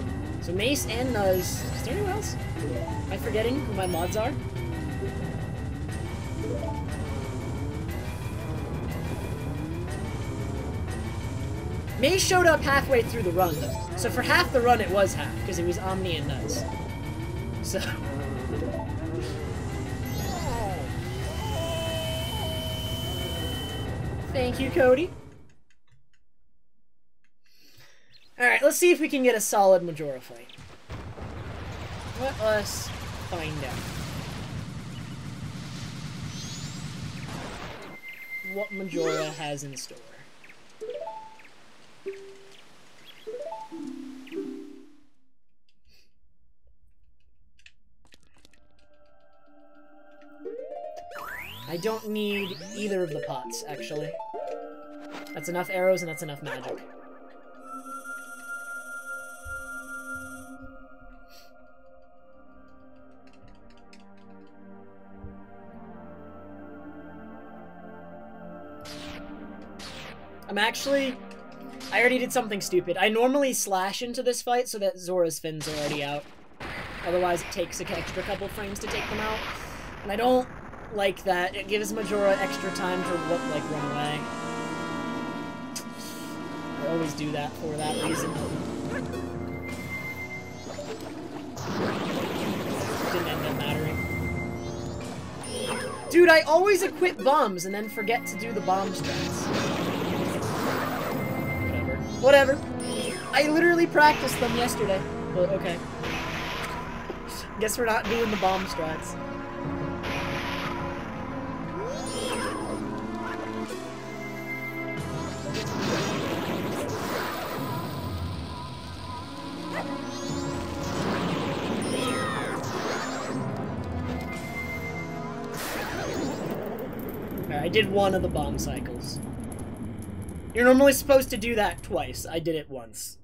So Mace and Nuz. Is there anyone else? Am I forgetting who my mods are? Mace showed up halfway through the run, though. So for half the run, it was half, because it was Omni and Nuz. So... Thank you, Cody. Alright, let's see if we can get a solid Majora fight. Let us find out. What Majora has in store. I don't need either of the pots, actually. That's enough arrows and that's enough magic. I already did something stupid. I normally slash into this fight so that Zora's fins are already out. Otherwise, it takes an extra couple frames to take them out. And I don't like that. It gives Majora extra time to, run away. I always do that for that reason. Didn't end up mattering. Dude, I always equip bombs and then forget to do the bomb strats. Whatever. I literally practiced them yesterday. But okay. Guess we're not doing the bomb strats. I did one of the bomb cycles. You're normally supposed to do that twice. I did it once.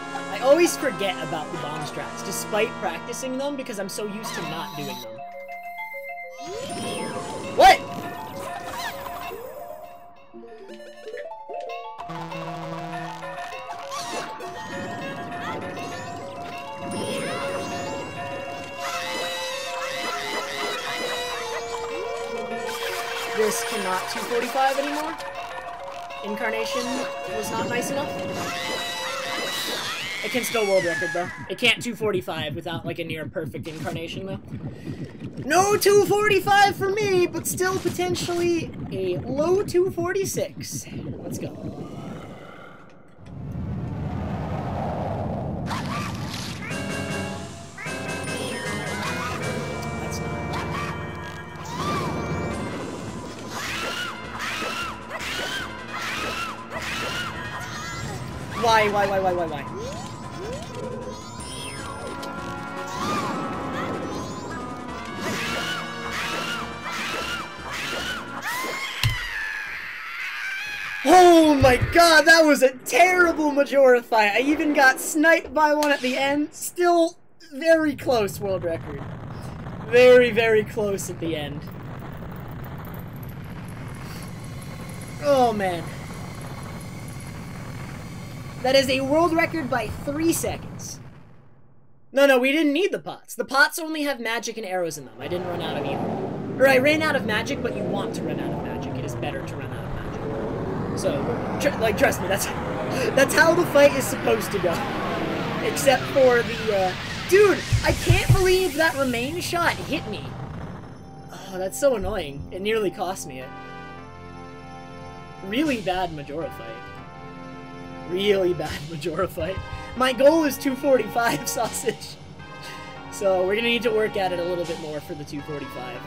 I always forget about the bomb strats, despite practicing them, because I'm so used to not doing them. What? This cannot 245 anymore? Incarnation was not nice enough? It can still world record, though. It can't 245 without, like, a near-perfect incarnation, though. No 245 for me, but still potentially a low 246. Let's go. Why? Oh my god, that was a terrible Majora fight. I even got sniped by one at the end. Still very close world record. Very, very close at the end. Oh man. That is a world record by 3 seconds. No, we didn't need the pots. The pots only have magic and arrows in them. I didn't run out of either. Or I ran out of magic, but you want to run out of magic. It is better to run out of magic. So, trust me, that's how the fight is supposed to go. Except for the, Dude, I can't believe that remain shot hit me. Oh, that's so annoying. It nearly cost me it. Really bad Majora fight. Really bad Majora fight. My goal is 245, sausage. So we're gonna need to work at it a little bit more for the 245.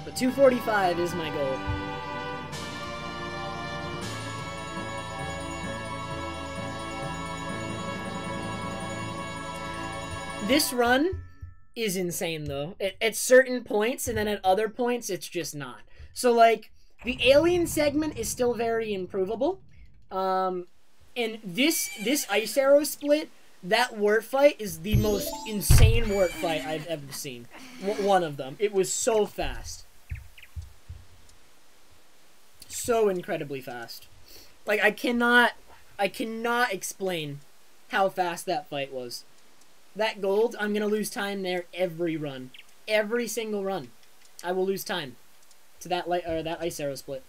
But 245 is my goal. This run is insane, though. At certain points, and then at other points, it's just not. So, like, the alien segment is still very improvable. And this ice arrow split, that wart fight is the most insane wart fight I've ever seen. One of them. It was so fast. So incredibly fast. Like, I cannot explain how fast that fight was. That gold, I'm gonna lose time there every run. Every single run. I will lose time to that ice arrow split.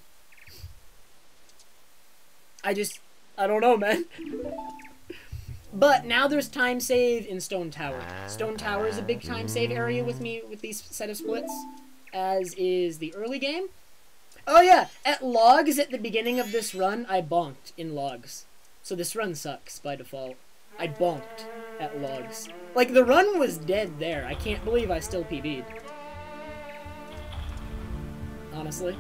I don't know, man. But now there's time save in Stone Tower. Stone Tower is a big time save area with me with these set of splits, as is the early game. Oh yeah, at logs at the beginning of this run, I bonked in logs. So this run sucks by default. I bonked at logs. Like, the run was dead there. I can't believe I still PB'd. Honestly.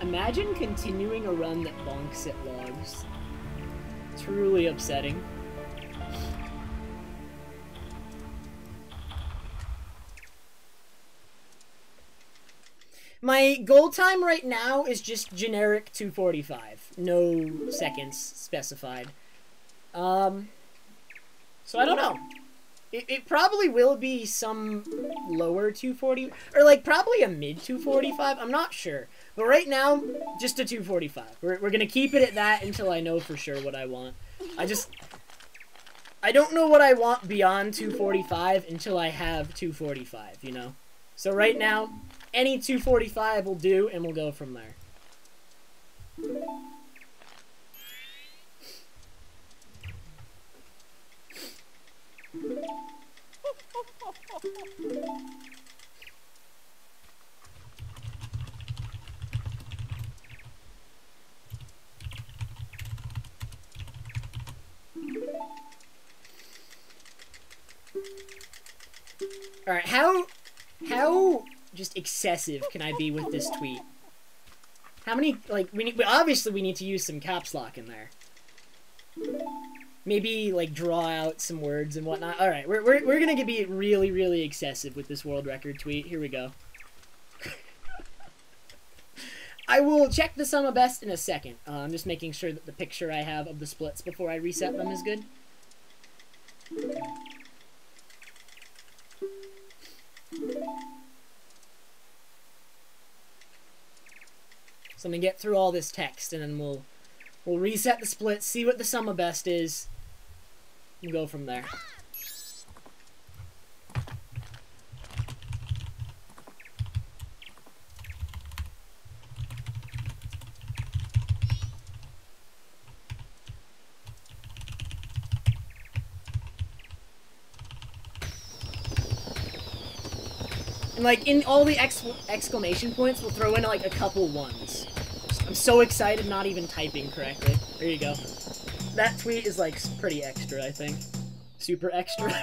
Imagine continuing a run that bonks at logs. Truly upsetting. My goal time right now is just generic 2:45. No seconds specified. So I don't know. It probably will be some lower 240, or like probably a mid 245. I'm not sure. But right now, just a 245. We're gonna keep it at that until I know for sure what I want. I don't know what I want beyond 245 until I have 245, you know? So right now, any 245 will do, and we'll go from there. Alright, how just excessive can I be with this tweet? How many, like, obviously we need to use some caps lock in there. Maybe, like, draw out some words and whatnot. Alright, we're gonna be really, really excessive with this world record tweet. Here we go. I will check the sum of best in a second. I'm just making sure that the picture I have of the splits before I reset them is good. So I'm gonna get through all this text, and then we'll reset the split, see what the sum of best is, and go from there. And like in all the exclamation points, we'll throw in like a couple ones. I'm so excited, not even typing correctly. There you go. That tweet is like pretty extra, I think. Super extra.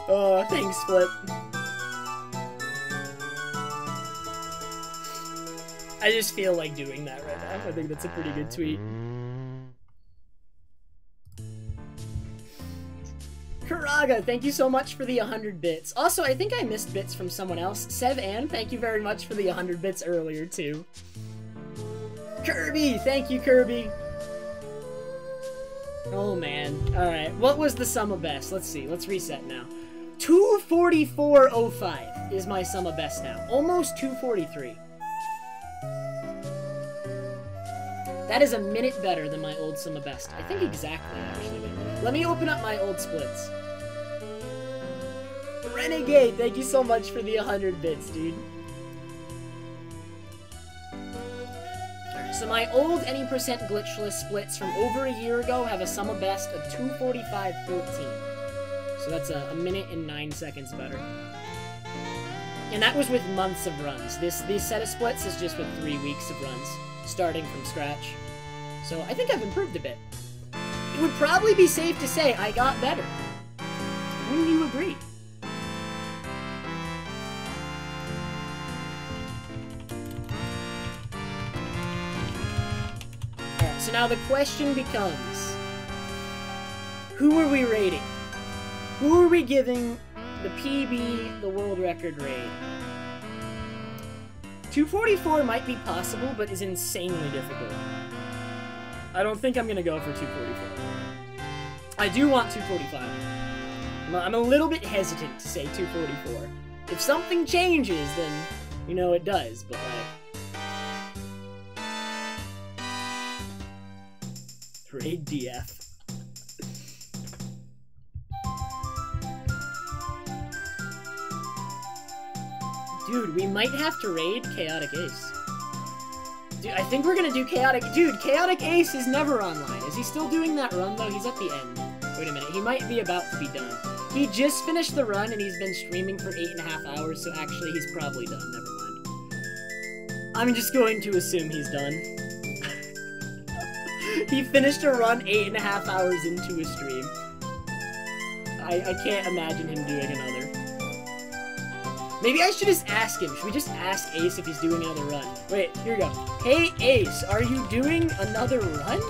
Oh, thanks, Flip. I just feel like doing that right now. I think that's a pretty good tweet. Karaga, thank you so much for the 100 bits. Also, I think I missed bits from someone else. Sev Ann, thank you very much for the 100 bits earlier, too. Kirby, thank you, Kirby. Oh, man. Alright, what was the sum of best? Let's see, let's reset now. 244.05 is my sum of best now. Almost 243. That is a minute better than my old sum of best. I think exactly, actually. Let me open up my old splits. Renegade, thank you so much for the 100 bits, dude. Alright, so my old any percent glitchless splits from over a year ago have a sum of best of 245.14. So that's a minute and 9 seconds better. And that was with months of runs. This set of splits is just with 3 weeks of runs, starting from scratch. So I think I've improved a bit. It would probably be safe to say I got better. Wouldn't you agree? Alright, so now the question becomes, who are we rating? Who are we giving the PB, the world record raid? 244 might be possible, but is insanely difficult. I don't think I'm gonna go for 244. I do want 245. I'm a little bit hesitant to say 244. If something changes, then, you know, it does, but like... Raid DF. Dude, we might have to raid Chaotic Ace. Dude, I think we're gonna do Chaotic... Dude, Chaotic Ace is never online. Is he still doing that run, though? He's at the end. Wait a minute. He might be about to be done. He just finished the run, and he's been streaming for 8.5 hours, so actually he's probably done. Never mind. I'm just going to assume he's done. He finished a run 8.5 hours into a stream. I can't imagine him doing another. Maybe I should just ask him. Should we just ask Ace if he's doing another run? Wait, here we go. Hey, Ace, are you doing another run?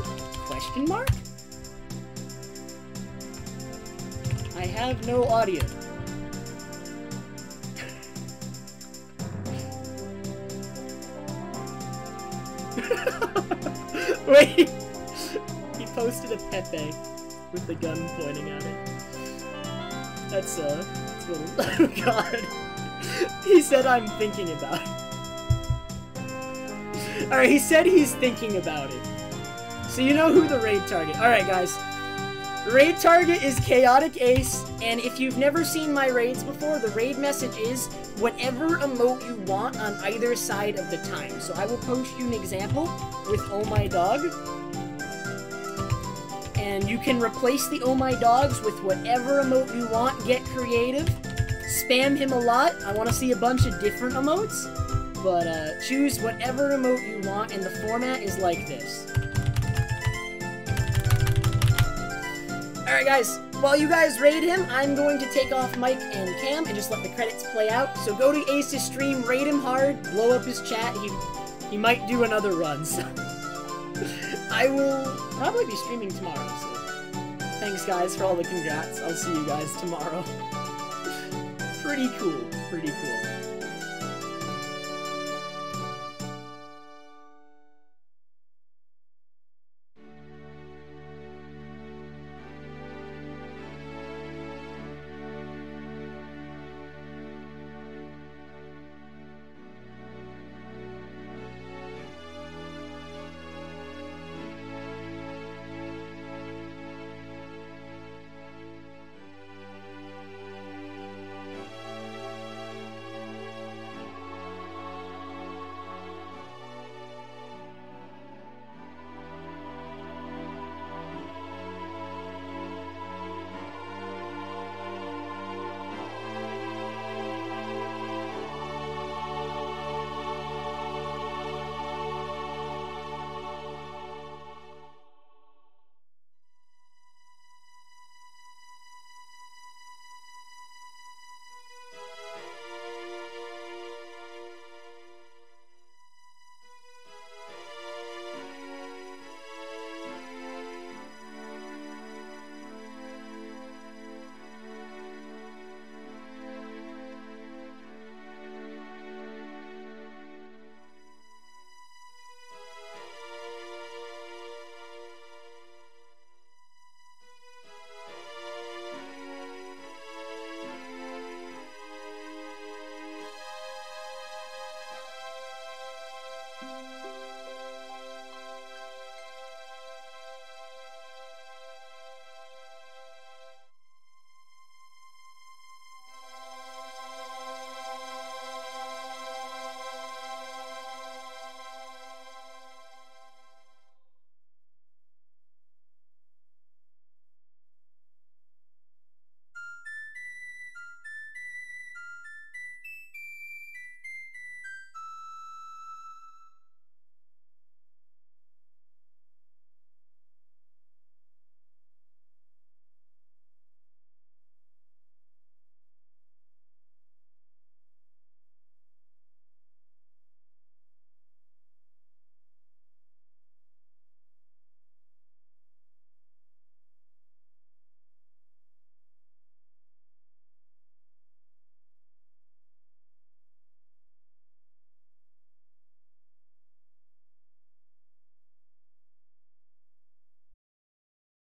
Question mark? I have no audio. Wait! He posted a Pepe with the gun pointing at it. That's a little... Oh god. He said I'm thinking about it. Alright, he said he's thinking about it. So you know who the raid target... Alright, guys. The raid target is Chaotic Ace, and if you've never seen my raids before, the raid message is whatever emote you want on either side of the time. So I will post you an example with Oh My Dog. And you can replace the Oh My Dogs with whatever emote you want. Get creative. Spam him a lot. I want to see a bunch of different emotes. But choose whatever emote you want, and the format is like this. Alright guys, while you guys raid him, I'm going to take off Mike and Cam and just let the credits play out. So go to Ace's stream, raid him hard, blow up his chat. He might do another run, so... I will probably be streaming tomorrow, so... Thanks guys for all the congrats. I'll see you guys tomorrow. Pretty cool, pretty cool.